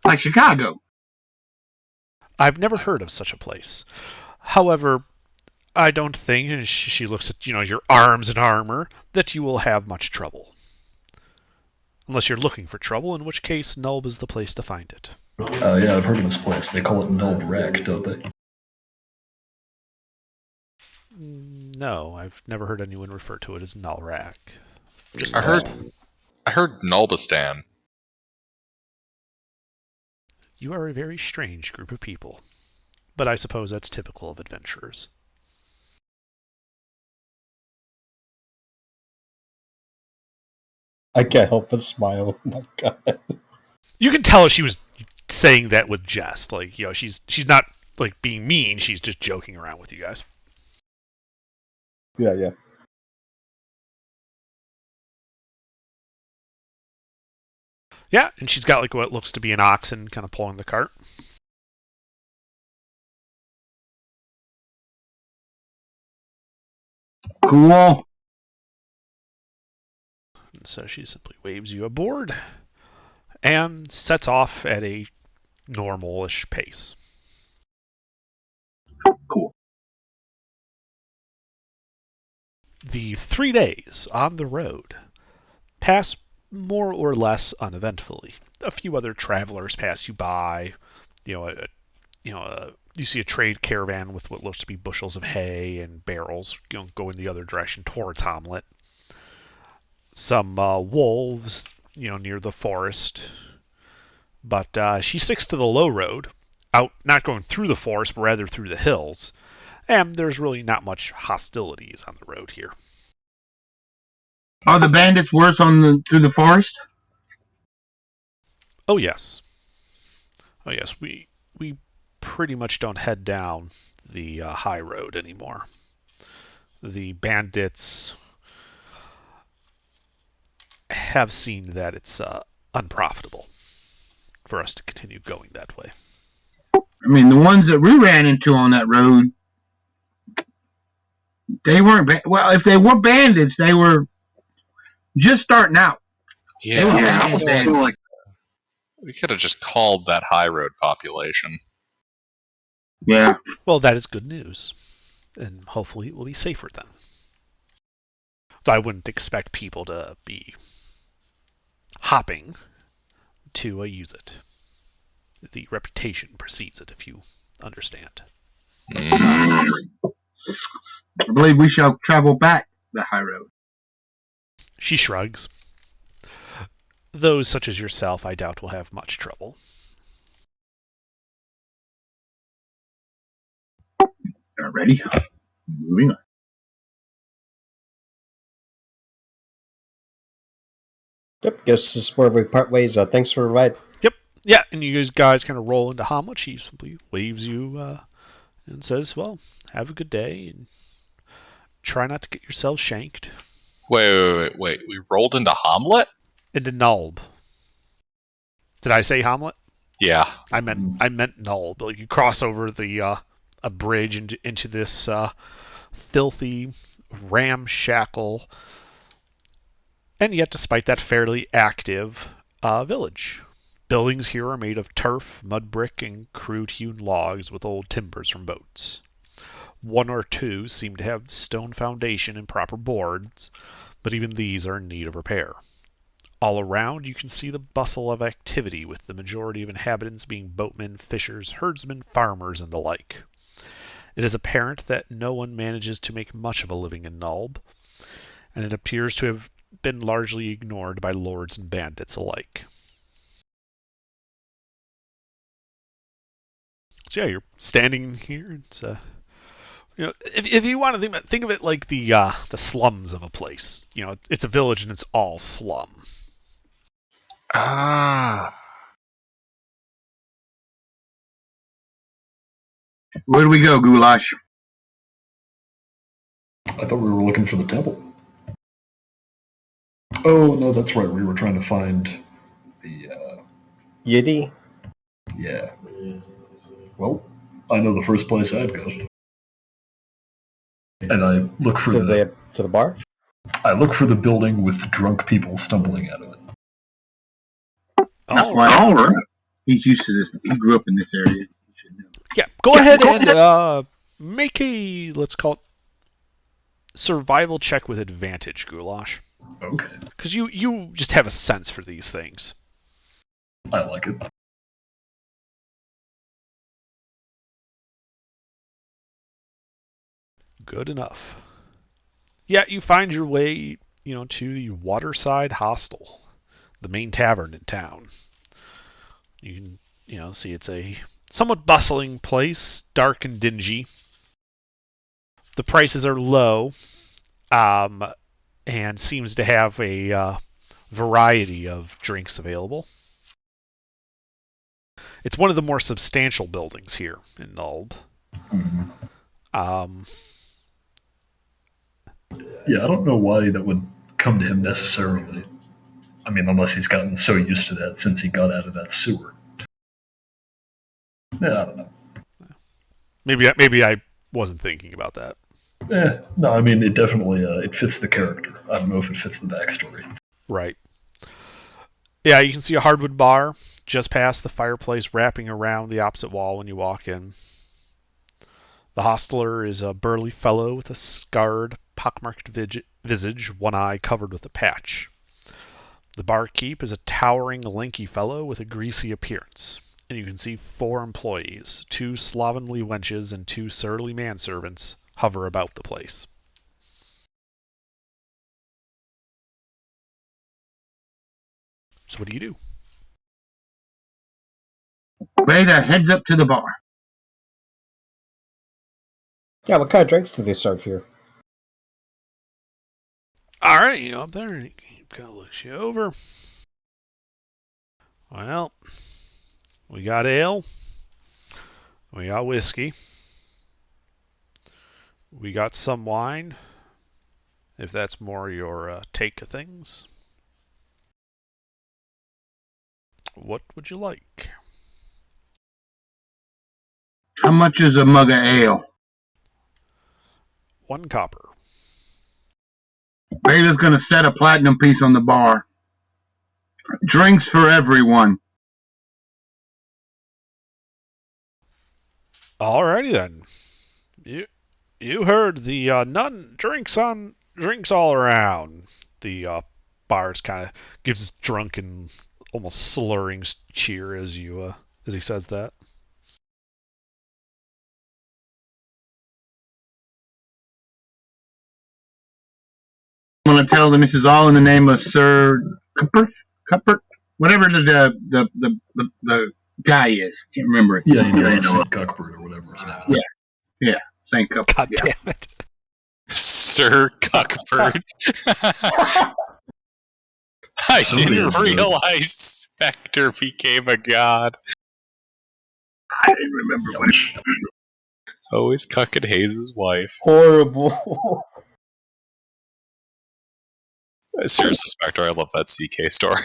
Like Chicago. I've never heard of such a place. However, I don't think, and she looks at, your arms and armor, that you will have much trouble. Unless you're looking for trouble, in which case Nulb is the place to find it. Yeah, I've heard of this place. They call it Nulb Rack, don't they? No, I've never heard anyone refer to it as Null Rack. I heard Nulbistan. You are a very strange group of people. But I suppose that's typical of adventurers. I can't help but smile. Oh my god. You can tell she was saying that with jest. Like, she's not like being mean, she's just joking around with you guys. Yeah. Yeah, and she's got like what looks to be an oxen kind of pulling the cart. Cool. And so she simply waves you aboard and sets off at a normal-ish pace. Cool. The 3 days on the road pass more or less uneventfully. A few other travelers pass you by. You see a trade caravan with what looks to be bushels of hay and barrels go in the other direction towards Hamlet. Some wolves, near the forest. But she sticks to the low road, out not going through the forest, but rather through the hills. And there's really not much hostilities on the road here. Are the bandits worse through the forest? Oh yes. We pretty much don't head down the high road anymore. The bandits have seen that it's unprofitable for us to continue going that way. I mean, the ones that we ran into on that road, they weren't. Well, if they were bandits, they were just starting out. Yeah, we could have just called that high road population. Yeah. Well, that is good news. And hopefully it will be safer then. Though I wouldn't expect people to be hopping to use it. The reputation precedes it, if you understand. I believe we shall travel back the high road. She shrugs. Those such as yourself, I doubt, will have much trouble. Ready? Moving on. Yep, guess this is where we part ways. Thanks for the ride. Yep. Yeah, and you guys kind of roll into Hamlet. She simply waves you and says, well, have a good day and try not to get yourself shanked. Wait. We rolled into Hamlet? Into Nulb. Did I say Hamlet? Yeah. I meant Nulb. Like you cross over the a bridge into this filthy, ramshackle, and yet despite that fairly active village. Buildings here are made of turf, mud brick, and crude-hewn logs with old timbers from boats. One or two seem to have stone foundation and proper boards, but even these are in need of repair. All around, you can see the bustle of activity, with the majority of inhabitants being boatmen, fishers, herdsmen, farmers, and the like. It is apparent that no one manages to make much of a living in Nulb, and it appears to have been largely ignored by lords and bandits alike. So yeah, you're standing here. It's if you want to think of it like the slums of a place. It's a village and it's all slum. Ah. Where do we go, Goulash? I thought we were looking for the temple. Oh, no, that's right. We were trying to find the... Yiddy? Yeah. Well, I know the first place I'd go. And I look for to the bar? I look for the building with drunk people stumbling out of it. That's why all right. He's used to this. He grew up in this area. Yeah, go ahead and make a, let's call it, survival check with advantage, Goulash. Okay. Because you just have a sense for these things. I like it. Good enough. Yeah, you find your way, to the Waterside Hostel, the main tavern in town. You can, see it's a somewhat bustling place, dark and dingy. The prices are low, and seems to have a variety of drinks available. It's one of the more substantial buildings here in Nulb. Mm-hmm. Yeah, I don't know why that would come to him necessarily. I mean, unless he's gotten so used to that since he got out of that sewer. Yeah, I don't know. Maybe I wasn't thinking about that. No, I mean, it definitely it fits the character. I don't know if it fits the backstory. Right. Yeah, you can see a hardwood bar just past the fireplace wrapping around the opposite wall when you walk in. The hostler is a burly fellow with a scarred, pockmarked visage, one eye covered with a patch. The barkeep is a towering, lanky fellow with a greasy appearance, and you can see 4 employees, 2 slovenly wenches and 2 surly manservants, hover about the place. So what do you do? Beta heads up to the bar. Yeah, what kind of drinks do they serve here? All right, you go up there and he kind of looks you over. Well, we got ale. We got whiskey. We got some wine, if that's more your take of things. What would you like? How much is a mug of ale? 1 copper. Beta's going to set a platinum piece on the bar. Drinks for everyone. Alrighty then. You heard the none drinks all around. The bars kind of gives drunken, almost slurring cheer as he says that. I'm going to tell them this is all in the name of Sir Cuthbert, whatever the guy is. Can't remember it. Yeah, St. Cuthbert or whatever his name is. Yeah, St. Cuthbert. God damn it. Sir Cuthbert. I didn't realize Spectre became a god. I didn't remember which. Always cucking Hayes' wife. Horrible. Seriously, Spectre, I love that CK story.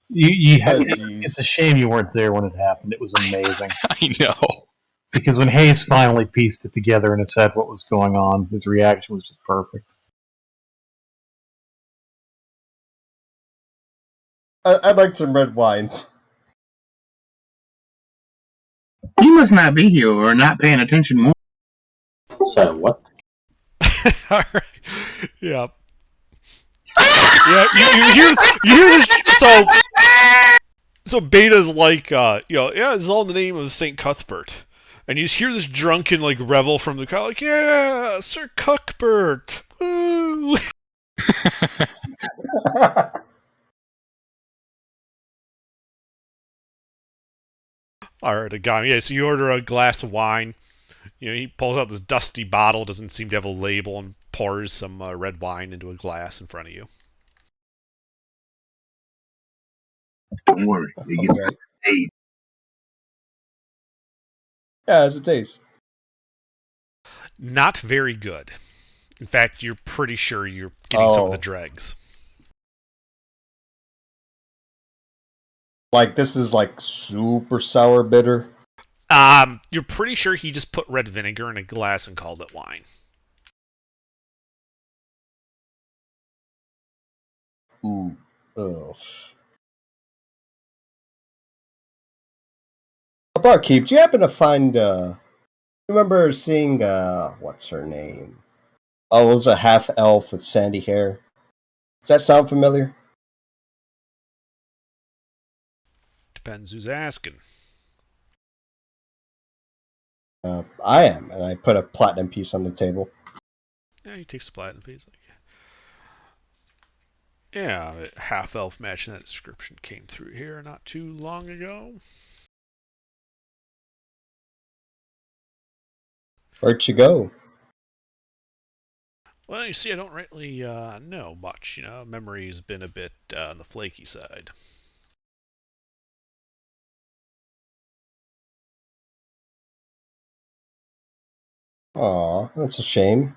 It's a shame you weren't there when it happened. It was amazing. I know. Because when Hayes finally pieced it together in his head what was going on, his reaction was just perfect. I'd like some red wine. You must not be here or not paying attention more. So what? All right. Yeah. Yeah. You hear this? So Beta's like, yeah, this is all in the name of Saint Cuthbert, and you just hear this drunken like revel from the crowd, like, yeah, Sir Cuthbert. Woo! All right, a guy. Yeah, so you order a glass of wine. He pulls out this dusty bottle, doesn't seem to have a label, and pours some red wine into a glass in front of you. Don't worry, it gets Right. paid. Yeah, as it tastes. Not very good. In fact, you're pretty sure you're getting some of the dregs. Like, this is like super sour bitter. You're pretty sure he just put red vinegar in a glass and called it wine. Ooh. Ugh. Barkeep, do you happen to find, remember seeing, what's her name? Oh, it was a half-elf with sandy hair. Does that sound familiar? Depends who's asking. I am, and I put a platinum piece on the table. Yeah, he takes a platinum piece. Yeah, half-elf matching that description came through here not too long ago. Where'd you go? Well, you see, I don't rightly know much. Memory's been a bit on the flaky side. Aw, that's a shame.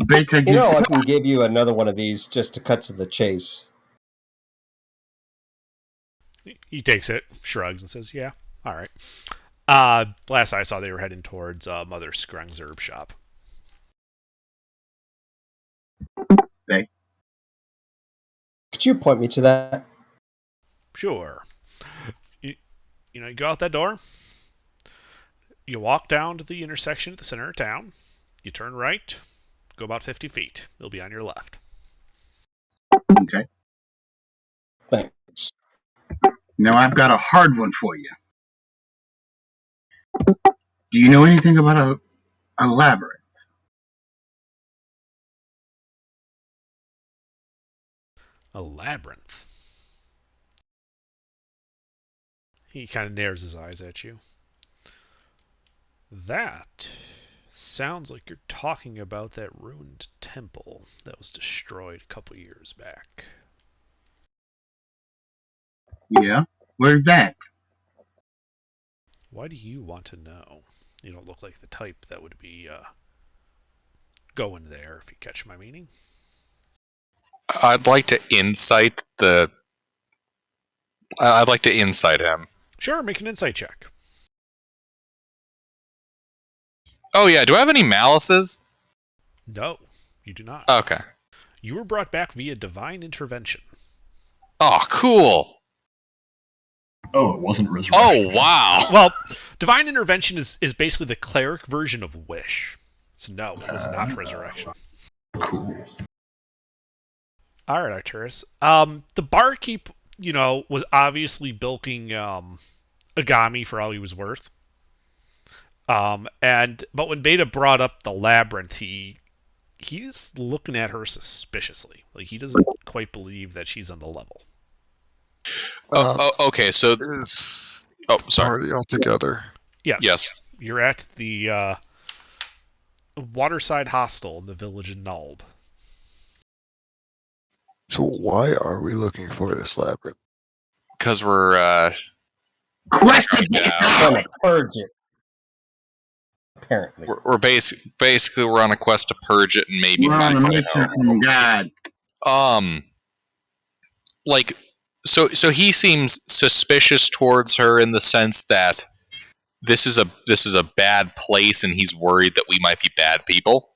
Beta I can give you another one of these just to cut to the chase. He takes it, shrugs, and says, yeah, all right. Last I saw, they were heading towards Mother Scrung's herb shop. Hey. Could you point me to that? Sure. You go out that door. You walk down to the intersection at the center of town. You turn right. Go about 50 feet. It'll be on your left. Okay. Thanks. Now I've got a hard one for you. Do you know anything about a labyrinth? A labyrinth. He kind of narrows his eyes at you. That sounds like you're talking about that ruined temple that was destroyed a couple years back. Yeah? Where's that? Why do you want to know? You don't look like the type that would be going there, if you catch my meaning. I'd like to insight him. Sure, make an insight check. Oh yeah, do I have any malices? No, you do not. Okay. You were brought back via divine intervention. Oh, cool. Oh, it wasn't resurrection. Oh, wow. Well, divine intervention is basically the cleric version of wish. So no, it was not resurrection. Cool. All right, Arturus. The barkeep, was obviously bilking Agami for all he was worth. But when Beta brought up the labyrinth, he's looking at her suspiciously. Like he doesn't quite believe that she's on the level. Okay, so is sorry. party all together. Yes. You're at the Waterside Hostel in the village of Nulb. So why are we looking for this labyrinth? Because we're Question! Trying to purge it. Apparently. we're basically we're on a quest to purge it and maybe We're on find a a way mission out. from God. So he seems suspicious towards her in the sense that this is a bad place and he's worried that we might be bad people.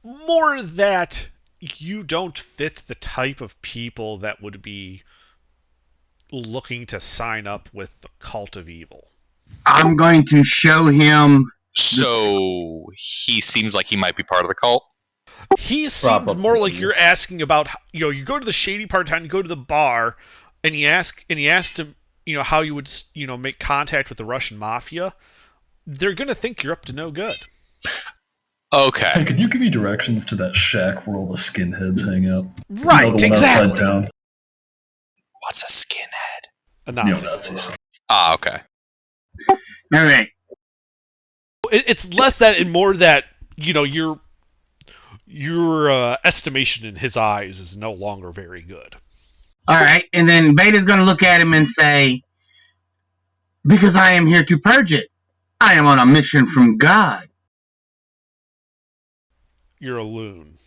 More that you don't fit the type of people that would be looking to sign up with the Cult of Evil. I'm going to show him. So he seems like he might be part of the cult? He seems more like you're asking about, you go to the shady part of town, you go to the bar, and he asked him, how you would, make contact with the Russian mafia. They're going to think you're up to no good. Okay. Hey, could you give me directions to that shack where all the skinheads hang out? Right, the one exactly. outside town. What's a skinhead? A Nazi. Neo-Nazis. Ah, okay. All right. It's less that and more that, your estimation in his eyes is no longer very good. All right. And then Beta's going to look at him and say, because I am here to purge it. I am on a mission from God. You're a loon.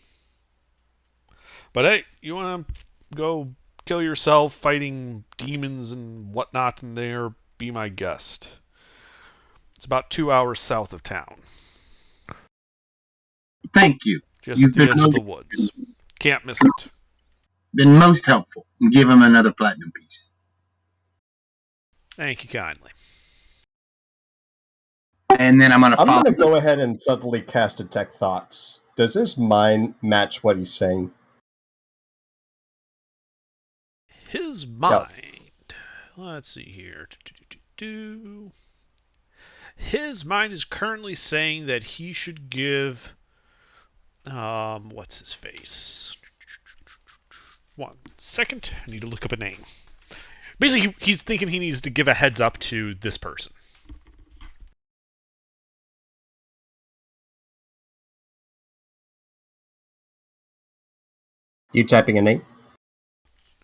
But hey, you want to go kill yourself fighting demons and whatnot in there, be my guest. It's about 2 hours south of town. Thank you. Just at the edge of the woods. Can't miss it. Been most helpful. Give him another platinum piece. Thank you kindly. And then I'm going to go ahead and suddenly cast Detect Thoughts. Does his mind match what he's saying? His mind. Yep. Let's see here. His mind is currently saying that he should give... what's his face? 1 second. I need to look up a name. Basically, he's thinking he needs to give a heads up to this person. You typing a name?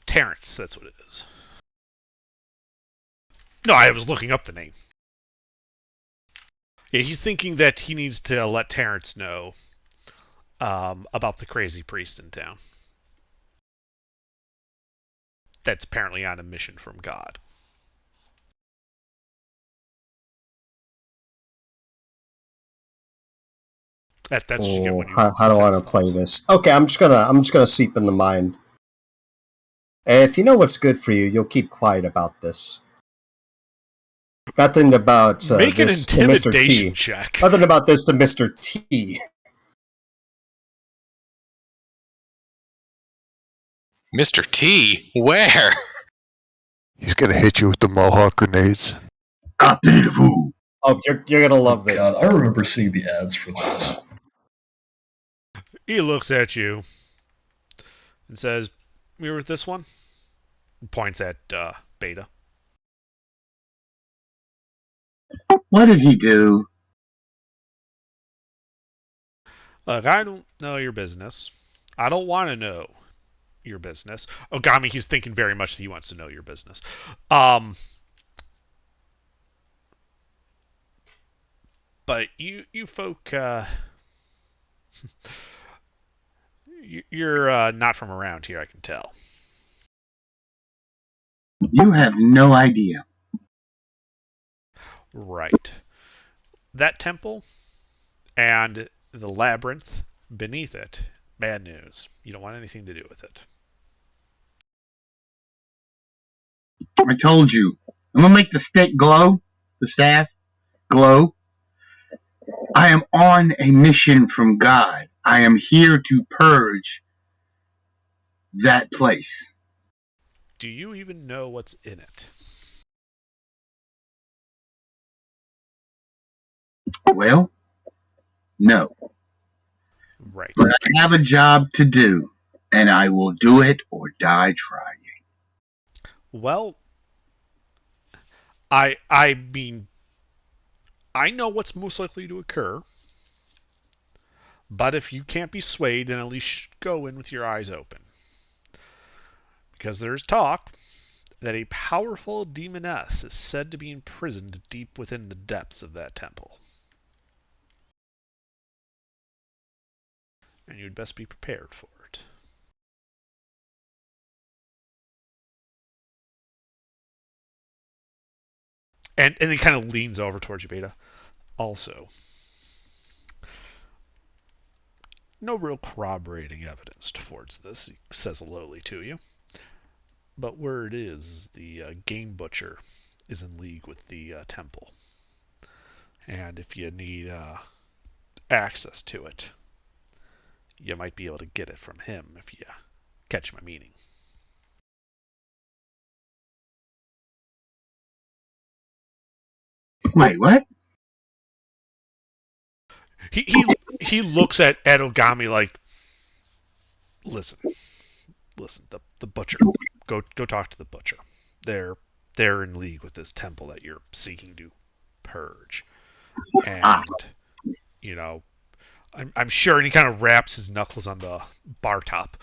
Terrence, that's what it is. No, I was looking up the name. Yeah, he's thinking that he needs to let Terrence know about the crazy priest in town. That's apparently on a mission from God. That's what you get when you. How do I want to play this? Okay, I'm just gonna seep in the mind. If you know what's good for you, you'll keep quiet about this. Nothing about make an this intimidation to Mr. T. check. Nothing about this to Mr. T. Mr. T? Where? He's gonna hit you with the Mohawk grenades. Ah, beautiful. Oh, you're gonna love this. God, I remember seeing the ads for this. He looks at you and says, "You're with this one?" And points at Beta. What did he do? Look, I don't know your business. I don't want to know your business. Ogami, he's thinking very much that he wants to know your business. But you folk, you're not from around here, I can tell. You have no idea. Right. That temple and the labyrinth beneath it, bad news. You don't want anything to do with it. I told you. I'm going to make the stick glow, the staff glow. I am on a mission from God. I am here to purge that place. Do you even know what's in it? Well, no. Right. But I have a job to do, and I will do it or die trying. Well, I mean, I know what's most likely to occur, but if you can't be swayed, then at least go in with your eyes open. Because there's talk that a powerful demoness is said to be imprisoned deep within the depths of that temple. And you'd best be prepared for it. And he kind of leans over towards you, Beta. Also, No real corroborating evidence towards this, he says lowly to you. But word is the game butcher is in league with the temple. And if you need access to it, you might be able to get it from him if you catch my meaning. Wait, what? He looks at Ogami like, listen, the butcher. Go talk to the butcher. They're in league with this temple that you're seeking to purge. And I'm sure, and he kind of wraps his knuckles on the bar top.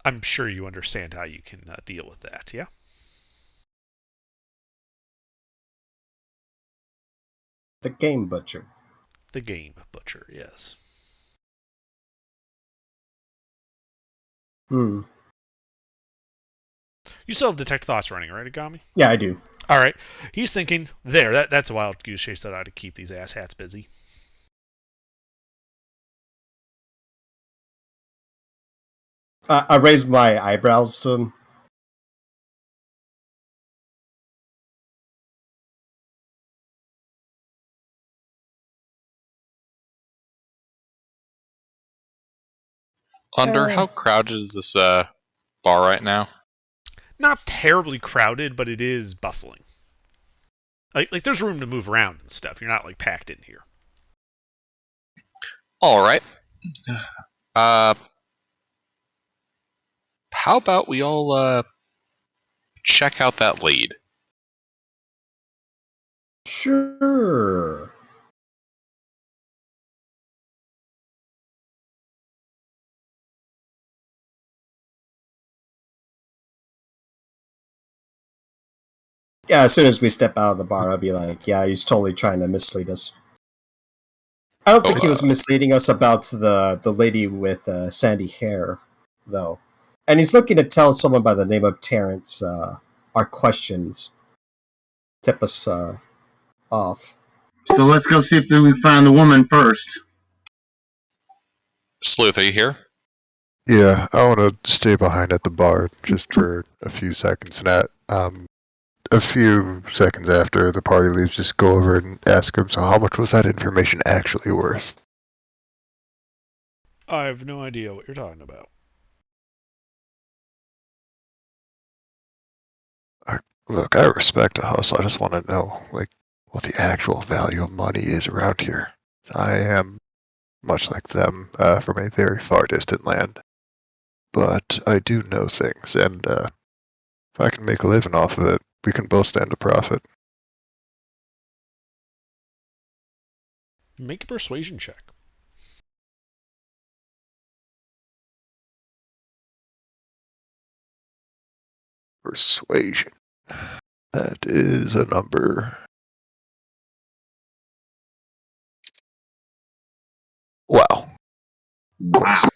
I'm sure you understand how you can deal with that, yeah? The game butcher. The game butcher, yes. Hmm. You still have detect thoughts running, right, Agami? Yeah, I do. All right. He's thinking, that's a wild goose chase that I ought to keep these asshats busy. I raised my eyebrows to him. How crowded is this bar right now? Not terribly crowded, but it is bustling. Like there's room to move around and stuff. You're not like packed in here. All right. How about we all check out that lead? Sure. Yeah, as soon as we step out of the bar, I'll be like, yeah, he's totally trying to mislead us. I don't think he was misleading us about the lady with sandy hair, though. And he's looking to tell someone by the name of Terrence our questions. Tip us off. So let's go see if we can find the woman first. Sleuth, are you here? Yeah, I want to stay behind at the bar just for a few seconds. And a few seconds after the party leaves, just go over and ask him, so how much was that information actually worth? I have no idea what you're talking about. Look, I respect a hustle. I just want to know, what the actual value of money is around here. I am, much like them, from a very far distant land. But I do know things, and if I can make a living off of it, we can both stand to profit. Make a persuasion check. Persuasion. That is a number. Wow. Wow.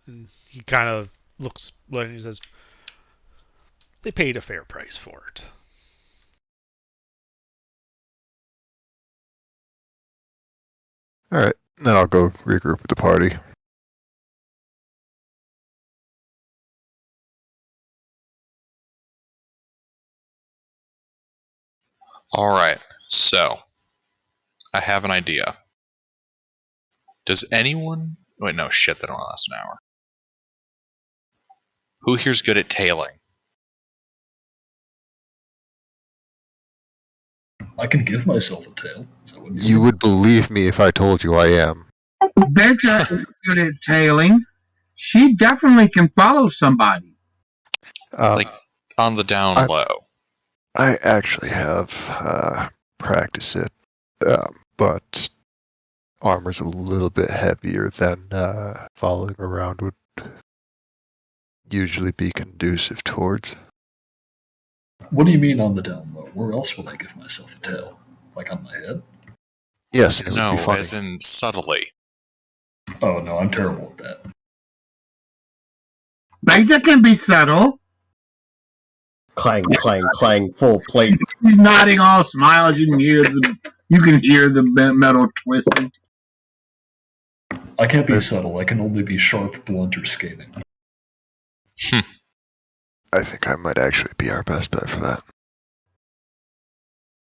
And he kind of looks and he says, they paid a fair price for it. Alright, then I'll go regroup with the party. Alright, so I have an idea. Does anyone... Wait, no, shit, that don't last an hour. Who here's good at tailing? I can give myself a tail. So You would believe me if I told you I am. Becca is good at tailing. She definitely can follow somebody. On the down low. I actually have practiced it, but armor's a little bit heavier than following around would usually be conducive towards. What do you mean on the down low? Where else would I give myself a tail? Like on my head? Yes, it no, would be funny. as in subtly. Oh no, I'm terrible at that. Becca can be subtle. clang, clang, clang, full plate. He's nodding all smiles. You can hear the metal twisting. I can't be subtle. I can only be sharp, blunt, or scathing. I think I might actually be our best bet for that.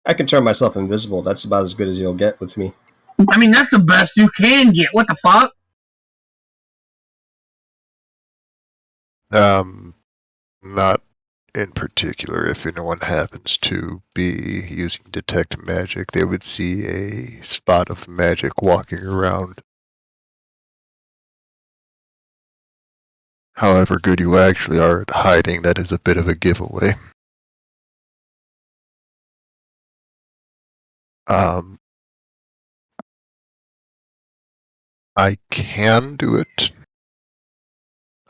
I can turn myself invisible. That's about as good as you'll get with me. I mean, that's the best you can get. What the fuck? Not in particular. If anyone happens to be using detect magic, they would see a spot of magic walking around. However good you actually are at hiding, that is a bit of a giveaway. I can do it.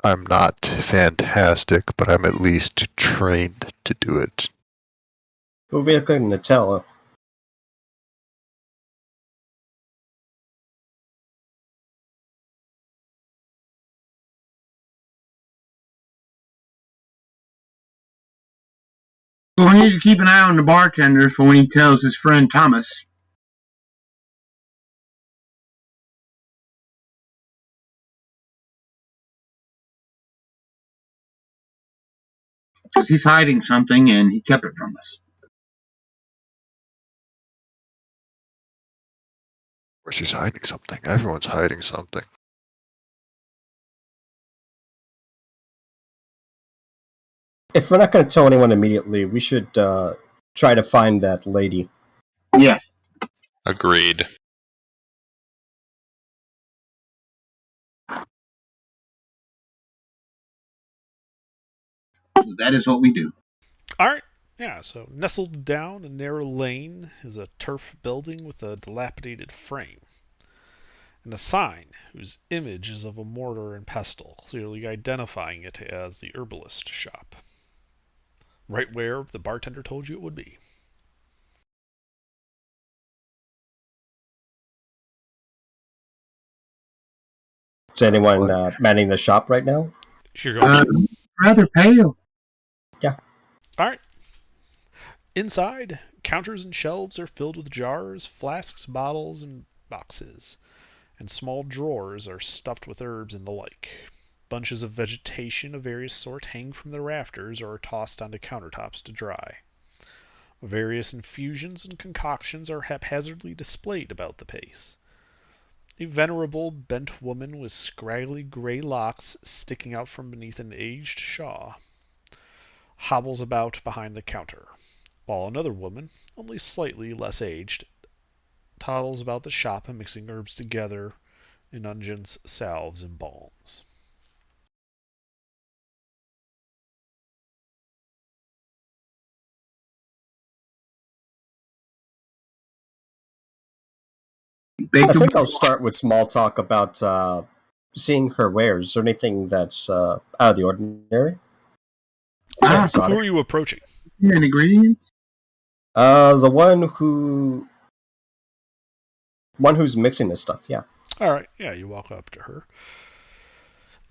I'm not fantastic, but I'm at least trained to do it. We'll be looking to tell. We need to keep an eye on the bartender for when he tells his friend Thomas. Because he's hiding something and he kept it from us. Of course he's hiding something. Everyone's hiding something. If we're not going to tell anyone immediately, we should try to find that lady. Yes. Agreed. So that is what we do. All right. Yeah, so nestled down a narrow lane is a turf building with a dilapidated frame, and a sign whose image is of a mortar and pestle, clearly identifying it as the herbalist shop. Right where the bartender told you it would be. Is anyone manning the shop right now? You're going rather pale. Yeah. All right. Inside, counters and shelves are filled with jars, flasks, bottles, and boxes, and small drawers are stuffed with herbs and the like. Bunches of vegetation of various sort hang from the rafters or are tossed onto countertops to dry. Various infusions and concoctions are haphazardly displayed about the place. A venerable, bent woman with scraggly gray locks sticking out from beneath an aged shawl hobbles about behind the counter, while another woman, only slightly less aged, toddles about the shop mixing herbs together in unguents, salves, and balms. I think I'll start with small talk about seeing her wares. Is there anything that's out of the ordinary? So, who are you approaching? And ingredients? The one who's mixing this stuff, yeah. All right, yeah, you walk up to her.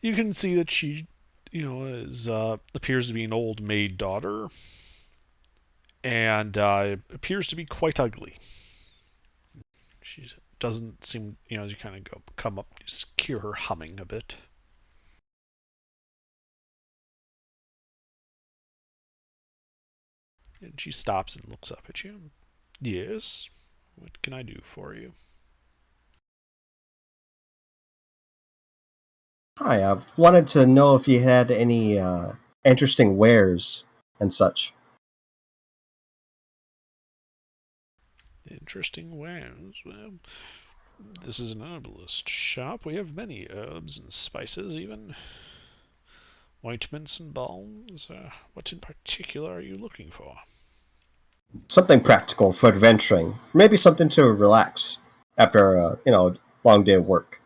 You can see that she, is appears to be an old maid daughter, and appears to be quite ugly. She doesn't seem, as you kind of come up, you just hear her humming a bit. And she stops and looks up at you. Yes, what can I do for you? Hi, I wanted to know if you had any interesting wares and such. Interesting wares. Well, this is an herbalist shop. We have many herbs and spices, even ointments and balms. What in particular are you looking for? Something practical for adventuring. Maybe something to relax after a long day of work.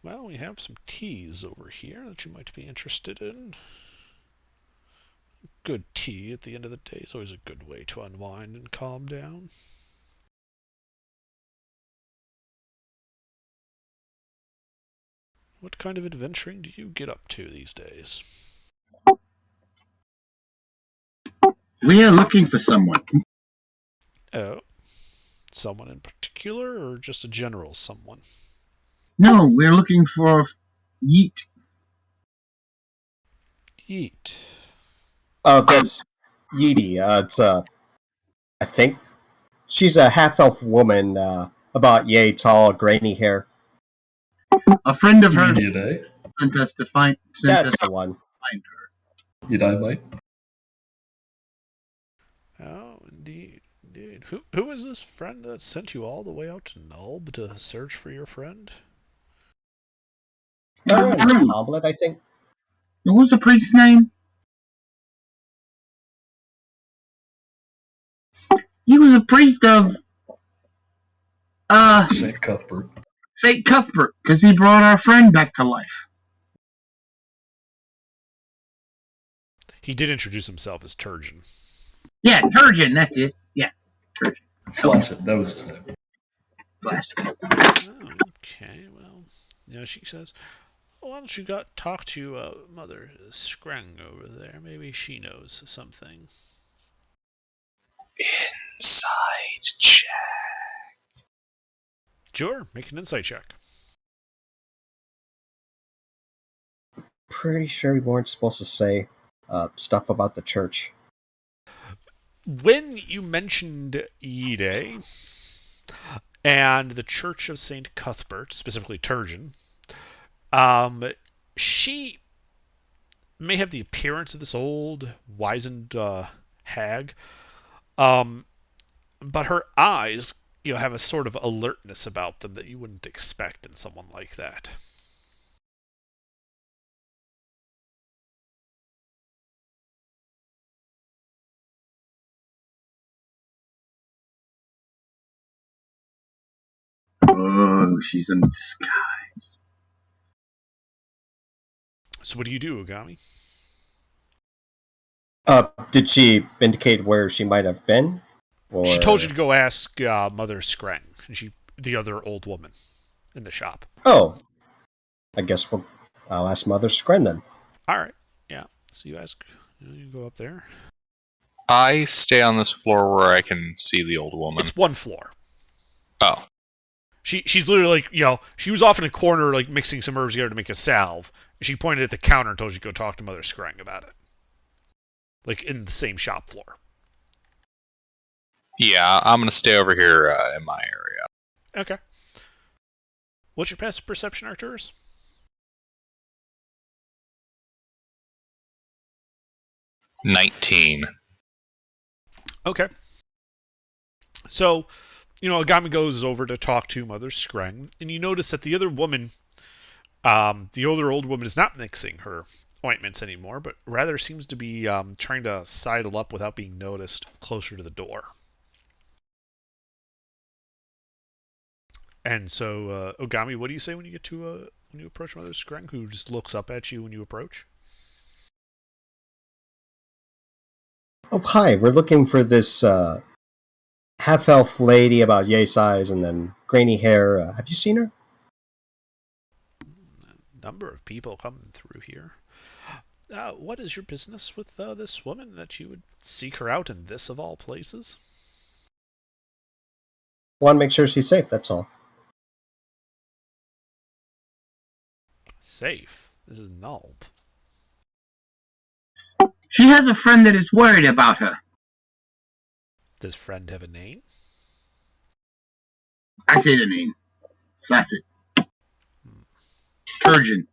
Well, we have some teas over here that you might be interested in. Good tea at the end of the day is always a good way to unwind and calm down. What kind of adventuring do you get up to these days? We are looking for someone. Oh, someone in particular, or just a general someone? No, we're looking for Yeet. Yeet. Oh, that's Yeety. It's I think she's a half-elf woman, about yay tall, grainy hair. A friend of hers Yidai? sent us to find. That's the one. Find her. Yidai might? Oh, indeed. Who is this friend that sent you all the way out to Nulb to search for your friend? Hamlet, I think. What was the priest's name? He was a priest of St. Cuthbert. St. Cuthbert, because he brought our friend back to life. He did introduce himself as Turgeon. Yeah, Turgeon, that's it. Yeah, Turgeon. Flaccid, that was his name. Flaccid. Oh, okay, well, she says, why don't you talk to Mother Scrang over there? Maybe she knows something. Insight check. Sure, make an insight check. Pretty sure we weren't supposed to say stuff about the church. When you mentioned Yide and the Church of St. Cuthbert, specifically Turgeon, she may have the appearance of this old, wizened hag, but her eyes, have a sort of alertness about them that you wouldn't expect in someone like that. Oh, she's in disguise. So what do you do, Ogami? Did she indicate where she might have been? Or... She told you to go ask Mother Scrang, and the other old woman in the shop. Oh, I guess I'll ask Mother Scrang then. All right, yeah. So you go up there. I stay on this floor where I can see the old woman. It's one floor. Oh. She's literally like, she was off in a corner, like, mixing some herbs together to make a salve. She pointed at the counter and told you to go talk to Mother Scrang about it. Like, in the same shop floor. Yeah, I'm going to stay over here in my area. Okay. What's your passive perception, Arcturus? 19. Okay. So, Agami goes over to talk to Mother Scrang, and you notice that the other woman, the older old woman, is not mixing her ointments anymore, but rather seems to be trying to sidle up without being noticed closer to the door. And so, Ogami, what do you say when you get to when you approach Mother Scrang, who just looks up at you when you approach? Oh, hi. We're looking for this half-elf lady about yay size and then grainy hair. Have you seen her? A number of people coming through here. What is your business with this woman that you would seek her out in this of all places? Want to make sure she's safe, that's all. Safe? This is Nulb. She has a friend that is worried about her. Does friend have a name? I say the name. Flaccid. Turgeon.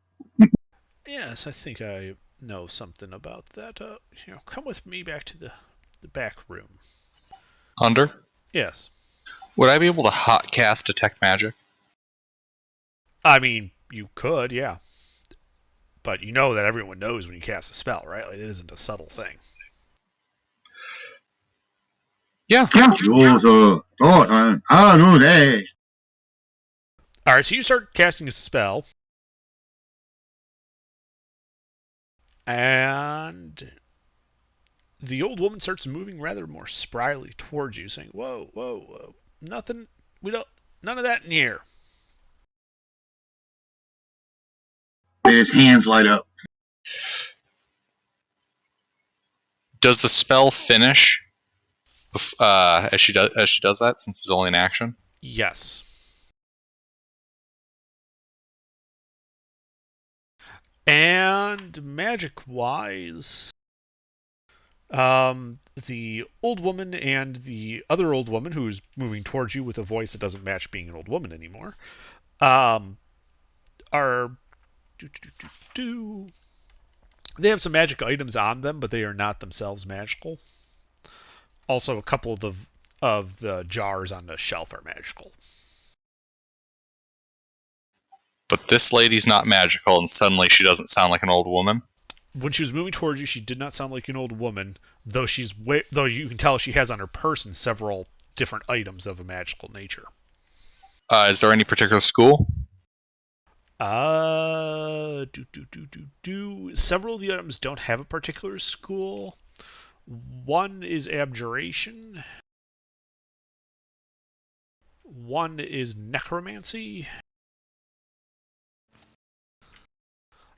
Yes, I think I know something about that. Come with me back to the back room. Under? Yes. Would I be able to hot cast detect magic? I mean, you could, yeah. But you know that everyone knows when you cast a spell, right? Like, it isn't a subtle thing. Yeah. Alright, so you start casting a spell. And the old woman starts moving rather more spryly towards you, saying, whoa, whoa, whoa. None of that in here. And his hands light up. Does the spell finish as she does that, since it's only an action? Yes. And magic-wise, the old woman and the other old woman, who's moving towards you with a voice that doesn't match being an old woman anymore, are... They have some magic items on them, but they are not themselves magical. Also, a couple of the jars on the shelf are magical. But this lady's not magical, and suddenly she doesn't sound like an old woman? When she was moving towards you, she did not sound like an old woman, though though you can tell she has on her person several different items of a magical nature. Is there any particular school? Several of the items don't have a particular school. One is abjuration. One is necromancy.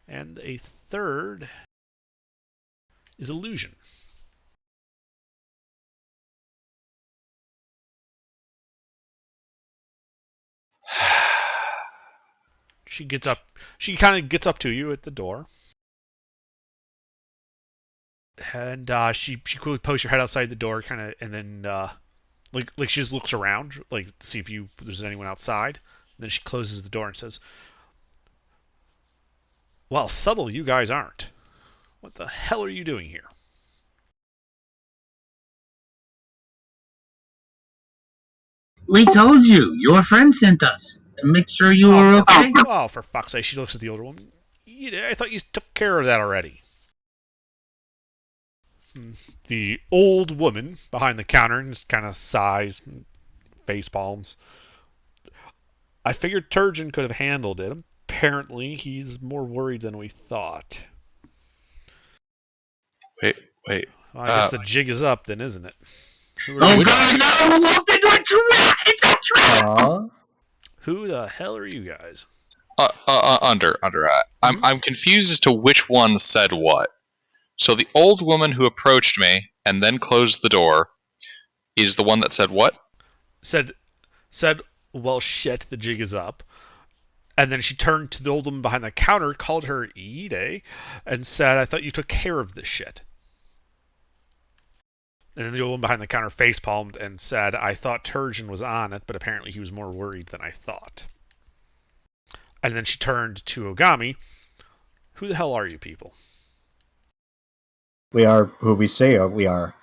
And a third is illusion. She kind of gets up to you at the door. And she quickly pokes her head outside the door, kind of, and then like she just looks around, like to see if there's anyone outside. And then she closes the door and says, "Well, subtle you guys aren't. What the hell are you doing here?" We told you. Your friend sent us to make sure you were okay. Oh, for fuck's sake! She looks at the older woman. I thought you took care of that already. The old woman behind the counter just kind of sighs, face palms. I figured Turgeon could have handled it. Apparently, he's more worried than we thought. Wait. Well, I guess the jig is up, then, isn't it? Oh, God, no! Walked into a trap! It's a trap! Who the hell are you guys? Under. I'm confused as to which one said what. So the old woman who approached me and then closed the door is the one that said what? Said, well, shit, the jig is up. And then she turned to the old woman behind the counter, called her Ide, and said, "I thought you took care of this shit." And then the old woman behind the counter facepalmed and said, "I thought Turgeon was on it, but apparently he was more worried than I thought." And then she turned to Ogami. "Who the hell are you people?" We are who we say we are.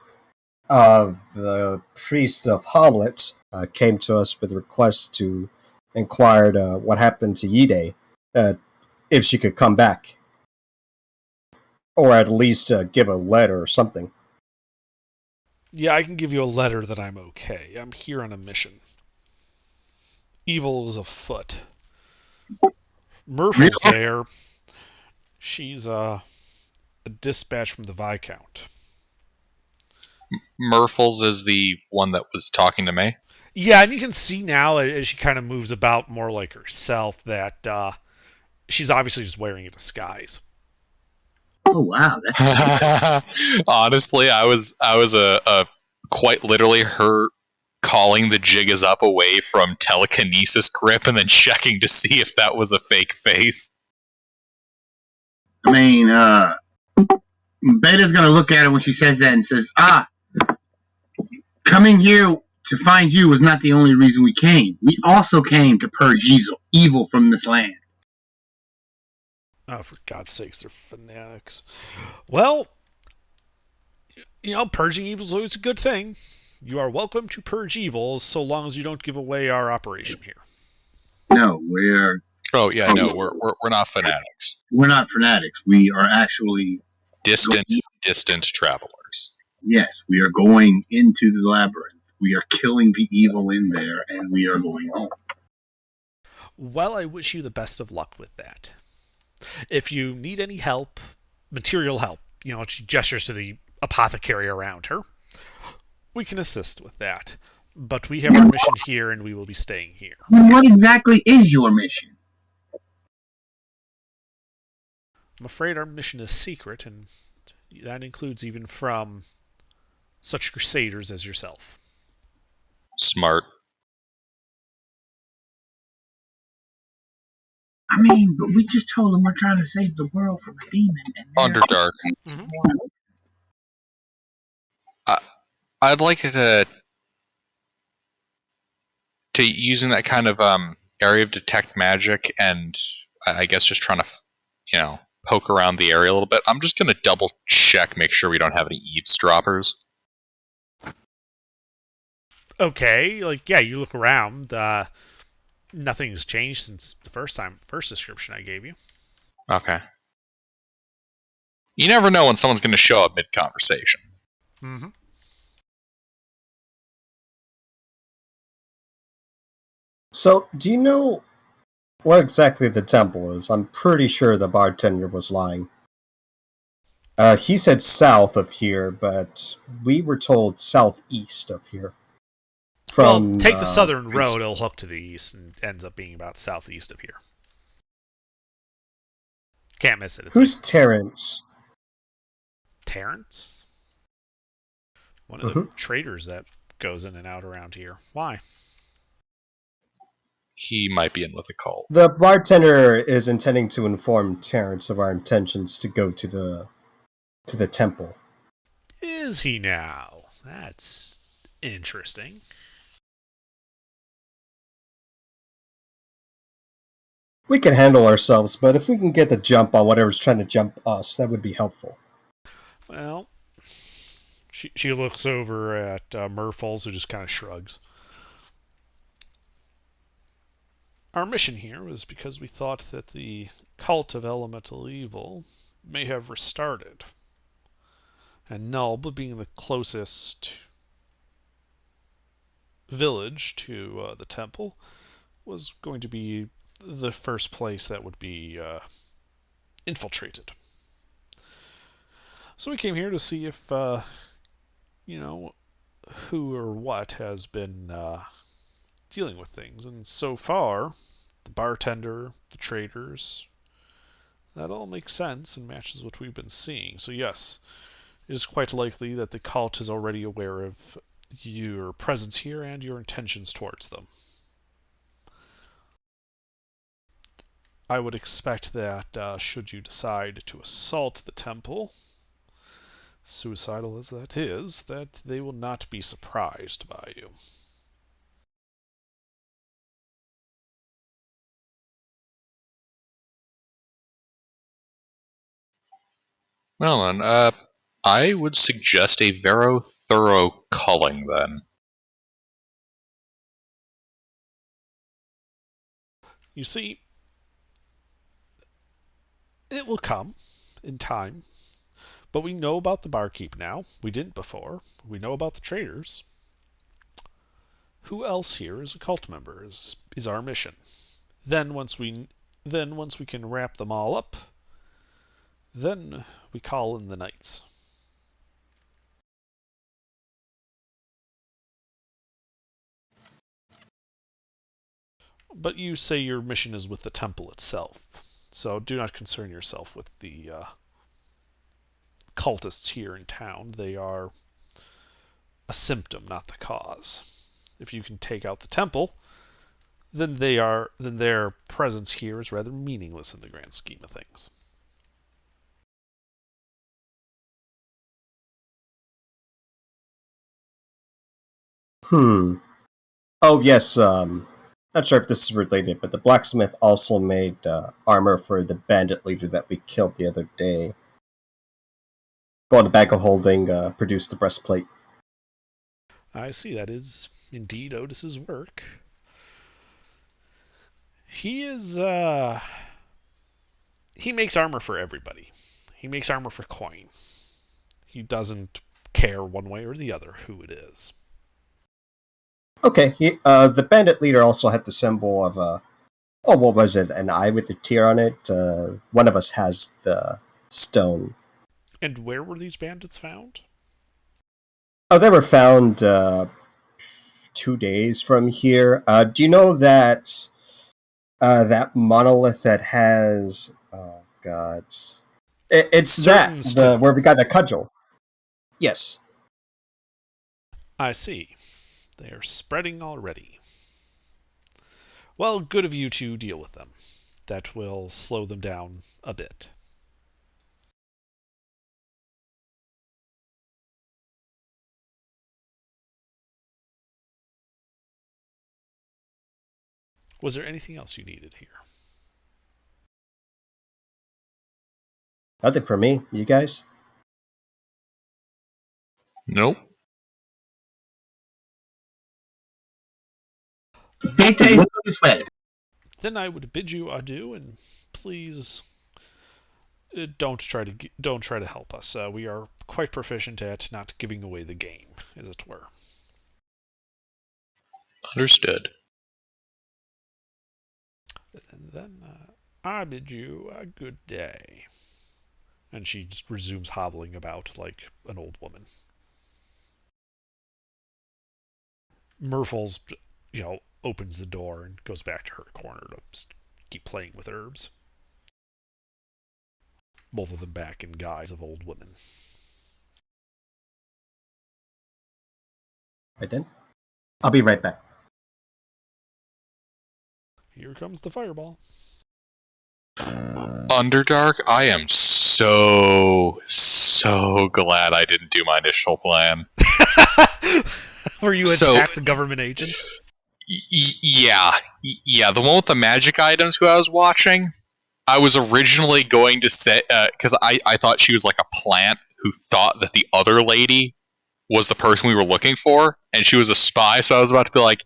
The priest of Hamlet came to us with requests to inquire what happened to Yide, if she could come back. Or at least give a letter or something. Yeah, I can give you a letter that I'm okay. I'm here on a mission. Evil is afoot. Myrtle's there. She's a dispatch from the Viscount. Myrtle's is the one that was talking to me? Yeah, and you can see now as she kind of moves about more like herself that she's obviously just wearing a disguise. Oh wow! Honestly, I was quite literally her calling the jig is up away from telekinesis grip and then checking to see if that was a fake face. I mean, Beta's gonna look at her when she says that and says, coming here to find you was not the only reason we came. We also came to purge evil from this land." Oh, for God's sakes, they're fanatics. Well, purging evil is always a good thing. You are welcome to purge evils so long as you don't give away our operation here. No, we're... Oh, yeah, no, we're not fanatics. We're not fanatics. We are actually... Distant travelers. Yes, we are going into the labyrinth. We are killing the evil in there, and we are going home. Well, I wish you the best of luck with that. If you need any help, material help, she gestures to the apothecary around her, we can assist with that. But we have our mission here, and we will be staying here. What exactly is your mission? I'm afraid our mission is secret, and that includes even from such crusaders as yourself. Smart. I mean, but we just told them we're trying to save the world from a demon. And Underdark. Mm-hmm. I'd like to using that kind of area of detect magic, and I guess just trying to, poke around the area a little bit. I'm just going to double check, make sure we don't have any eavesdroppers. Okay, you look around. Nothing's changed since the first description I gave you. Okay. You never know when someone's going to show up mid-conversation. Mm-hmm. So, do you know where exactly the temple is? I'm pretty sure the bartender was lying. He said south of here, but we were told southeast of here. Take the southern road, it'll hook to the east, and ends up being about southeast of here. Can't miss it. Who's Terrence? Terrence? One of the traders that goes in and out around here. Why? He might be in with a cult. The bartender is intending to inform Terrence of our intentions to go to the temple. Is he now? That's interesting. We can handle ourselves, but if we can get the jump on whatever's trying to jump us, that would be helpful. Well, she looks over at Murples, who just kind of shrugs. Our mission here was because we thought that the cult of elemental evil may have restarted. And Nulb, being the closest village to the temple, was going to be the first place that would be infiltrated. So we came here to see if, who or what has been dealing with things. And so far, the bartender, the traders, that all makes sense and matches what we've been seeing. So yes, it is quite likely that the cult is already aware of your presence here and your intentions towards them. I would expect that should you decide to assault the temple, suicidal as that is, that they will not be surprised by you. Well then, I would suggest a very thorough culling then. You see, it will come in time. But we know about the barkeep now. We didn't before. We know about the traders. Who else here is a cult member is our mission. Then once we can wrap them all up, then we call in the knights. But you say your mission is with the temple itself, so do not concern yourself with the cultists here in town. They are a symptom, not the cause. If you can take out the temple, then their presence here is rather meaningless in the grand scheme of things. Oh yes, not sure if this is related, but the blacksmith also made armor for the bandit leader that we killed the other day. Go on the bag of holding, produce the breastplate. I see, that is indeed Otis's work. He is, he makes armor for everybody. He makes armor for coin. He doesn't care one way or the other who it is. Okay, the bandit leader also had the symbol of what was it? An eye with a tear on it. One of us has the stone. And where were these bandits found? Oh, they were found 2 days from here. Do you know that that monolith that has It's where we got the cudgel. Yes. I see. They are spreading already. Well, good of you to deal with them. That will slow them down a bit. Was there anything else you needed here? Nothing for me. You guys? Nope. This way. Then I would bid you adieu, and please don't try to help us. We are quite proficient at not giving away the game, as it were. Understood. And then I bid you a good day. And she just resumes hobbling about like an old woman. Murphy's, opens the door and goes back to her corner to keep playing with herbs. Both of them back in guise of old women. Right then. I'll be right back. Here comes the fireball. Underdark, I am so glad I didn't do my initial plan. Where you attack the government agents? Yeah, the one with the magic items who I was watching, I was originally going to say, because I thought she was like a plant who thought that the other lady was the person we were looking for, and she was a spy, so I was about to be like,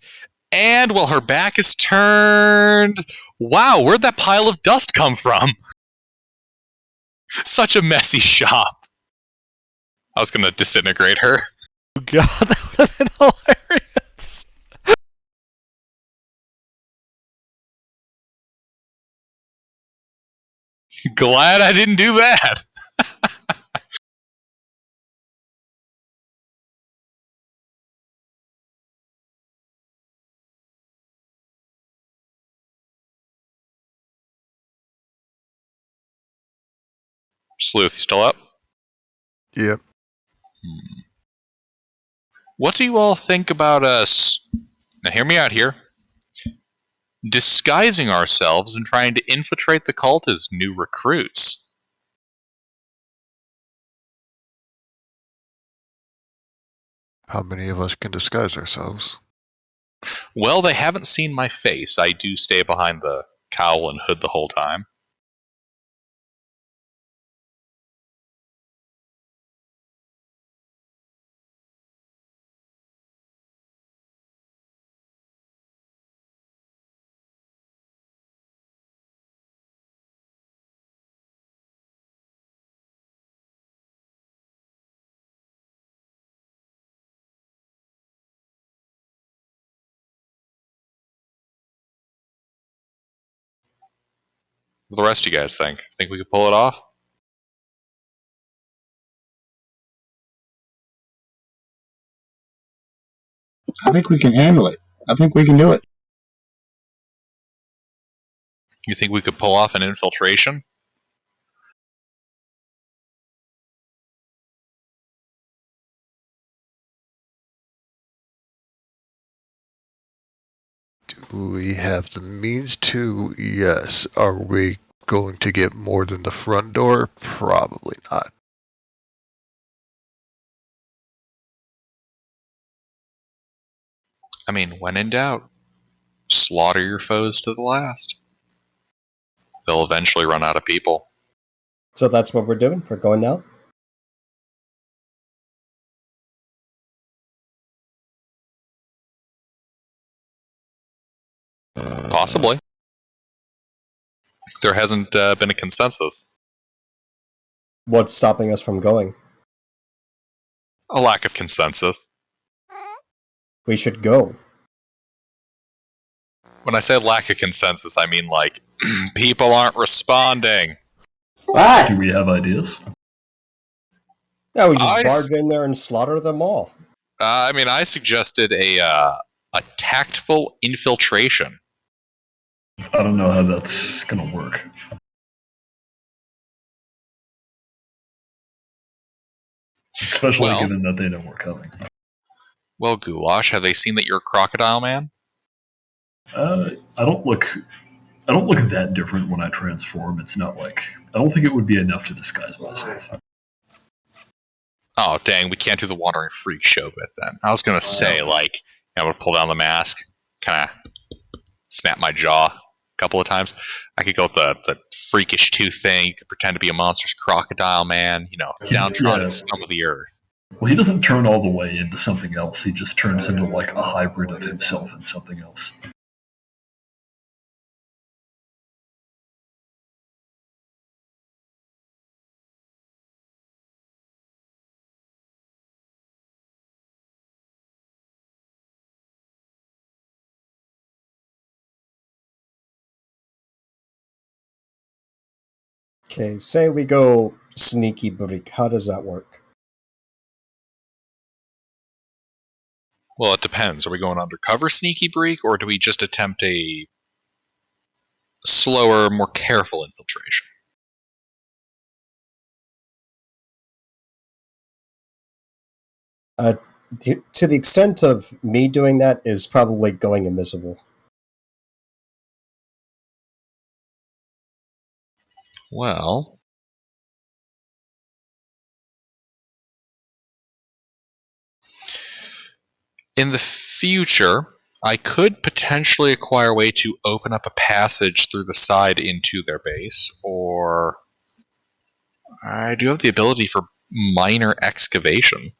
and, well, her back is turned. Wow, where'd that pile of dust come from? Such a messy shop. I was going to disintegrate her. Oh god, that would have been hilarious. Glad I didn't do that. Sleuth, you still up? Yep. What do you all think about us? Now, hear me out here. Disguising ourselves and trying to infiltrate the cult as new recruits. How many of us can disguise ourselves? Well, they haven't seen my face. I do stay behind the cowl and hood the whole time. What do the rest of you guys think? Think we could pull it off? I think we can handle it. I think we can do it. You think we could pull off an infiltration? Do we have the means to? Yes. Are we going to get more than the front door? Probably not. I mean, when in doubt, slaughter your foes to the last. They'll eventually run out of people. So that's what we're doing? We're going now? Possibly. There hasn't been a consensus. What's stopping us from going? A lack of consensus. We should go. When I say lack of consensus, I mean like, people aren't responding. What? Do we have ideas? Yeah, we just barge in there and slaughter them all. I suggested a tactful infiltration. I don't know how that's gonna work. Especially given that they know we're coming. Well, Goulash, have they seen that you're a crocodile man? I don't look that different when I transform. It's not like I don't think it would be enough to disguise myself. Oh, dang, we can't do the Wandering Freak show bit then. I was going to say, like, I would pull down the mask, kind of snap my jaw a couple of times. I could go with the freakish tooth thing. You could pretend to be a monstrous crocodile man, downtrodden scum of the earth. Well, he doesn't turn all the way into something else. He just turns into like a hybrid of himself and something else. Okay, say we go sneaky break. How does that work? Well, it depends. Are we going undercover sneaky break, or do we just attempt a slower, more careful infiltration? To the extent of me doing that is probably going invisible. Well, in the future, I could potentially acquire a way to open up a passage through the side into their base, or I do have the ability for minor excavation.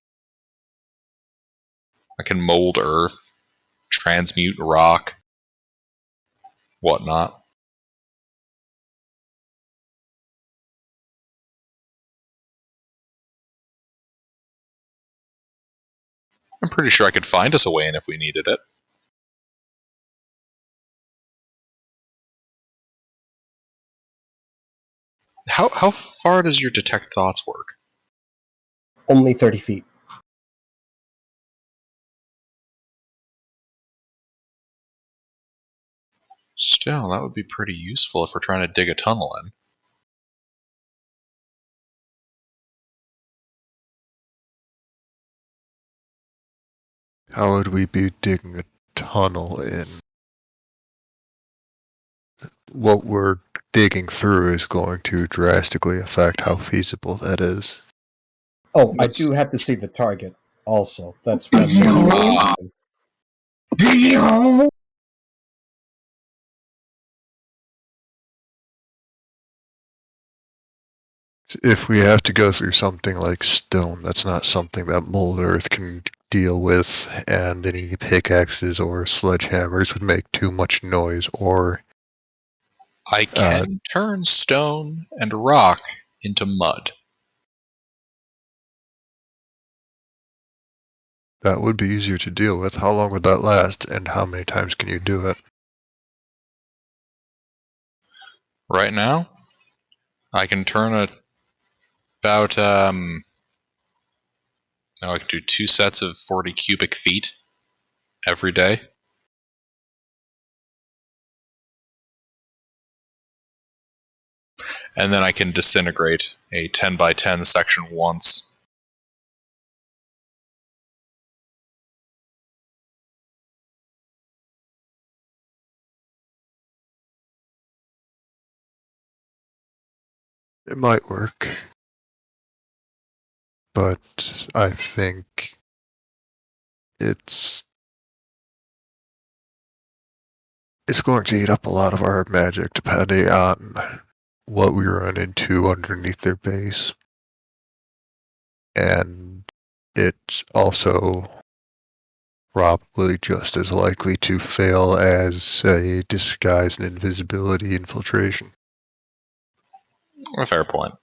I can mold earth, transmute rock, whatnot. I'm pretty sure I could find us a way in if we needed it. How far does your detect thoughts work? Only 30 feet. Still, that would be pretty useful if we're trying to dig a tunnel in. How would we be digging a tunnel in? What we're digging through is going to drastically affect how feasible that is. Oh, I do have to see the target also. That's one major thing. If we have to go through something like stone, that's not something that mold earth can deal with, and any pickaxes or sledgehammers would make too much noise, or I can turn stone and rock into mud. that would be easier to deal with. How long would that last, and how many times can you do it? Right now, I can turn about now I can do 2 sets of 40 cubic feet every day. And then I can disintegrate a 10 by 10 section once. It might work, but I think it's going to eat up a lot of our magic depending on what we run into underneath their base. And it's also probably just as likely to fail as a disguise and invisibility infiltration. A fair point.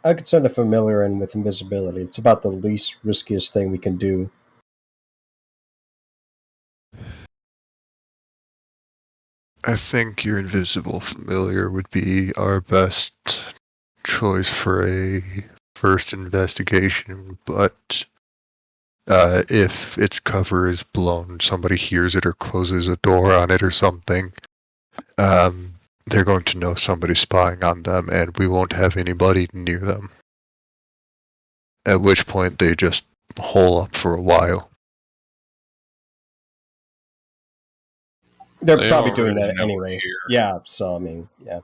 I could send a familiar in with invisibility. It's about the least riskiest thing we can do. I think your invisible familiar would be our best choice for a first investigation, but if its cover is blown, somebody hears it or closes a door on it or something, they're going to know somebody's spying on them, and we won't have anybody near them. At which point they just hole up for a while. They're They probably doing already that know anyway. we're here. Yeah, so I mean, yeah.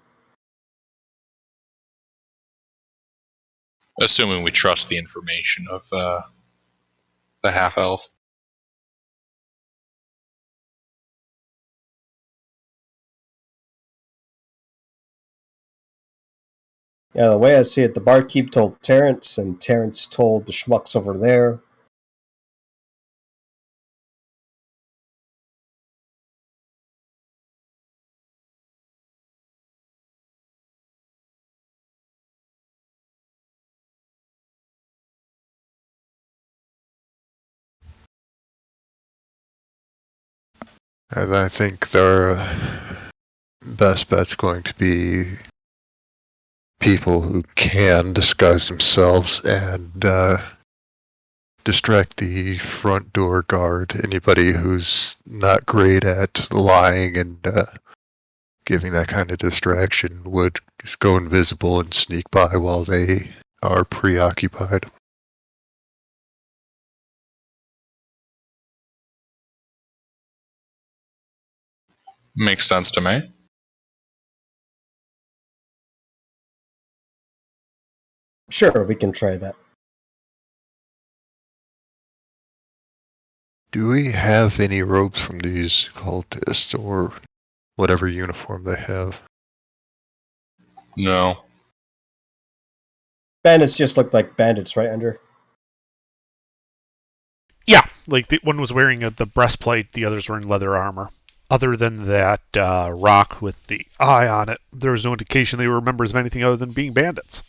Assuming we trust the information of the half-elf. Yeah, the way I see it, the barkeep told Terrence, and Terrence told the schmucks over there. And I think their best bet's going to be people who can disguise themselves and distract the front door guard. Anybody who's not great at lying and giving that kind of distraction would just go invisible and sneak by while they are preoccupied. Makes sense to me. Sure, we can try that. Do we have any robes from these cultists or whatever uniform they have? No. Bandits just look like bandits, right, Andrew? Yeah, like the one was wearing the breastplate, the others were in leather armor. Other than that rock with the eye on it, there was no indication they were members of anything other than being bandits.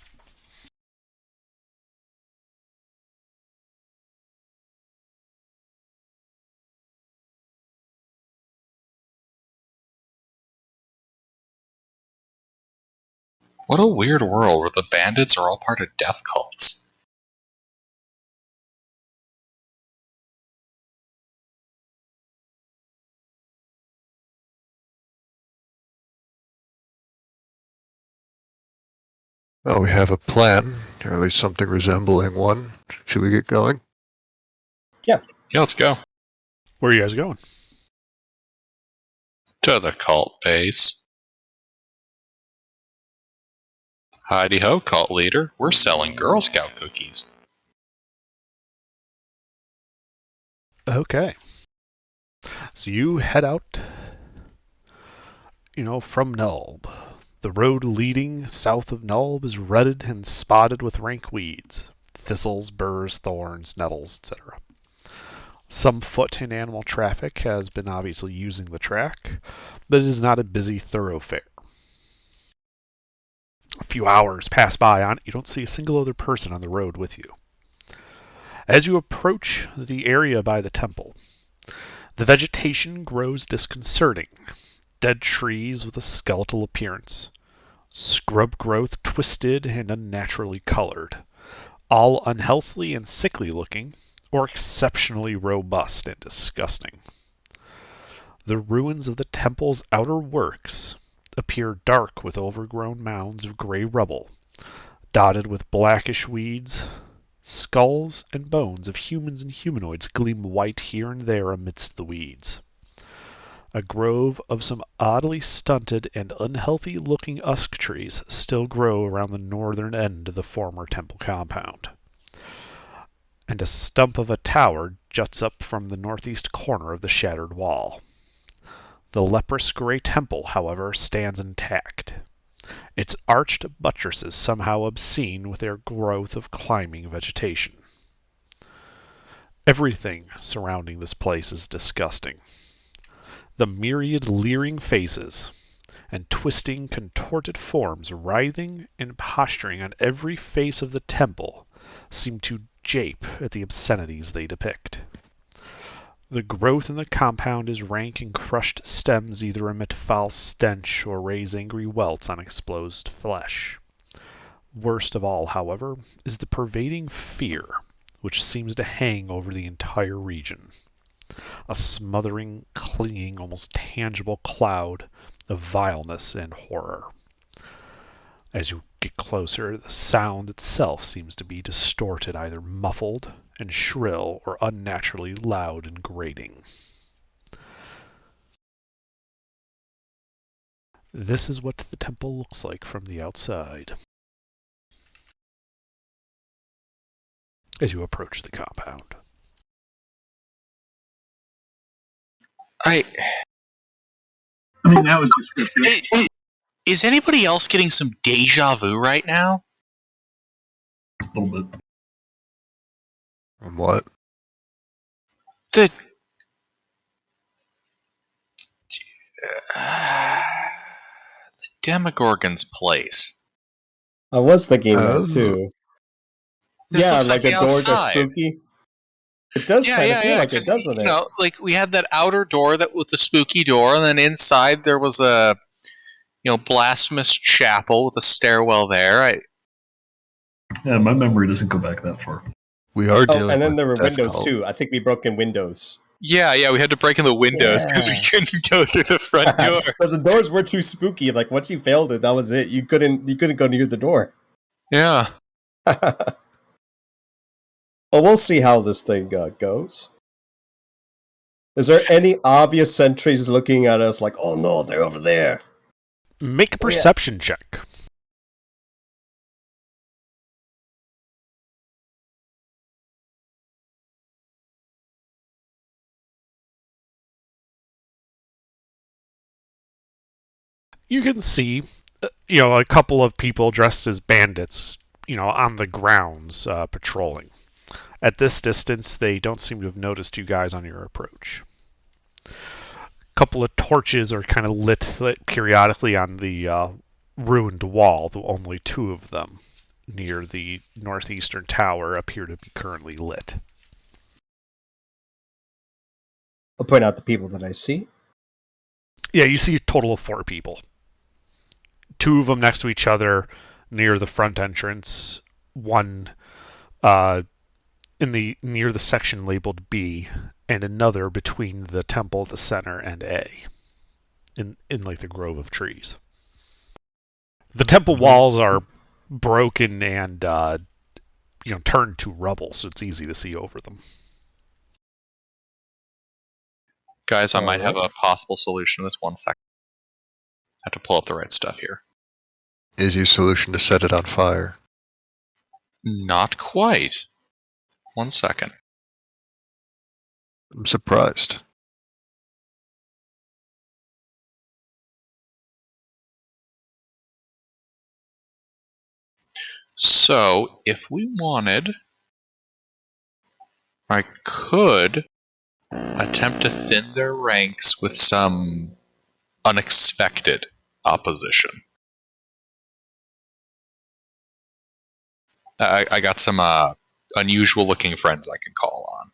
What a weird world where the bandits are all part of death cults. Well, we have a plan, or at least something resembling one. Should we get going? Yeah, let's go. Where are you guys going? To the cult base. Heidi ho, cult leader. We're selling Girl Scout cookies. Okay. So you head out, from Nulb. The road leading south of Nulb is rutted and spotted with rank weeds, thistles, burrs, thorns, nettles, etc. Some foot and animal traffic has been obviously using the track, but it is not a busy thoroughfare. A few hours pass by on it. You don't see a single other person on the road with you. As you approach the area by the temple, the vegetation grows disconcerting. Dead trees with a skeletal appearance. Scrub growth twisted and unnaturally colored. All unhealthy and sickly looking, or exceptionally robust and disgusting. The ruins of the temple's outer works appear dark with overgrown mounds of gray rubble, dotted with blackish weeds. Skulls and bones of humans and humanoids gleam white here and there amidst the weeds. A grove of some oddly stunted and unhealthy-looking usk trees still grow around the northern end of the former temple compound. And a stump of a tower juts up from the northeast corner of the shattered wall. The leprous gray temple, however, stands intact. Its arched buttresses somehow obscene with their growth of climbing vegetation. Everything surrounding this place is disgusting. The myriad leering faces, and twisting, contorted forms writhing and posturing on every face of the temple seem to jape at the obscenities they depict. The growth in the compound is rank and crushed stems either emit foul stench or raise angry welts on exposed flesh. Worst of all, however, is the pervading fear which seems to hang over the entire region. A smothering, clinging, almost tangible cloud of vileness and horror. As you get closer, the sound itself seems to be distorted, either muffled and shrill or unnaturally loud and grating. This is what the temple looks like from the outside as you approach the compound. I mean, that was descriptive. Is anybody else getting some deja vu right now? A little bit. What? The Demogorgon's place. I was thinking that too. This yeah, looks like the doors are outside. spooky. It does kind of feel like it, doesn't it? You know, like we had that outer door that with the spooky door, and then inside there was a blasphemous chapel with a stairwell there. Yeah, my memory doesn't go back that far. We are dealing and then with there were death windows cult. too. I think we broke in windows. Yeah, we had to break in the windows because we couldn't go through the front door. Because the doors were too spooky. Like once you failed it, that was it. You couldn't go near the door. Yeah. Well, we'll see how this thing goes. Is there any obvious sentries looking at us like, oh no, they're over there? Make a perception check. You can see, a couple of people dressed as bandits, on the grounds patrolling. At this distance, they don't seem to have noticed you guys on your approach. A couple of torches are kind of lit periodically on the ruined wall, though only two of them near the northeastern tower appear to be currently lit. I'll point out the people that I see. Yeah, you see a total of 4 people. 2 of them next to each other near the front entrance. One near the section labeled B, and another between the temple at the center and A, in like the grove of trees. The temple walls are broken and turned to rubble, so it's easy to see over them. Guys, I might have a possible solution to this. 1 second. I have to pull up the right stuff here. Is your solution to set it on fire? Not quite. 1 second. I'm surprised. So, if we wanted, I could attempt to thin their ranks with some unexpected opposition. I got some unusual-looking friends I can call on.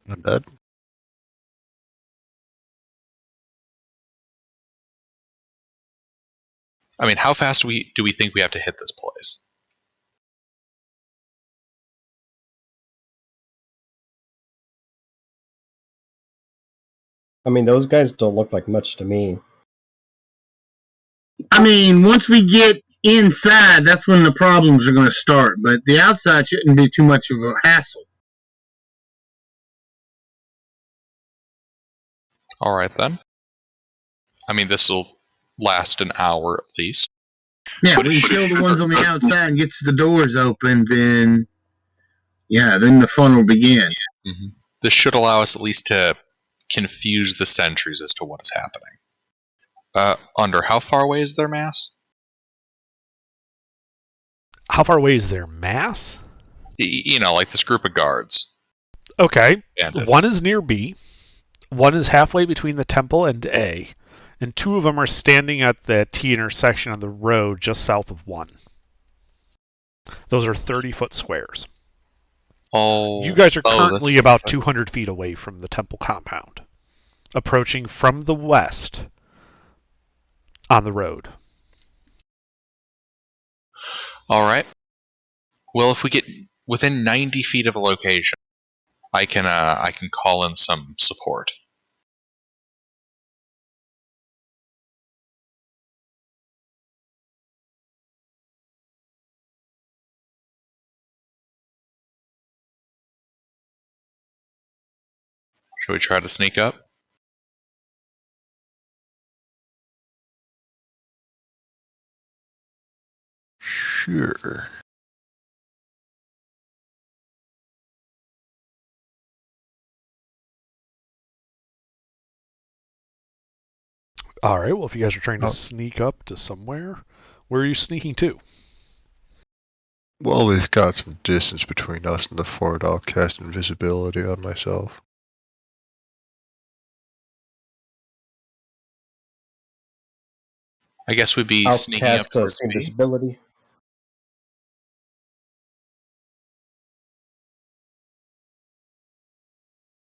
Not bad. I mean, how fast do we think we have to hit this place? I mean, those guys don't look like much to me. I mean, once we get inside, that's when the problems are going to start. But the outside shouldn't be too much of a hassle. All right, then. I mean, this will last an hour at least. Yeah, we kill the ones on the outside and gets the doors open, then the fun will begin. Mm-hmm. This should allow us at least to confuse the sentries as to what is happening. Under, how far away is their mass? How far away is their mass? Like this group of guards. Okay. Bandits. One is near B. One is halfway between the temple and A. and 2 of them are standing at the T intersection on the road just south of 1. Those are 30-foot squares. Oh, you guys are that's currently about 200 feet away from the temple compound, approaching from the west on the road. All right. Well, if we get within 90 feet of a location, I can call in some support. Should we try to sneak up? Sure. All right, well, if you guys are trying to sneak up to somewhere, where are you sneaking to? Well, we've got some distance between us and the fort. I'll cast invisibility on myself. I guess we'd be I'll sneaking up cast towards B. invisibility.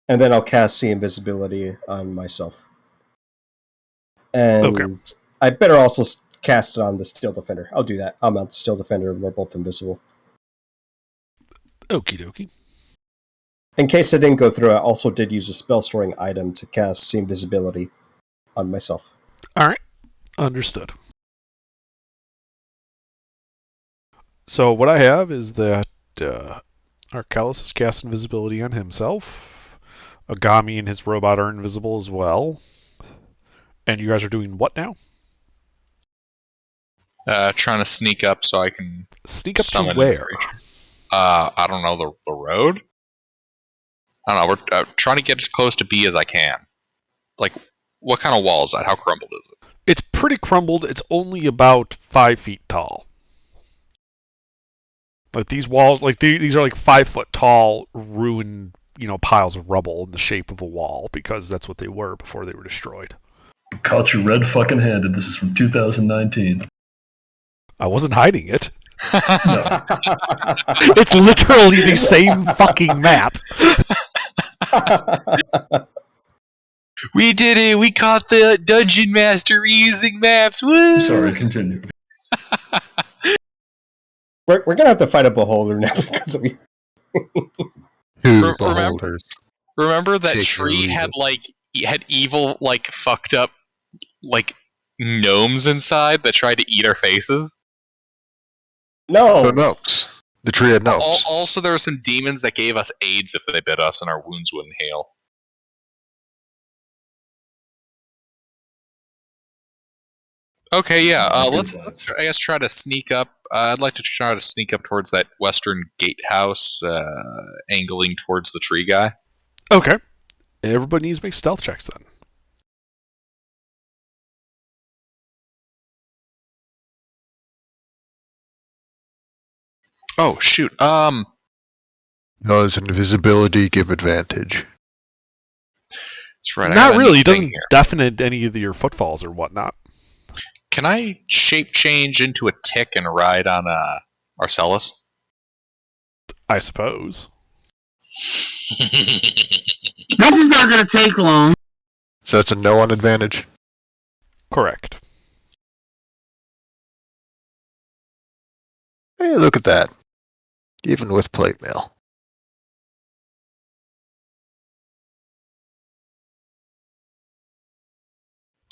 And then I'll cast see invisibility on myself. And Okay. I better also cast it on the Steel Defender. I'll do that. I'll mount the Steel Defender and we're both invisible. Okie dokie. In case I didn't go through, I also did use a spell storing item to cast see invisibility on myself. All right, understood. So what I have is that Arcellus has cast invisibility on himself. Agami and his robot are invisible as well. And you guys are doing what now? Trying to sneak up so I can Sneak up to summon where? I don't know, the road? I don't know, we're trying to get as close to B as I can. Like, what kind of wall is that? How crumbled is it? It's pretty crumbled. It's only about 5 feet tall. Like these walls, like these are like 5 foot tall, ruined, piles of rubble in the shape of a wall because that's what they were before they were destroyed. Caught you red fucking handed. This is from 2019. I wasn't hiding it. No. It's literally the same fucking map. We did it! We caught the dungeon master reusing maps! Woo! Sorry, continue. We're gonna have to fight a beholder now because we. Two beholders. Remember that Take tree the had evil, fucked up, gnomes inside that tried to eat our faces? No. The gnomes. The tree had gnomes. Also, there were some demons that gave us AIDS if they bit us and our wounds wouldn't heal. Okay, yeah. Let's I guess try to sneak up. I'd like to try to sneak up towards that western gatehouse, angling towards the tree guy. Okay. Everybody needs to make stealth checks then. Oh shoot. Does invisibility give advantage? That's right. Not really. It doesn't definite any of your footfalls or whatnot. Can I shape change into a tick and ride on Arcellus? I suppose. This is not going to take long. So that's a no on advantage? Correct. Hey, look at that. Even with plate mail.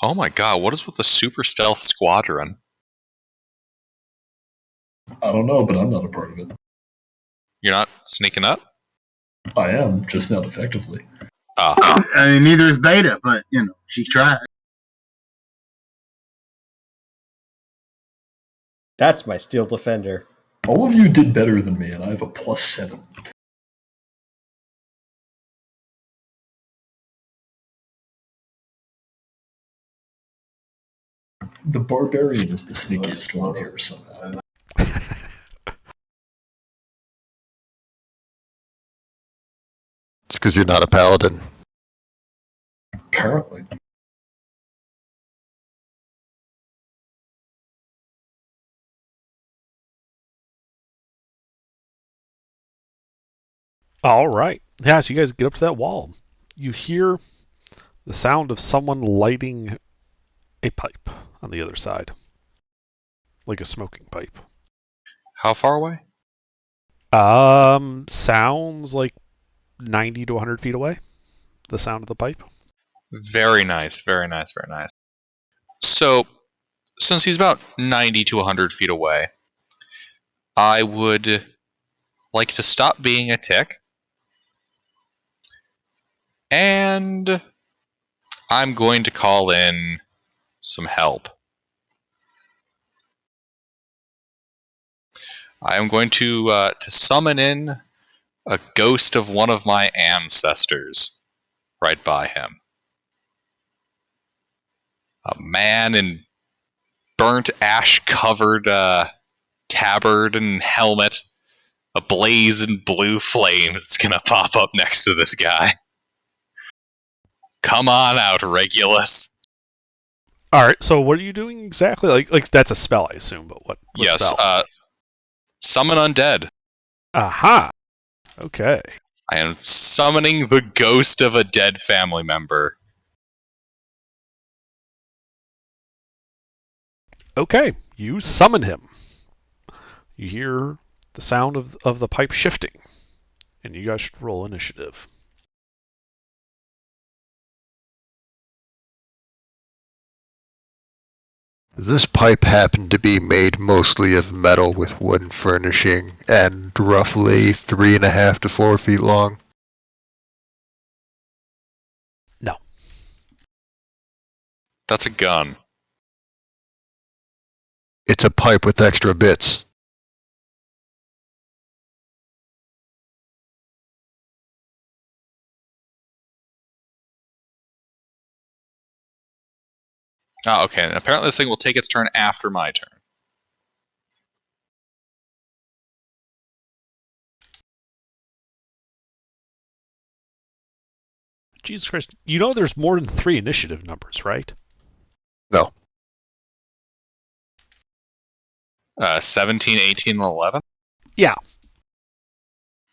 Oh my god, what is with the super stealth squadron? I don't know, but I'm not a part of it. You're not sneaking up? I am, just not effectively. Ah. I mean, neither is Beta, but, she tried. That's my Steel Defender. All of you did better than me, and I have a +7. The Barbarian is the sneakiest one here somehow. It's because you're not a paladin. Apparently. All right. Yeah, so you guys get up to that wall. You hear the sound of someone lighting a pipe on the other side, like a smoking pipe. How far away? Sounds like 90 to 100 feet away. The sound of the pipe. Very nice, very nice, very nice. So, since he's about 90 to 100 feet away, I would like to stop being a tick. And I'm going to call in some help. I am going to summon in a ghost of one of my ancestors right by him. A man in burnt ash-covered tabard and helmet, ablaze in blue flames, is gonna pop up next to this guy. Come on out, Regulus. All right. So what are you doing exactly? Like that's a spell, I assume. But what Yes. spell? Summon undead. Aha. Okay. I am summoning the ghost of a dead family member. Okay. You summon him. You hear the sound of the pipe shifting, and you guys should roll initiative. This pipe happened to be made mostly of metal with wooden furnishing and roughly 3.5 to 4 feet long. No. That's a gun. It's a pipe with extra bits. Oh, okay. And apparently this thing will take its turn after my turn. Jesus Christ. You know there's more than 3 initiative numbers, right? No. 17, 18, and 11? Yeah.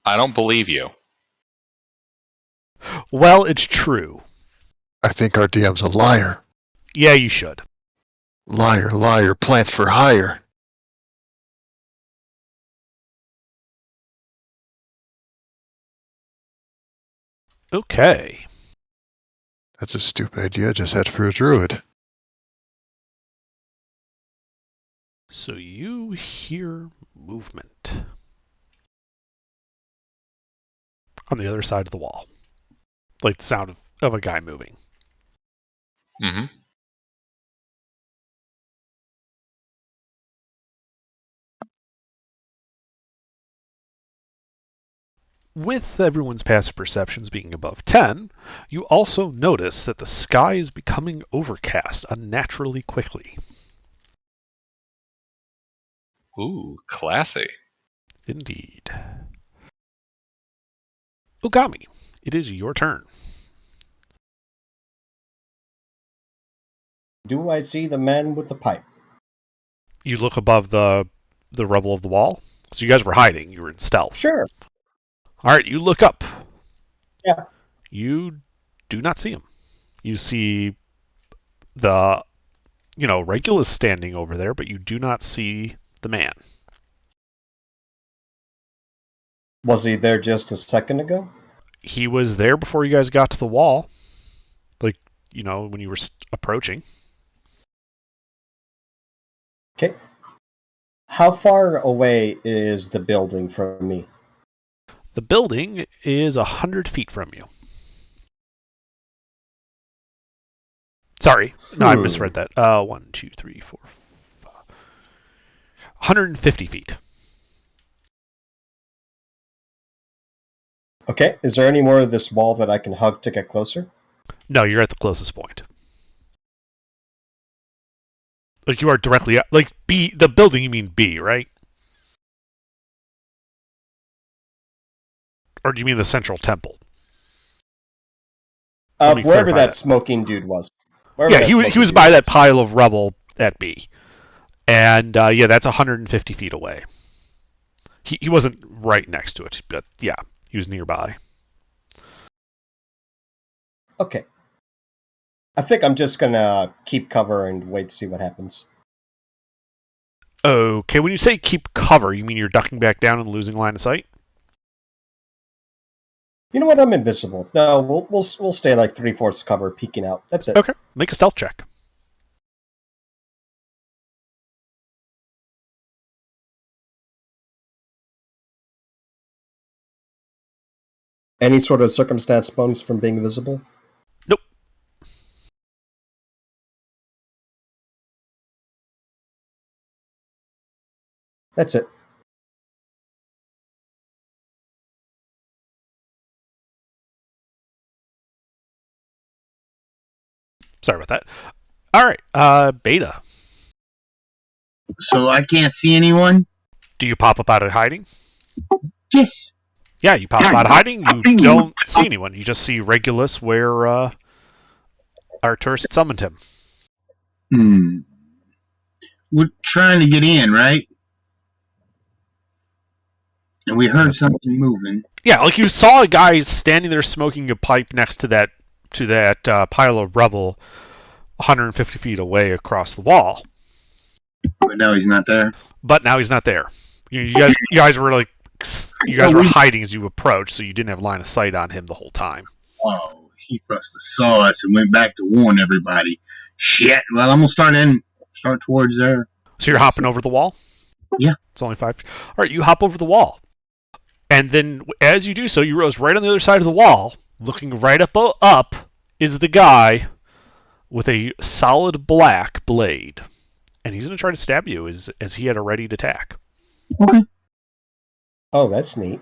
I don't believe you. Well, it's true. I think our DM's a liar. Yeah, you should. Liar, liar, plants for hire. Okay. That's a stupid idea, just had for a druid. So you hear movement on the other side of the wall. Like the sound of a guy moving. Mm-hmm. With everyone's passive perceptions being above 10, you also notice that the sky is becoming overcast unnaturally quickly. Ooh, classy. Indeed. Ogami, it is your turn. Do I see the man with the pipe? You look above the rubble of the wall. So you guys were hiding. You were in stealth. Sure. All right, you look up. Yeah. You do not see him. You see the, Regulus standing over there, but you do not see the man. Was he there just a second ago? He was there before you guys got to the wall. Like, when you were approaching. Okay. How far away is the building from me? The building is 100 feet from you. Sorry. No, I misread that. 1, 2, 3, 4, 5. 150 feet. Okay. Is there any more of this wall that I can hug to get closer? No, you're at the closest point. Like, you are directly... Like, B... The building, you mean B, right? Or do you mean the central temple? Wherever that smoking dude was. Yeah, he was by that pile of rubble at B. And, that's 150 feet away. He wasn't right next to it, but yeah. He was nearby. Okay. I think I'm just gonna keep cover and wait to see what happens. Okay, when you say keep cover, you mean you're ducking back down and losing line of sight? You know what? I'm invisible. No, we'll stay like 3/4 cover, peeking out. That's it. Okay, make a stealth check. Any sort of circumstance bonus from being visible? Nope. That's it. Sorry about that. All right, Beta. So I can't see anyone? Do you pop up out of hiding? Yes. Yeah, you pop up out of hiding. You don't see anyone. You just see Regulus where Arturus summoned him. We're trying to get in, right? And we heard something moving. Yeah, like you saw a guy standing there smoking a pipe next to that pile of rubble 150 feet away across the wall. But now he's not there. You guys were were hiding as you approached, so you didn't have line of sight on him the whole time. Oh, he must have saw us and went back to warn everybody. Shit. Well, I'm gonna start towards there. So you're hopping over the wall? Yeah. It's only 5. All right, you hop over the wall. And then as you do so, you realize right on the other side of the wall, looking right up is the guy with a solid black blade. And he's going to try to stab you as he had a ready attack. Okay. Oh, that's neat.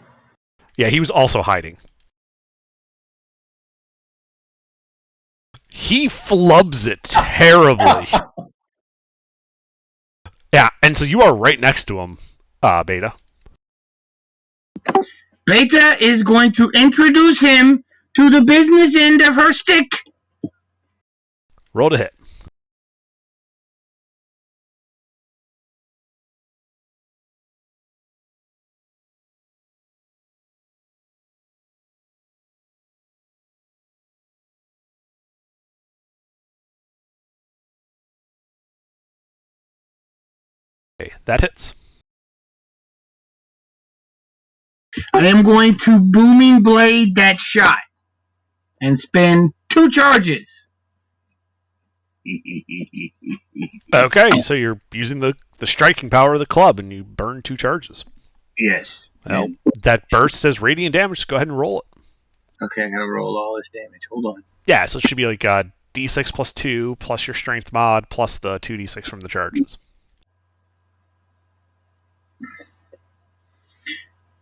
Yeah, he was also hiding. He flubs it terribly. Yeah, and so you are right next to him, Beta. Beta is going to introduce him to the business end of her stick. Roll to hit. Okay, that hits. I am going to booming blade that shot and spend 2 charges. Okay, so you're using the striking power of the club and you burn 2 charges. Yes. Well, that burst says radiant damage, so go ahead and roll it. Okay, I gotta roll all this damage. Hold on. Yeah, so it should be like d6 plus 2 plus your strength mod plus the 2d6 from the charges.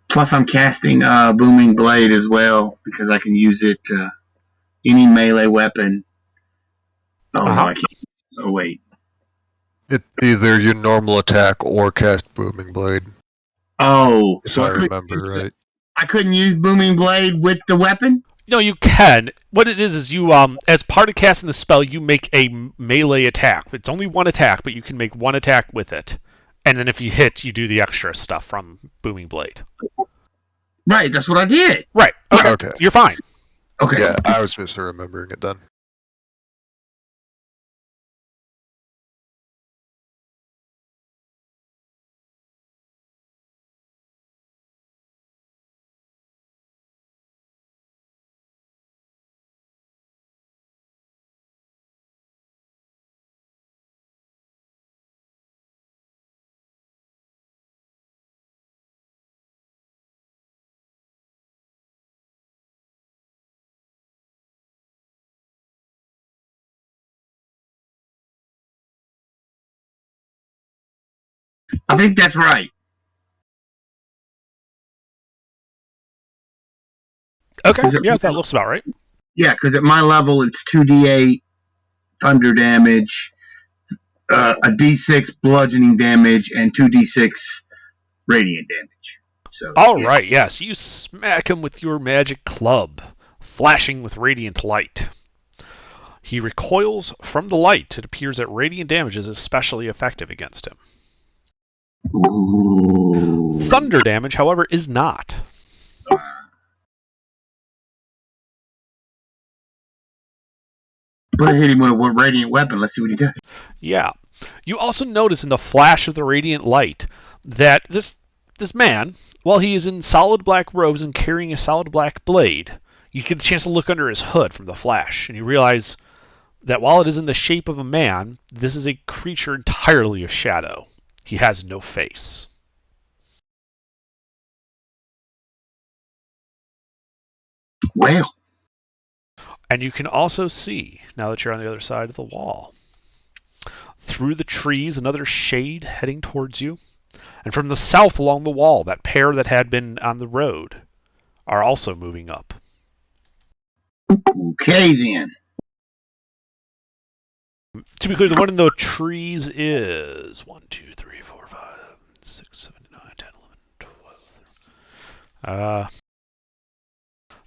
Plus, I'm casting Booming Blade as well because I can use it any melee weapon. Oh, no, I can't. Oh, wait. It's either your normal attack or cast Booming Blade. Oh, if I remember right. I couldn't use Booming Blade with the weapon? No, you can. What it is you, as part of casting the spell, you make a melee attack. It's only one attack, but you can make one attack with it. And then if you hit, you do the extra stuff from Booming Blade. Right, that's what I did. Right. Okay. You're fine. Okay. Yeah, I was misremembering it then. I think that's right. Okay, yeah, that looks about right. Yeah, because at my level, it's 2d8 thunder damage, a d6 bludgeoning damage, and 2d6 radiant damage. So, right, yes, you smack him with your magic club, flashing with radiant light. He recoils from the light. It appears that radiant damage is especially effective against him. Ooh. Thunder damage, however, is not. But hit him with a radiant weapon. Let's see what he does. Yeah. You also notice in the flash of the radiant light that this man, while he is in solid black robes and carrying a solid black blade, you get the chance to look under his hood from the flash, and you realize that while it is in the shape of a man, this is a creature entirely of shadow. He has no face. Well. And you can also see, now that you're on the other side of the wall, through the trees, another shade heading towards you. And from the south along the wall, that pair that had been on the road are also moving up. Okay, then. To be clear, the one in the trees is 1, 2, 3, 4, 5, 6, 7, 8, 9, 10, 11, 12.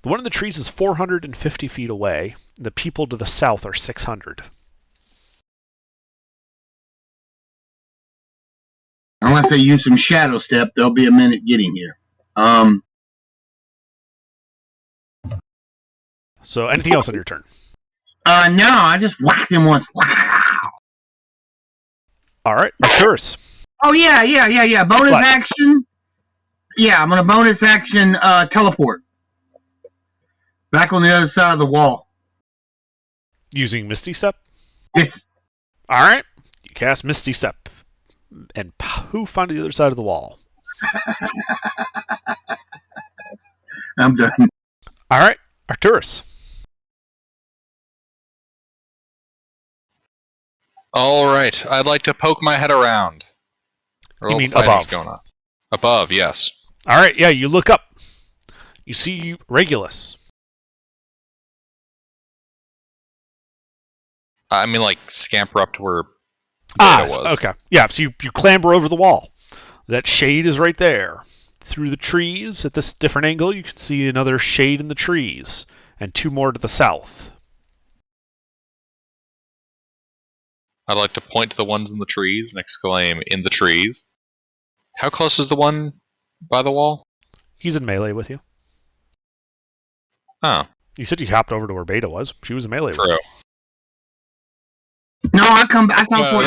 The one in the trees is 450 feet away. The people to the south are 600. Unless they use some shadow step, they'll be a minute getting here. So anything else on your turn? No, I just whacked him once. Wow. All right, Arcturus. Oh, yeah. Bonus action. Yeah, I'm going to bonus action teleport. Back on the other side of the wall. Using Misty Step? Yes. All right, you cast Misty Step. And poof onto the other side of the wall. I'm done. All right, Arcturus. All right, I'd like to poke my head around. You mean above? Going on. Above, yes. All right, yeah, you look up. You see Regulus. I mean, like, scamper up to where Beta was. Okay. Yeah, so you clamber over the wall. That shade is right there. Through the trees, at this different angle, you can see another shade in the trees, and 2 more to the south. I'd like to point to the ones in the trees and exclaim, "In the trees." How close is the one by the wall? He's in melee with you. Oh. You said you hopped over to where Beta was. She was in melee with you. True. No, I come for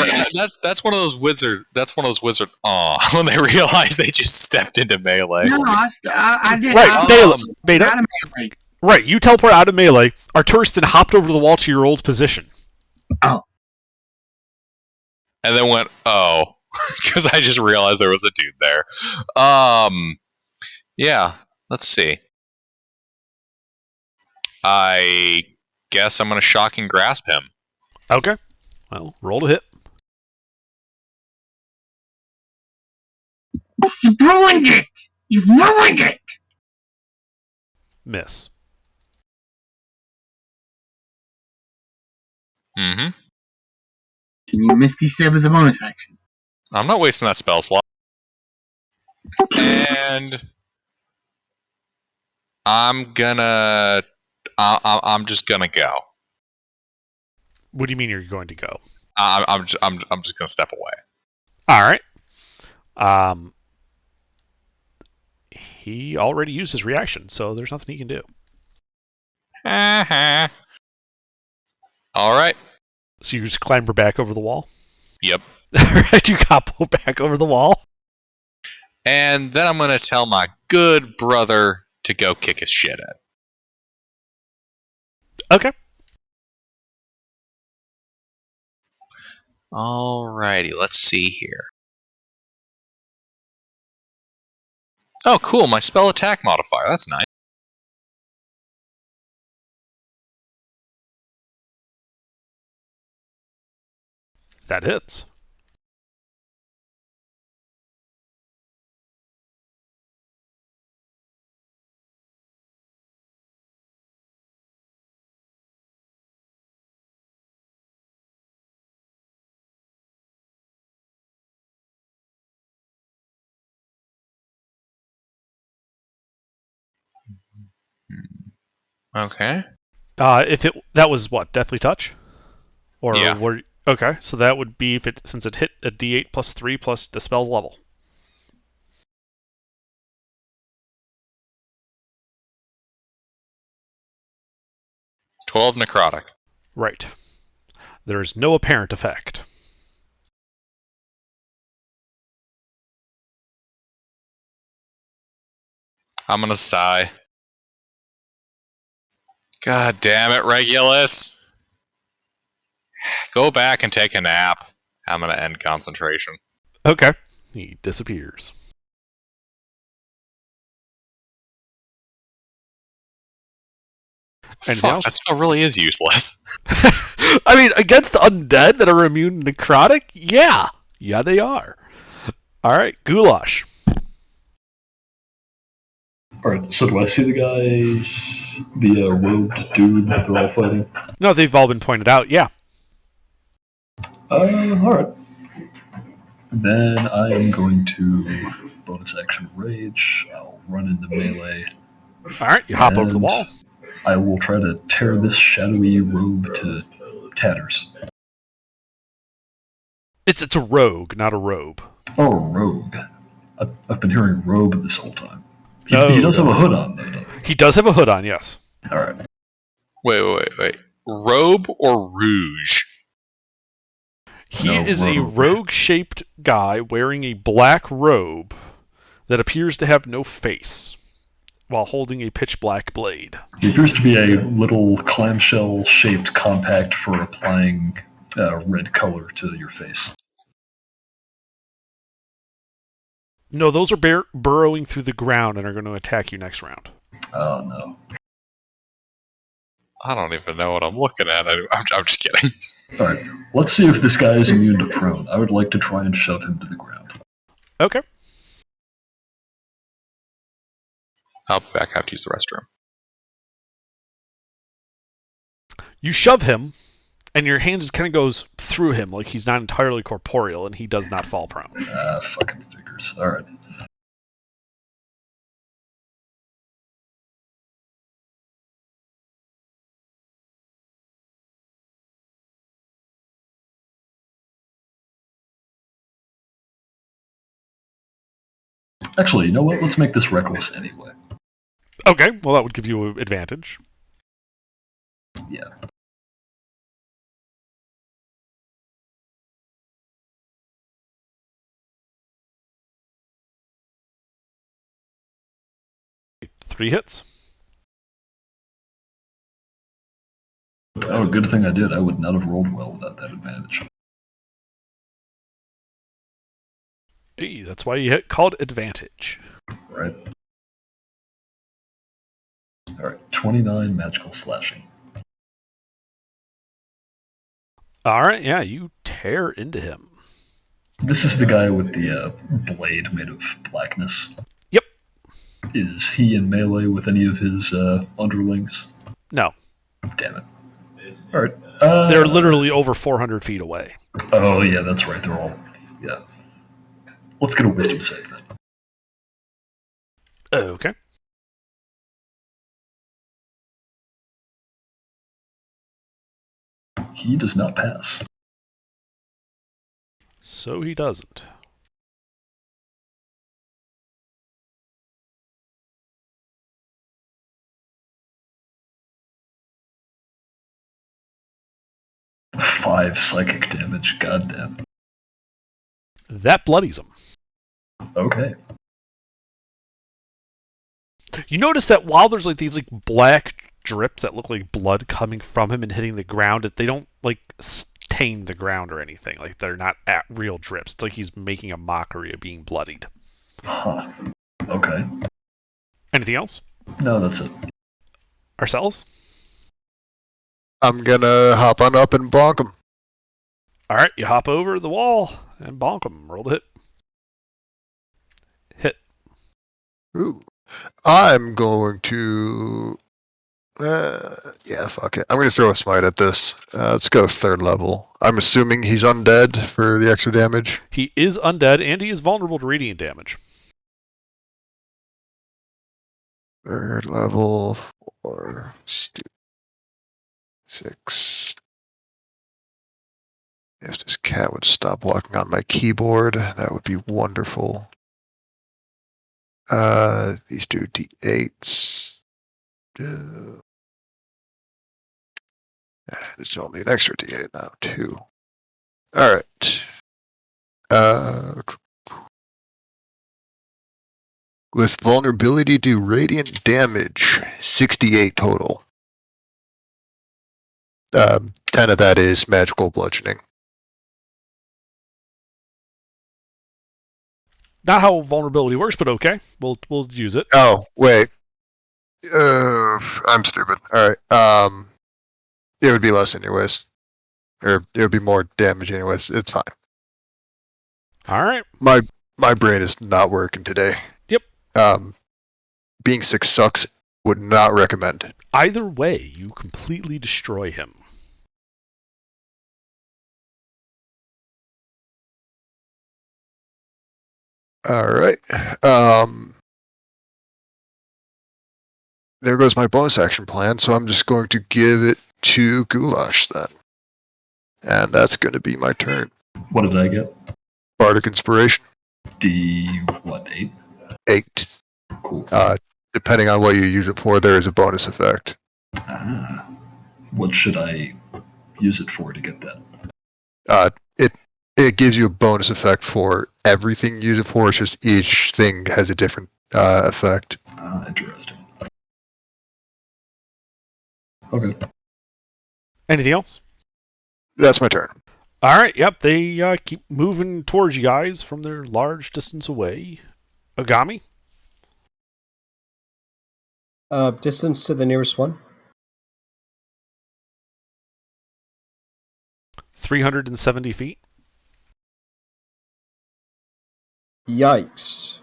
that's one of those wizard. That's one of those wizard. Aw, when they realize they just stepped into melee. No, I did. Right, Beta. Right, you teleport out of melee. Arcturus then hopped over the wall to your old position. Oh. And then went, oh, because I just realized there was a dude there. Yeah. Let's see. I guess I'm gonna shock and grasp him. Okay. Well, roll to hit. You ruined it! You've ruined it! Miss. Mm-hmm. Can you Misty Step as a bonus action? I'm not wasting that spell slot. And I'm just gonna go. What do you mean you're going to go? I'm just gonna step away. All right. He already used his reaction, so there's nothing he can do. All right. So you just clamber back over the wall? Yep. Right, you hop back over the wall. And then I'm gonna tell my good brother to go kick his shit at. Okay. Alrighty, let's see here. Oh, cool, my spell attack modifier. That's nice. That hits. Okay. That was what, Deathly Touch? Or yeah. Okay, so that would be since it hit a D8 plus 3 plus the spell's level. $12 necrotic. Right. There is no apparent effect. I'm gonna sigh. God damn it, Regulus. Go back and take a nap. I'm gonna end concentration. Okay. He disappears. Fuck, that spell really is useless. I mean, against undead that are immune to necrotic? Yeah. Yeah, they are. Alright, Goulash. Alright, so do I see the guys, the robed dude that they're all fighting? No, they've all been pointed out, yeah. Alright. Then I am going to bonus action rage. I'll run into melee. Alright, you hop over the wall. I will try to tear this shadowy robe to tatters. It's a rogue, not a robe. Oh, rogue. I've been hearing robe this whole time. He does have a hood on, though. He does have a hood on, yes. Alright. Wait. Robe or rouge? He is a rogue-shaped guy wearing a black robe that appears to have no face, while holding a pitch-black blade. He appears to be a little clamshell-shaped compact for applying red color to your face. No, those are burrowing through the ground and are going to attack you next round. Oh, no. I don't even know what I'm looking at. I'm just kidding. Alright, let's see if this guy is immune to prone. I would like to try and shove him to the ground. Okay. I'll be back. I have to use the restroom. You shove him, and your hand just kind of goes through him like he's not entirely corporeal, and he does not fall prone. Fucking figures. Alright. Actually, you know what? Let's make this reckless anyway. Okay, well that would give you an advantage. Yeah. Three hits. Oh, good thing I did. I would not have rolled well without that advantage. Hey, that's why you hit called advantage. Right. Alright, 29 magical slashing. Alright, yeah, you tear into him. This is the guy with the blade made of blackness. Yep. Is he in melee with any of his underlings? No. Damn it. Alright. They're literally over 400 feet away. Oh, yeah, that's right. They're all... Yeah. Let's get a wisdom save then. Okay. He does not pass. So he doesn't. Five psychic damage, goddamn. That bloodies him. Okay. You notice that while there's like these like black drips that look like blood coming from him and hitting the ground, they don't like stain the ground or anything. Like they're not at real drips. It's like he's making a mockery of being bloodied. Huh. Okay. Anything else? No, that's it. Ourselves? I'm gonna hop on up and bonk him. Alright, you hop over the wall and bonk him. Roll to hit. Hit. Ooh. I'm going to... yeah, fuck it. I'm going to throw a smite at this. Let's go third level. I'm assuming he's undead for the extra damage. He is undead, and he is vulnerable to radiant damage. Third level, 4, 6. If this cat would stop walking on my keyboard, that would be wonderful. These two D8s. And it's only an extra D8 now, 2. Alright. With vulnerability do radiant damage, 68 total. 10 of that is magical bludgeoning. Not how vulnerability works, but okay. We'll use it. Oh, wait. I'm stupid. Alright. It would be less anyways. Or it would be more damage anyways. It's fine. Alright. My brain is not working today. Yep. Being 6 sucks. Would not recommend. Either way, you completely destroy him. Alright. There goes my bonus action plan, so I'm just going to give it to Goulash then. And that's going to be my turn. What did I get? Bardic Inspiration. D, 8? 8. Cool. Depending on what you use it for, there is a bonus effect. What should I use it for to get that? It gives you a bonus effect for everything you use it for. It's just each thing has a different effect. Interesting. Okay. Anything else? That's my turn. Alright, yep, they keep moving towards you guys from their large distance away. Agami? Distance to the nearest one? 370 feet. Yikes.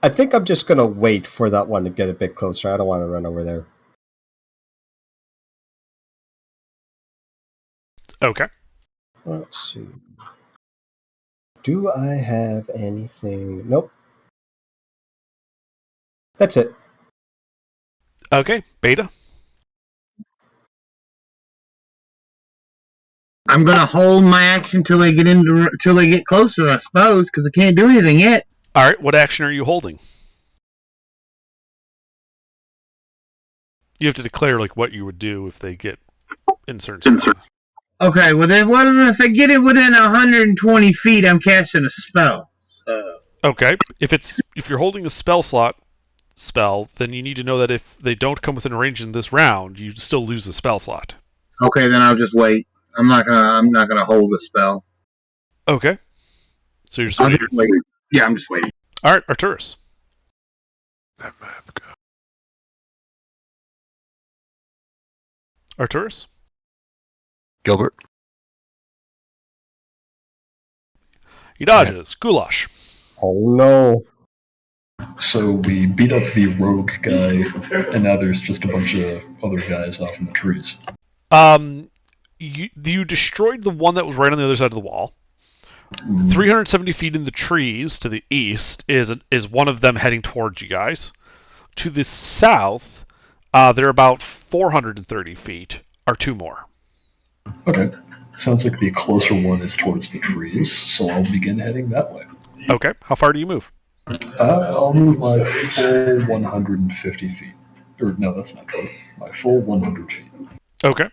I think I'm just going to wait for that one to get a bit closer. I don't want to run over there. Okay. Let's see. Do I have anything? Nope. That's it. Okay, Beta? I'm gonna hold my action till they get closer, I suppose, because I can't do anything yet. Alright, what action are you holding? You have to declare what you would do if they get in certain spots. Okay, well then, what if I get it within 120 feet? I'm casting a spell. So. Okay, if you're holding a spell, then you need to know that if they don't come within range in this round, you still lose the spell slot. Okay, then I'll just wait. I'm not gonna hold a spell. Okay. So you're just waiting. Yeah, I'm just waiting. All right, Arturus. Arturus? Gilbert. He dodges. Goulash. Oh no. So we beat up the rogue guy, and now there's just a bunch of other guys off in the trees. You destroyed the one that was right on the other side of the wall. 370 feet in the trees to the east is one of them heading towards you guys. To the south, they're about 430 feet, are 2 more. Okay. Sounds like the closer one is towards the trees, so I'll begin heading that way. Okay. How far do you move? I'll move my full 150 feet. Or, no, that's not true. My full 100 feet. Okay.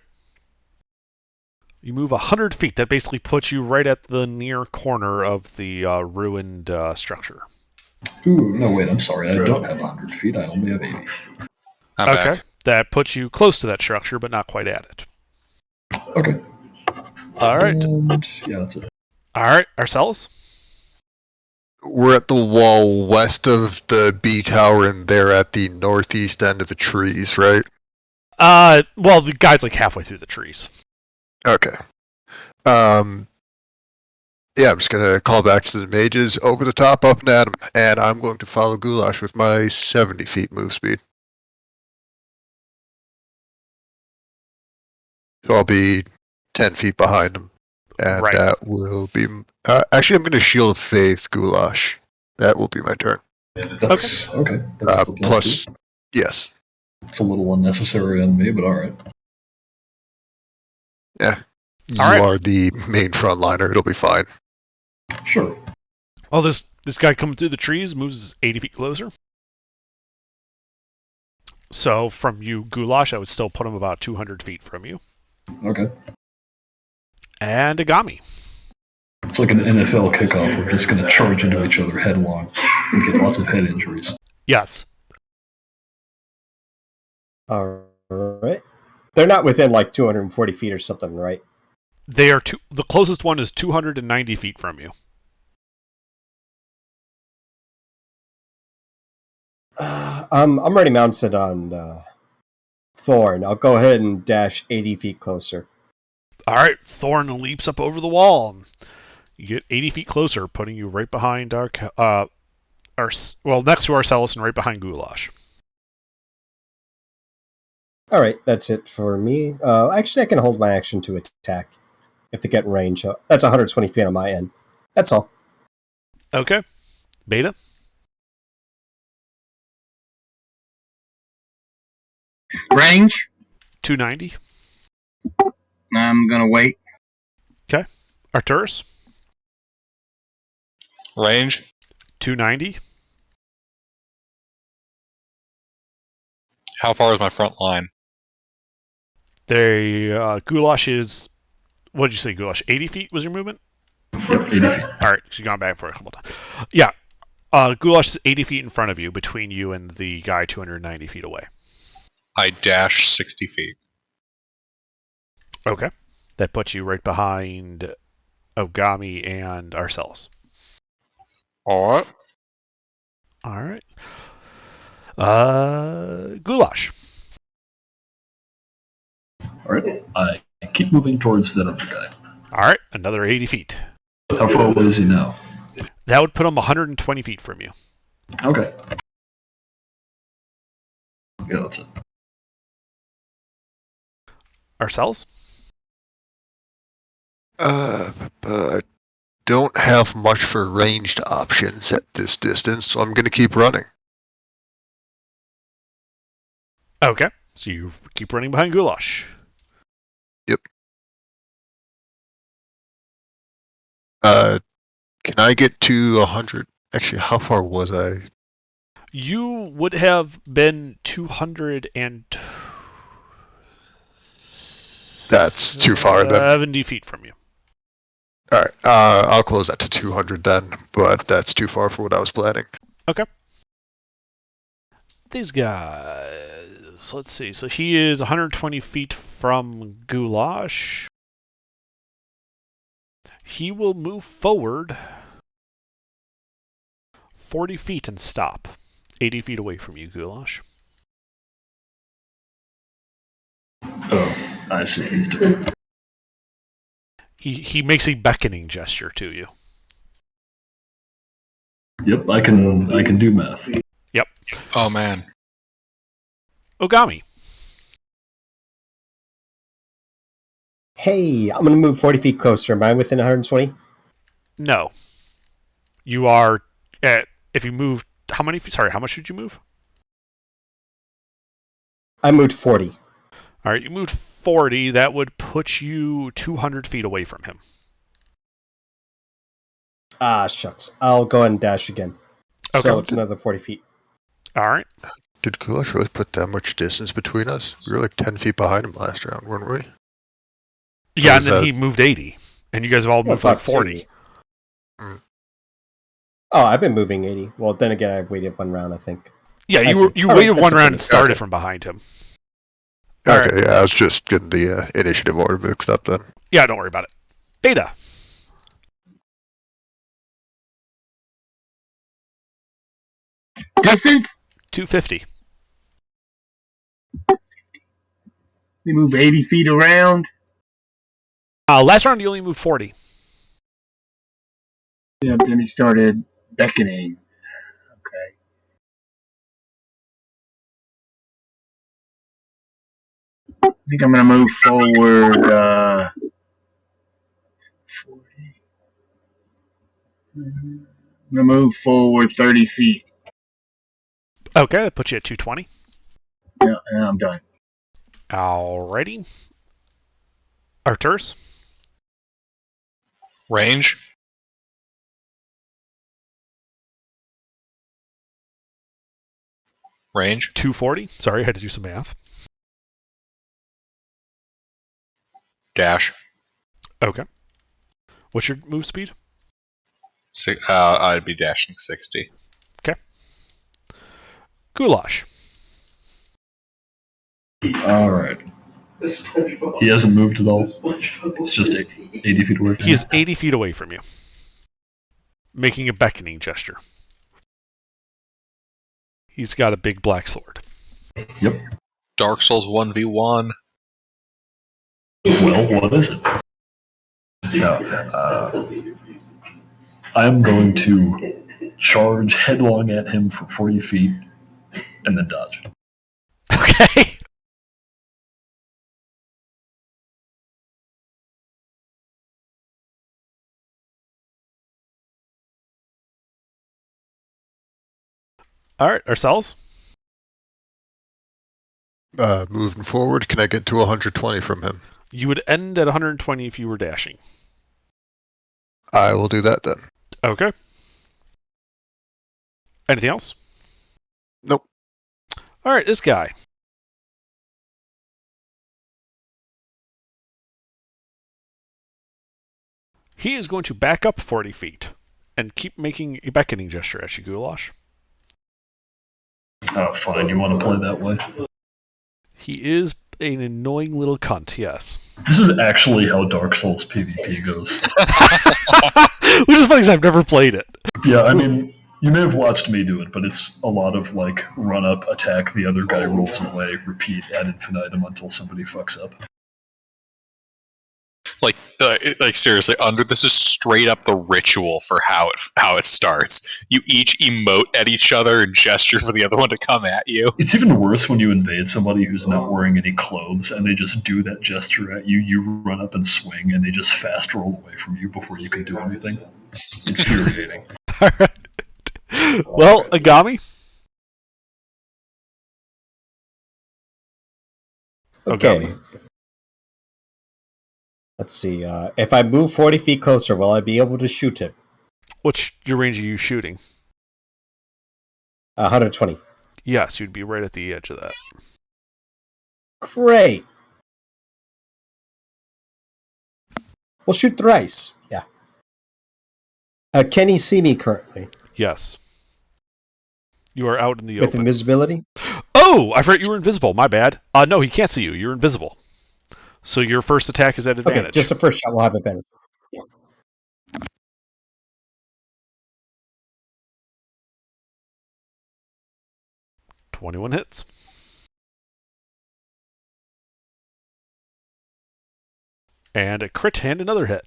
You move 100 feet. That basically puts you right at the near corner of the ruined structure. Ooh, no, wait, I'm sorry. I don't have 100 feet. I only have 80. I'm okay. back. That puts you close to that structure, but not quite at it. Okay. All right. And, yeah, that's it. All right. Arcellus? We're at the wall west of the B tower, and they're at the northeast end of the trees, right? Well, the guy's halfway through the trees. Okay. Yeah, I'm just gonna call back to the mages, over the top, up and at 'em, and I'm going to follow Goulash with my 70 feet move speed. So I'll be 10 feet behind him, and Right. that will be... actually, I'm going to Shield of Faith Goulash. That will be my turn. That's okay. That's plus, yes. It's a little unnecessary on me, but alright. Yeah. You All right. are the main frontliner. It'll be fine. Sure. Well, this guy coming through the trees moves 80 feet closer. So from you, Goulash, I would still put him about 200 feet from you. Okay. And Agami. It's like an NFL kickoff. We're just going to charge into each other headlong and get lots of head injuries. Yes. All right. They're not within like 240 feet or something, right? They are the closest one is 290 feet from you. I'm already mounted on Thorn. I'll go ahead and dash 80 feet closer. All right, Thorn leaps up over the wall. You get 80 feet closer, putting you right behind next to Arcellus and right behind Goulash. All right, that's it for me. Actually, I can hold my action to attack if they get in range. That's 120 feet on my end. That's all. Okay. Beta? Range? 290. I'm going to wait. Okay. Arcturus? Range? 290. How far is my front line? Goulash is... What did you say, Goulash? 80 feet was your movement? Yep, 80 feet. All right, she's gone back for a couple times. Yeah. Goulash is 80 feet in front of you, between you and the guy 290 feet away. I dash 60 feet. Okay. That puts you right behind Ogami and Arcellus. Alright. All right. Goulash. All right. I keep moving towards that other guy. All right, another 80 feet. How far away is he now? That would put him 120 feet from you. Okay. Yeah, that's it. Arcellus? I don't have much for ranged options at this distance, so I'm going to keep running. Okay, so you keep running behind Goulash. Yep. Can I get to 100? Actually, how far was I? You would have been 200 and... That's too far then. 70 feet from you. Alright, I'll close that to 200 then, but that's too far for what I was planning. Okay. These guys... Let's see. So he is 120 feet from Goulash. He will move forward 40 feet and stop. 80 feet away from you, Goulash. Oh, I see what he's doing. He makes a beckoning gesture to you. Yep, I can do math. Yep. Oh, man. Ogami. Hey, I'm going to move 40 feet closer. Am I within 120? No. You are at... If you move... How many feet? Sorry, how much did you move? I moved 40. All right, you moved 40. That would put you 200 feet away from him. Ah, shucks. I'll go ahead and dash again. Okay. So it's another 40 feet. All right. Did Goulash really put that much distance between us? We were like 10 feet behind him last round, weren't we? Yeah, and then he moved 80. And you guys have all moved like 40. Mm. Oh, I've been moving 80. Well, then again, I waited one round, I think. Yeah, you All waited right, one round and okay. started from behind him. Okay, Right. yeah, I was just getting the initiative order mixed up then. Yeah, don't worry about it. Beta. Distance? 250. They move 80 feet around. Last round, you only moved 40. Yeah, then he started beckoning. Okay. I think I'm going to move forward 40. I'm going to move forward 30 feet. Okay, that puts you at 220. Yeah, and I'm done. Alrighty. Arcturus. Range? Range? 240. Sorry, I had to do some math. Dash. Okay. What's your move speed? I'd be dashing 60. Okay. Goulash. All right. He hasn't moved at all. It's just 80 feet away from He is 80 feet away from you, making a beckoning gesture. He's got a big black sword. Yep. Dark Souls 1v1. Well, what is it? No, I'm going to charge headlong at him for 40 feet and then dodge. Okay. All right, ourselves. Moving forward, can I get to 120 from him? You would end at 120 if you were dashing. I will do that then. Okay. Anything else? Nope. All right, this guy. He is going to back up 40 feet and keep making a beckoning gesture at you, Goulash. Oh, fine. You want to play that way? He is an annoying little cunt, yes. This is actually how Dark Souls PvP goes. Which is funny because I've never played it. Yeah, I mean, you may have watched me do it, but it's a lot of, like, run up, attack, the other guy rolls away, repeat ad infinitum until somebody fucks up. Like seriously, this is straight up the ritual for how it starts. You each emote at each other and gesture for the other one to come at you. It's even worse when you invade somebody who's not wearing any clothes and they just do that gesture at you. You run up and swing and they just fast roll away from you before you can do anything. Infuriating. All right. Well, Agami? Okay. Agami. Let's see. If I move 40 feet closer, will I be able to shoot him? What's your range are you shooting? 120. Yes, you'd be right at the edge of that. Great. We'll shoot thrice. Yeah. Can he see me currently? Yes. You are out in the With open. invisibility? Oh, I forgot you were invisible. My bad. No, he can't see you. You're invisible. So your first attack is at advantage. Okay, just the first shot will have advantage. Yeah. $21 hits. And a crit and another hit.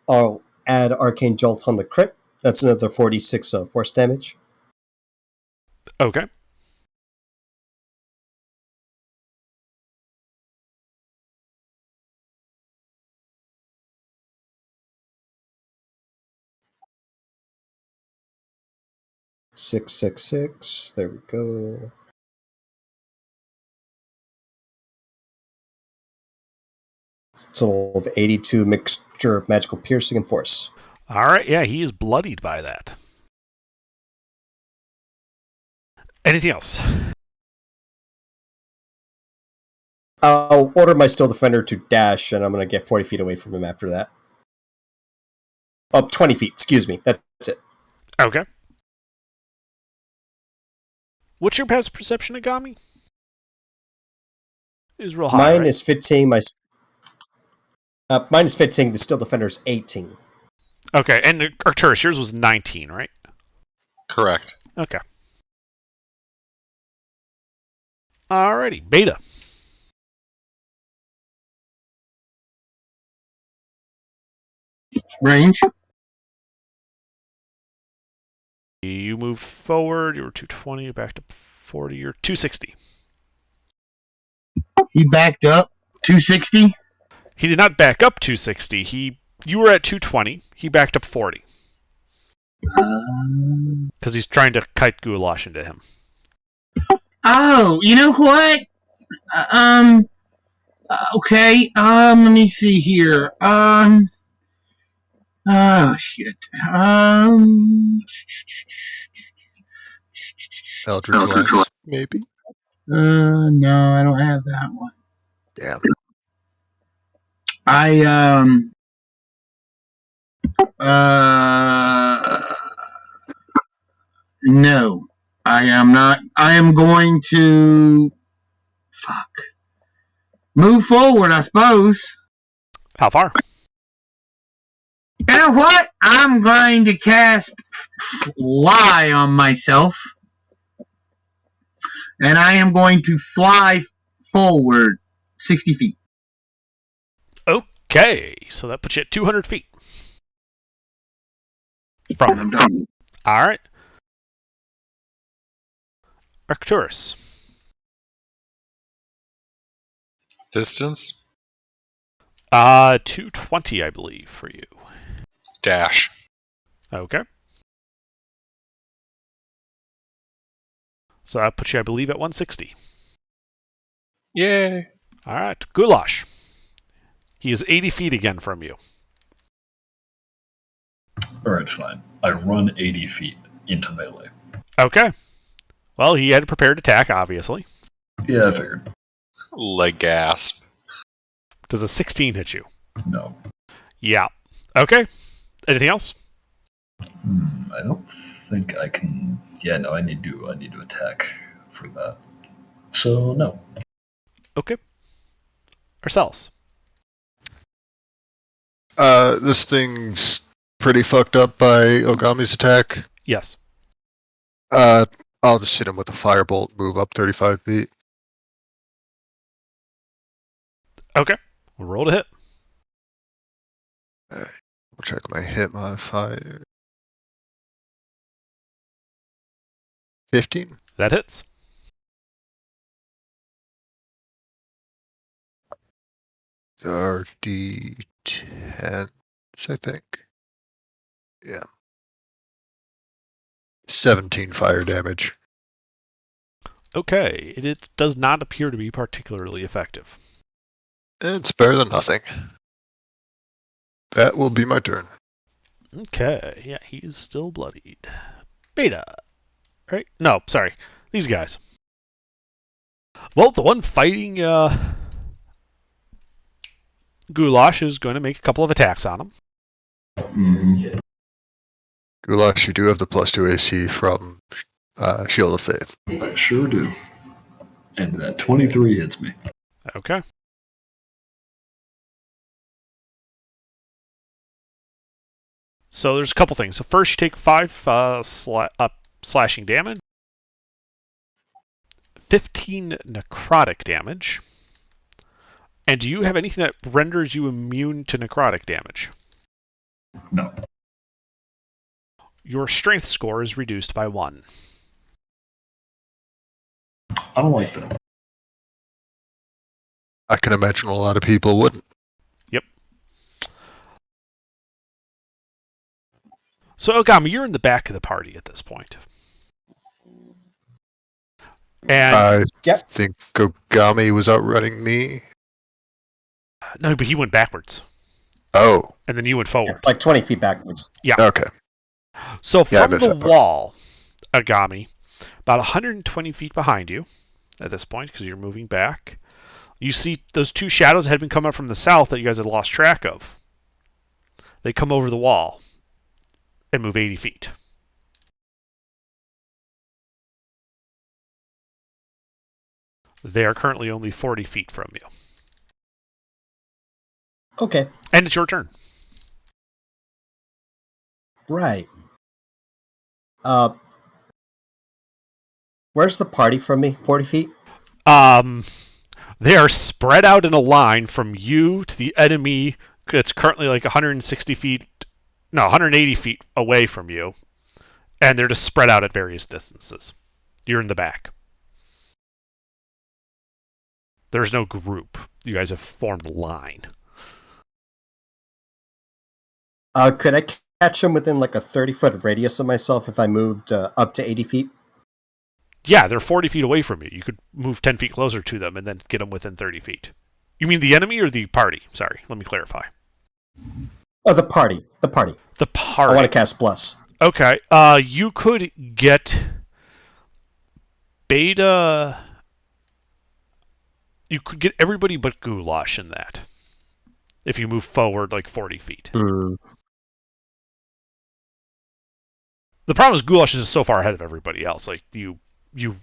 I'll add Arcane Jolt on the crit. That's another 46 force damage. Okay. Six, 6, 6. There we go. It's a total of 82 mixture of magical piercing and force. All right. Yeah, he is bloodied by that. Anything else? I'll order my Still Defender to dash, and I'm going to get 40 feet away from him after that. Oh, 20 feet. Excuse me. That's it. Okay. What's your passive perception, Agami? Is real high. Mine right? is 15. Mine is 15. The Still Defender's 18. Okay, and Arcturus, yours was 19, right? Correct. Okay. Alrighty, Beta. Range. You moved forward. You were 220. You backed up 40. You're 260. He backed up 260. He did not back up 260. You were at 220. He backed up 40. Because he's trying to kite Goulash into him. Oh, you know what? Okay. Let me see here. Oh, shit. Eldritch Glance, maybe? No, I don't have that one. Damn. No, I am not. I am going to, move forward, I suppose. How far? You know what? I'm going to cast Fly on myself. And I am going to fly forward 60 feet. Okay, so that puts you at 200 feet. From I'm done. All right. Arcturus. Distance? 220, I believe, for you. Dash. Okay. So that puts you, I believe, at 160. Yay. All right. Goulash. He is 80 feet again from you. All right, fine. I run 80 feet into melee. Okay. Well, he had a prepared attack, obviously. Yeah, I figured. Leg gasp. Does a 16 hit you? No. Yeah. Okay. Anything else? I don't think I can. Yeah, no, I need to attack for that. So no. Okay. Arcellus. This thing's pretty fucked up by Ogami's attack. Yes. I'll just hit him with a firebolt, move up 35 feet. Okay. We'll roll to hit. We'll check my hit modifier. 15? That hits. D10s, I think. Yeah. 17 fire damage. Okay. It does not appear to be particularly effective. It's better than nothing. That will be my turn. Okay. Yeah, he's still bloodied. Beta. Right? No, sorry. These guys. Well, the one fighting Goulash is going to make a couple of attacks on him. Mm-hmm. Goulash, you do have the +2 AC from Shield of Faith. I sure do. And that 23 hits me. Okay. So there's a couple things. So first you take 5 slashing damage, 15 necrotic damage. And do you have anything that renders you immune to necrotic damage? No. Your strength score is reduced by 1. I don't like that. I can imagine a lot of people wouldn't. Yep. So Ogami, you're in the back of the party at this point. And I think Ogami was outrunning me. no, but he went backwards. Oh. And then you went forward. Like 20 feet backwards. Yeah. Okay. So from the part. wall, Ogami, about 120 feet behind you at this point, because you're moving back, you see those two shadows that had been coming up from the south that you guys had lost track of. They come over the wall and move 80 feet. They are currently only 40 feet from you. Okay. And it's your turn. Right. Where's the party from me? 40 feet? They are spread out in a line from you to the enemy. It's currently like 160 feet, no, 180 feet away from you. And they're just spread out at various distances. You're in the back. There's no group. You guys have formed a line. Could I catch him within like a 30-foot radius of myself if I moved up to 80 feet? Yeah, they're 40 feet away from you. You could move 10 feet closer to them and then get them within 30 feet. You mean the enemy or the party? Sorry, let me clarify. Oh, the party. The party. The party. I want to cast Bless. Okay. You could get Beta. You could get everybody but Goulash in that. If you move forward like 40 feet. Mm. The problem is Goulash is so far ahead of everybody else. Like you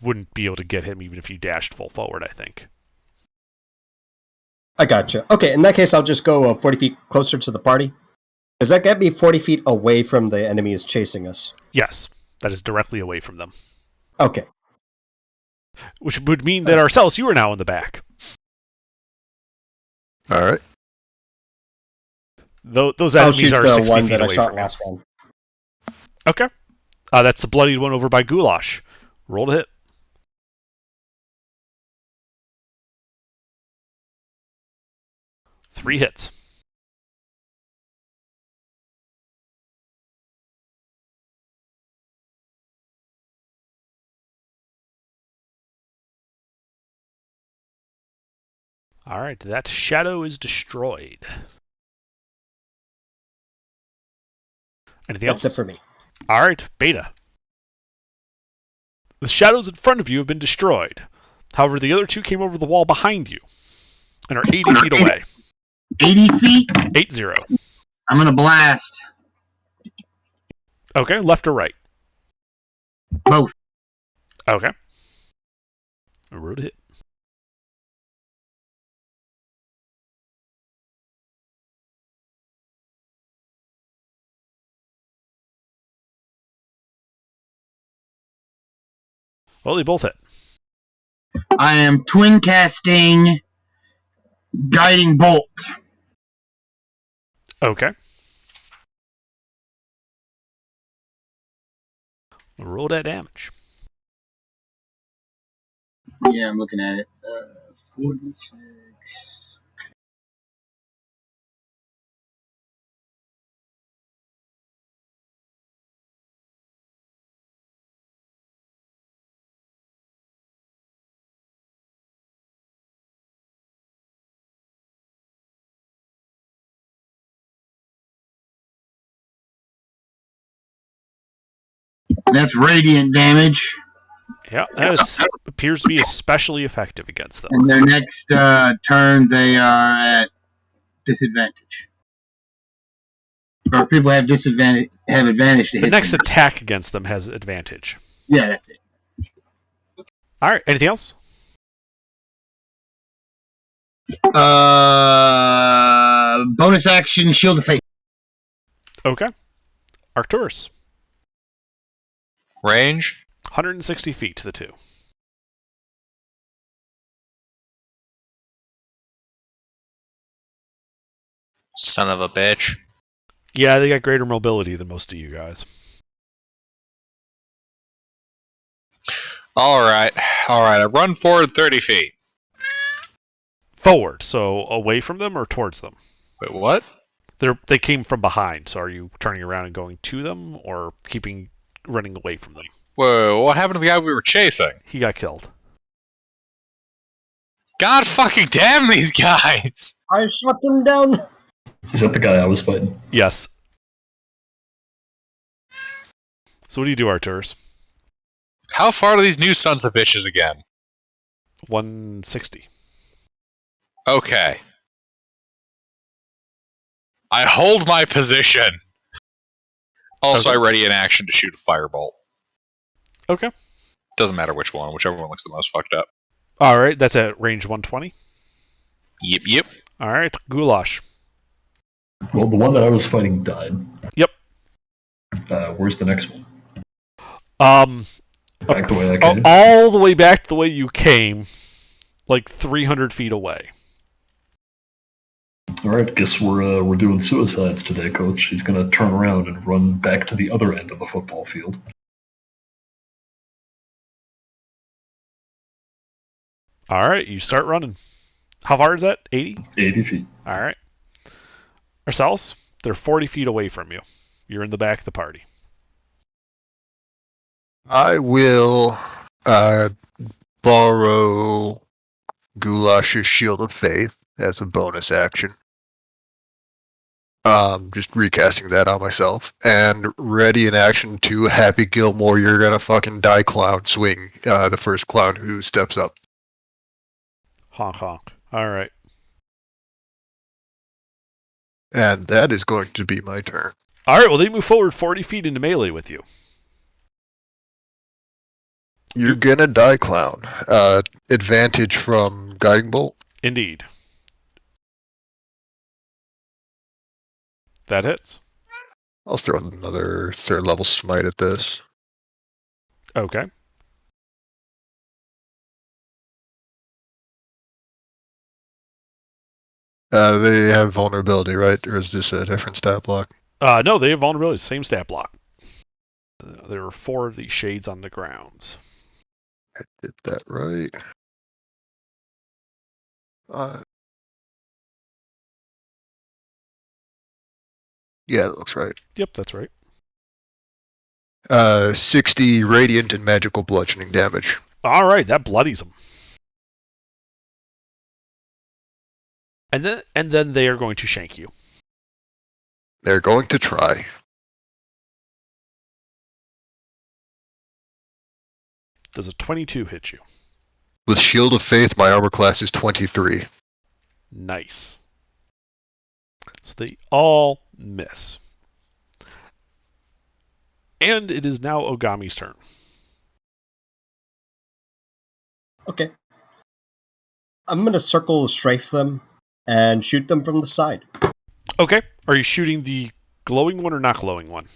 wouldn't be able to get him even if you dashed full forward, I think. I gotcha. Okay, in that case, I'll just go 40 feet closer to the party. Does that get me 40 feet away from the enemies chasing us? Yes, that is directly away from them. Okay. Which would mean that ourselves, you are now in the back. All right. Those enemies are 60 one feet that I away shot from you. last round. Okay. That's the bloodied one over by Goulash. Roll to hit. Three hits. All right, that shadow is destroyed. Anything else? That's it for me. All right, Beta. The shadows in front of you have been destroyed. However, the other two came over the wall behind you and are 80 feet away. 80 feet? 80. I'm going to blast. Okay, left or right? Both. Okay. Roll to hit. Well, they both hit. I am twin casting Guiding Bolt. Okay. Roll that damage. Yeah, I'm looking at it. 46. That's radiant damage. Yeah, that appears to be especially effective against them. And their next turn, they are at disadvantage. Or people have disadvantage, have advantage to hit. The next them. attack against them has advantage. Yeah, that's it. All right, anything else? Bonus action, Shield of Faith. Okay. Arcturus. Range? 160 feet to the two. Son of a bitch. Yeah, they got greater mobility than most of you guys. Alright. I run forward 30 feet. Forward, so away from them or towards them? Wait, what? They came from behind, so are you turning around and going to them or running away from them? Whoa, what happened to the guy we were chasing? He got killed. God fucking damn these guys! I shot them down. Is that the guy I was fighting? Yes. So what do you do, Arcturus? How far are these new sons of bitches again? 160. Okay. I hold my position. Also, Okay. I ready in action to shoot a firebolt. Okay. Doesn't matter which one, whichever one looks the most fucked up. All right, that's at range 120. Yep. All right, Goulash. Well, the one that I was fighting died. Yep. Where's the next one? Back the way I came? all the way back the way you came, like 300 feet away. All right, guess we're doing suicides today, Coach. He's gonna turn around and run back to the other end of the football field. All right, you start running. How far is that? 80? 80 feet. All right. Marcellus, they're 40 feet away from you. You're in the back of the party. I will borrow Goulash's Shield of Faith as a bonus action. Just recasting that on myself. And ready in action to Happy Gilmore, you're gonna fucking die clown swing. The first clown who steps up. Honk honk. Alright. And that is going to be my turn. Alright, well they move forward 40 feet into melee with you. You're gonna die, clown. Advantage from Guiding Bolt. Indeed. That hits. I'll throw another 3rd level smite at this. Okay. They have vulnerability, right? Or is this a different stat block? No, they have vulnerability. Same stat block. There are 4 of these shades on the grounds. I did that right. Yeah, that looks right. Yep, that's right. 60 radiant and magical bludgeoning damage. Alright, that bloodies them. And then they are going to shank you. They're going to try. Does a 22 hit you? With Shield of Faith, my armor class is 23. Nice. So they all miss. And it is now Ogami's turn. Okay. I'm going to circle strafe them and shoot them from the side. Okay. Are you shooting the glowing one or not glowing one?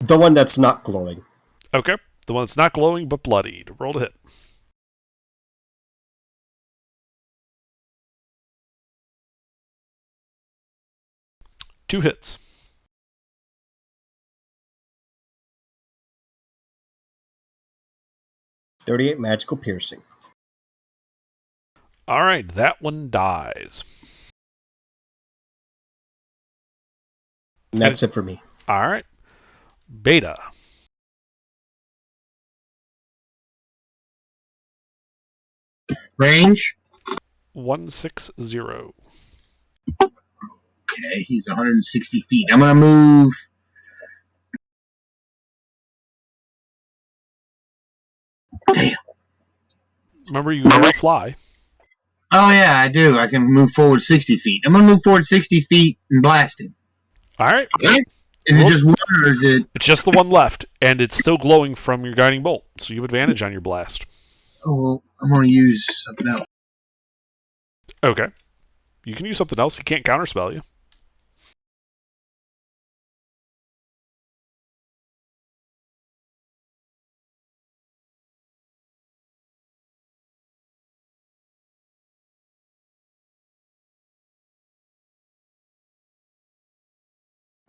The one that's not glowing. Okay. The one that's not glowing but bloodied. Roll to hit. Two hits. .38 magical piercing. Alright, that one dies. And that's it for me. Alright. Beta. Range? 160. Okay, he's 160 feet. I'm going to move. Damn. Remember, you can fly. Oh, yeah, I do. I can move forward 60 feet. I'm going to move forward 60 feet and blast him. Alright. Is it just one, or is it... It's just the one left, and it's still glowing from your guiding bolt, so you have advantage on your blast. Oh, well, I'm going to use something else. Okay. You can use something else. He can't counterspell you.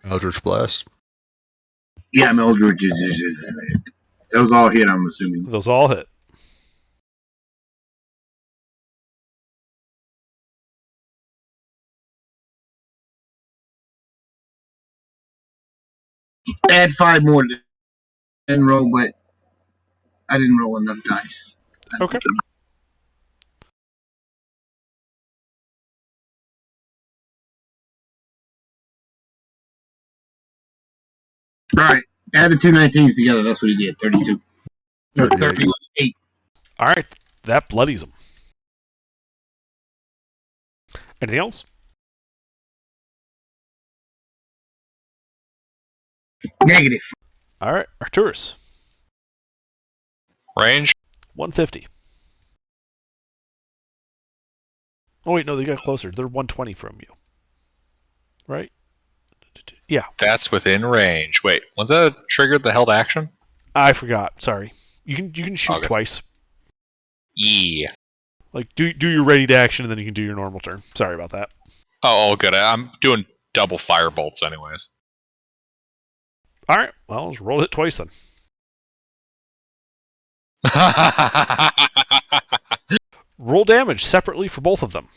Eldritch Blast. Yeah, Eldritch is... Those all hit, I'm assuming. Those all hit. Add 5 more to and roll, but I didn't roll enough dice. Okay. Alright, add the two 19s together. That's what he did. 32. 38. Alright, that bloodies him. Anything else? Negative. Alright, Arturus. Range? 150. Oh, wait, no, they got closer. They're 120 from you. Right? Yeah. That's within range. Wait, was that triggered the held action? I forgot. Sorry. You can shoot twice. Yeah. Like, do your ready to action, and then you can do your normal turn. Sorry about that. Oh, good. I'm doing double fire bolts anyways. Alright, well, let's roll it twice then. Roll damage separately for both of them.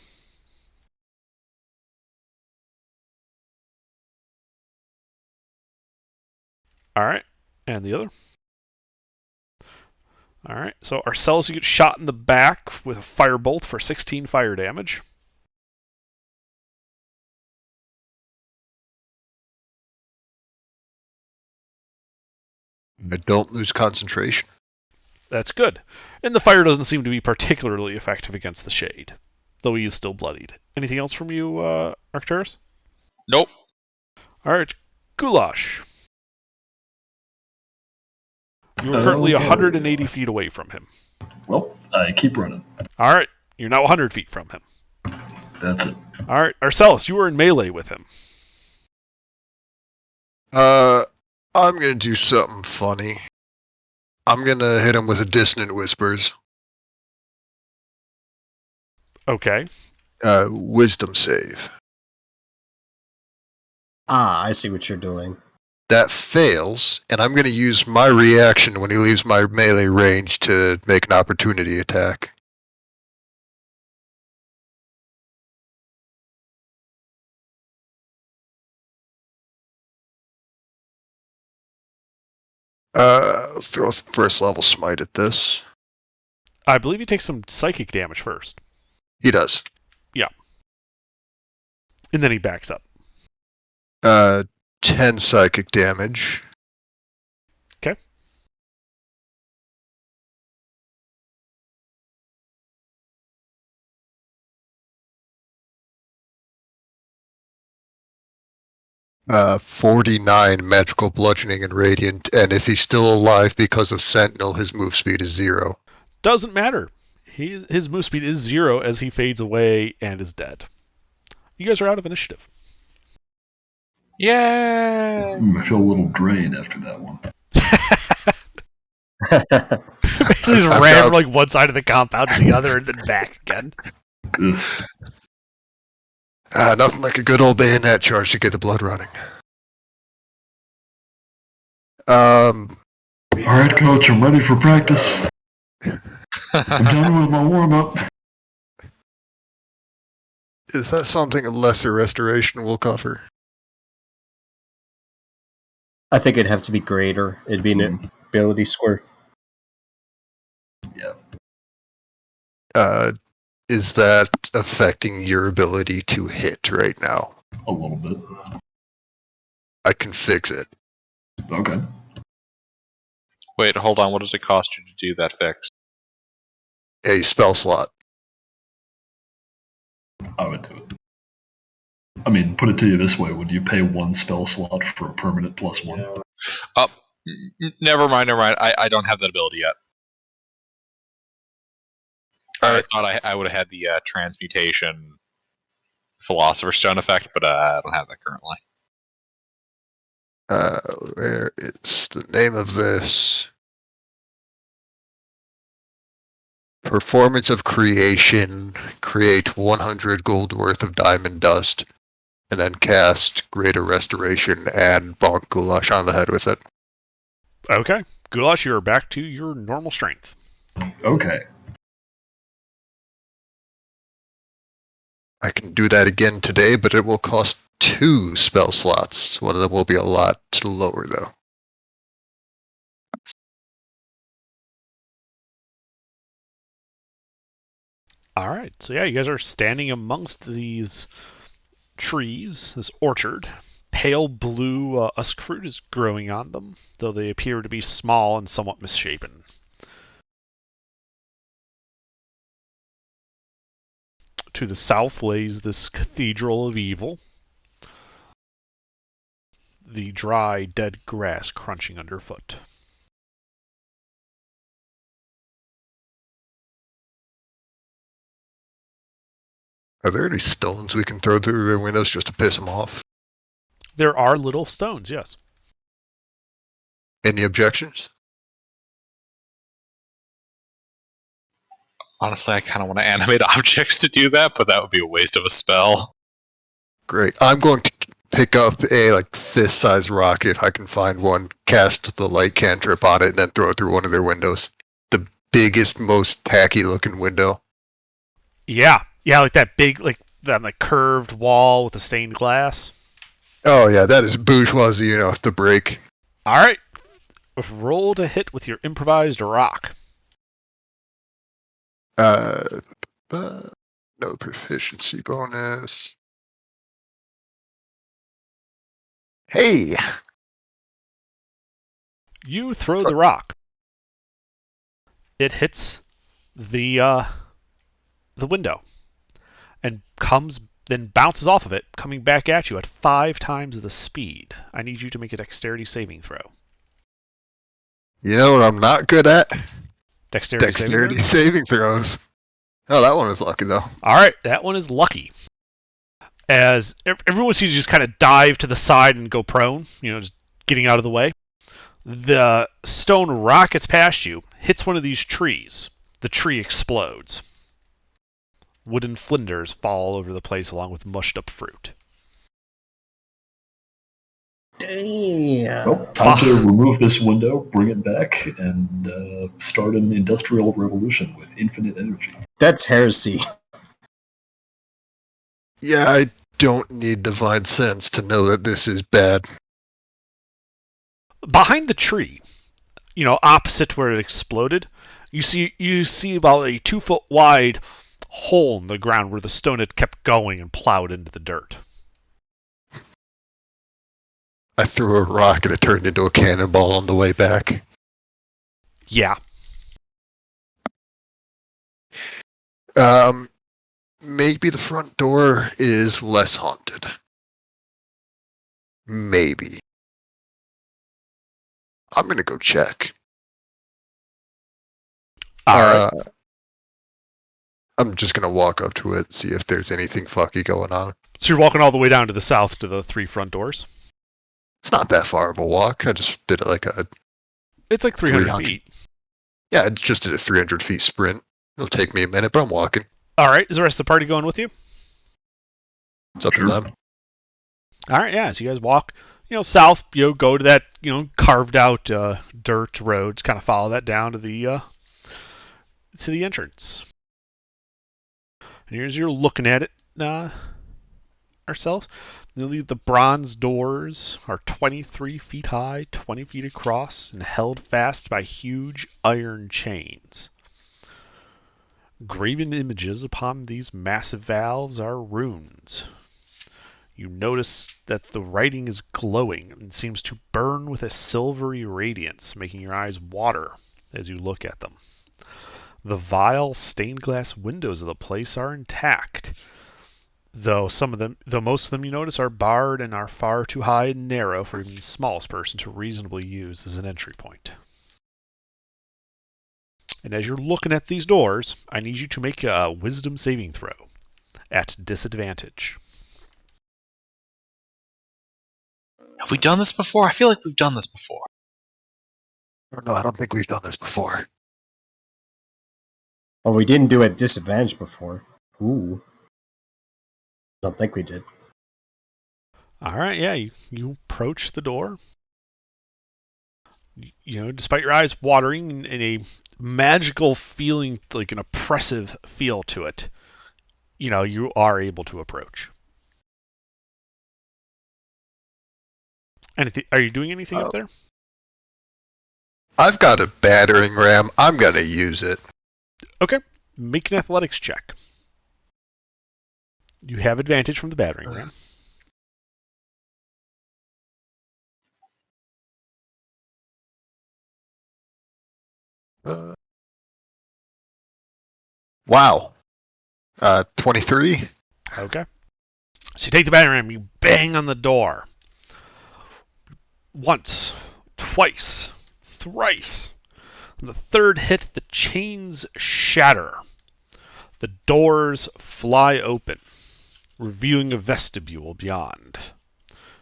Alright, and the other. Alright, so Arcellus, you get shot in the back with a firebolt for 16 fire damage. I don't lose concentration. That's good. And the fire doesn't seem to be particularly effective against the shade, though he is still bloodied. Anything else from you, Arcturus? Nope. All right, Goulash. You're currently 180 feet away from him. Well, I keep running. All right, you're now 100 feet from him. That's it. All right, Arcellus, you are in melee with him. I'm gonna do something funny. I'm gonna hit him with a Dissonant Whispers. Okay. Wisdom save. Ah, I see what you're doing. That fails, and I'm gonna use my reaction when he leaves my melee range to make an opportunity attack. Let's throw a first level smite at this. I believe he takes some psychic damage first. He does. Yeah. And then he backs up. 10 psychic damage. Okay. Uh, 49 magical bludgeoning and radiant, and if he's still alive because of Sentinel, his move speed is 0. Doesn't matter. His move speed is 0 as he fades away and is dead. You guys are out of initiative. Yay! I feel a little drained after that one. Basically just ran from like one side of the compound to the other and then back again. Nothing like a good old bayonet charge to get the blood running. Alright, coach, I'm ready for practice. I'm done with my warm-up. Is that something a lesser restoration will cover? I think it'd have to be greater. It'd be an ability score. Yeah. Is that affecting your ability to hit right now? A little bit. I can fix it. Okay. Wait, hold on. What does it cost you to do that fix? A spell slot. I would do it. I mean, put it to you this way: would you pay 1 spell slot for a permanent +1? Never mind. I don't have that ability yet. I thought I would have had the transmutation Philosopher's Stone effect, but I don't have that currently. Where is the name of this? Performance of Creation. Create 100 gold worth of diamond dust, and then cast Greater Restoration and bonk Goulash on the head with it. Okay. Goulash, you are back to your normal strength. Okay. I can do that again today, but it will cost 2 spell slots. One of them will be a lot lower, though. Alright, so yeah, you guys are standing amongst these trees, this orchard. Pale blue usk fruit is growing on them, though they appear to be small and somewhat misshapen. To the south lays this Cathedral of Evil. The dry, dead grass crunching underfoot. Are there any stones we can throw through their windows just to piss them off? There are little stones, yes. Any objections? Honestly, I kind of want to animate objects to do that, but that would be a waste of a spell. Great. I'm going to pick up a fist-sized rock if I can find one, cast the light cantrip on it, and then throw it through one of their windows. The biggest, most tacky-looking window. Yeah, like that big, that curved wall with the stained glass. Oh yeah, that is bourgeoisie enough to break. All right, roll to hit with your improvised rock. No proficiency bonus. Hey! You throw the rock. It hits the window and then bounces off of it, coming back at you at 5 times the speed. I need you to make a dexterity saving throw. You know what I'm not good at? Dexterity saving throws. Oh, that one was lucky, though. All right, that one is lucky. As everyone sees you just kind of dive to the side and go prone, just getting out of the way. The stone rockets past you, hits one of these trees. The tree explodes. Wooden flinders fall all over the place along with mushed up fruit. Damn. Well, time to remove this window, bring it back, and start an industrial revolution with infinite energy. That's heresy. Yeah, I don't need divine sense to know that this is bad. Behind the tree, opposite where it exploded, you see about a 2-foot wide hole in the ground where the stone had kept going and plowed into the dirt. I threw a rock and it turned into a cannonball on the way back. Yeah. Maybe the front door is less haunted. Maybe. I'm gonna go check. Alright. I'm just gonna walk up to it, see if there's anything fucky going on. So you're walking all the way down to the south to the 3 front doors? It's not that far of a walk. I just did it It's like 300 feet. Yeah, I just did a 300 feet sprint. It'll take me a minute, but I'm walking. Alright, is the rest of the party going with you? It's up to them. Alright, yeah, so you guys walk, south, go to that, carved out dirt roads, kind of follow that down to the entrance. And here's you're looking at it ourselves. The bronze doors are 23 feet high, 20 feet across, and held fast by huge iron chains. Graven images upon these massive valves are runes. You notice that the writing is glowing and seems to burn with a silvery radiance, making your eyes water as you look at them. The vile stained glass windows of the place are intact, though most of them you notice are barred and are far too high and narrow for even the smallest person to reasonably use as an entry point. And as you're looking at these doors, I need you to make a wisdom saving throw at disadvantage. Have we done this before? I feel like we've done this before. No, I don't think we've done this before. Oh, we didn't do it at disadvantage before. Ooh. I don't think we did. Alright, yeah, you approach the door. Despite your eyes watering and a magical feeling, like an oppressive feel to it, you are able to approach. Are you doing anything up there? I've got a battering ram. I'm gonna use it. Okay. Make an athletics check. You have advantage from the battering ram. Wow. 23? Okay. So you take the battering ram, you bang on the door. Once, twice, thrice. On the third hit, the chains shatter. The doors fly open, revealing a vestibule beyond,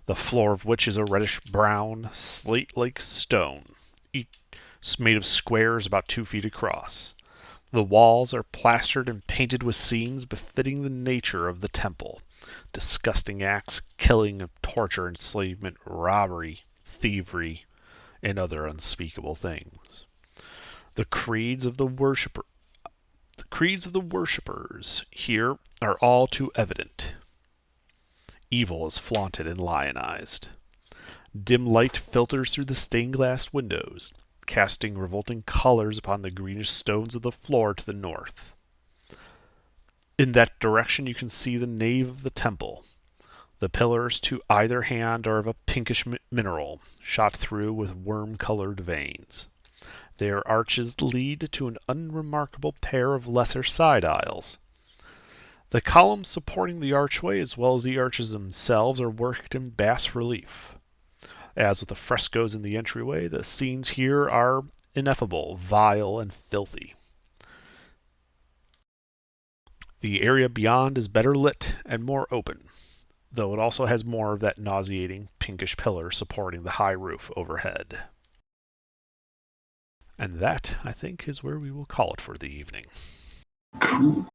the floor of which is a reddish-brown, slate-like stone, each made of squares about 2 feet across. The walls are plastered and painted with scenes befitting the nature of the temple. Disgusting acts, killing, torture, enslavement, robbery, thievery, and other unspeakable things. The creeds of the worshippers here are all too evident. Evil is flaunted and lionized. Dim light filters through the stained glass windows, casting revolting colors upon the greenish stones of the floor to the north. In that direction you can see the nave of the temple. The pillars to either hand are of a pinkish mineral, shot through with worm-colored veins. Their arches lead to an unremarkable pair of lesser side aisles. The columns supporting the archway, as well as the arches themselves, are worked in bas relief. As with the frescoes in the entryway, the scenes here are ineffable, vile, and filthy. The area beyond is better lit and more open, though it also has more of that nauseating pinkish pillar supporting the high roof overhead. And that, I think, is where we will call it for the evening. Cool.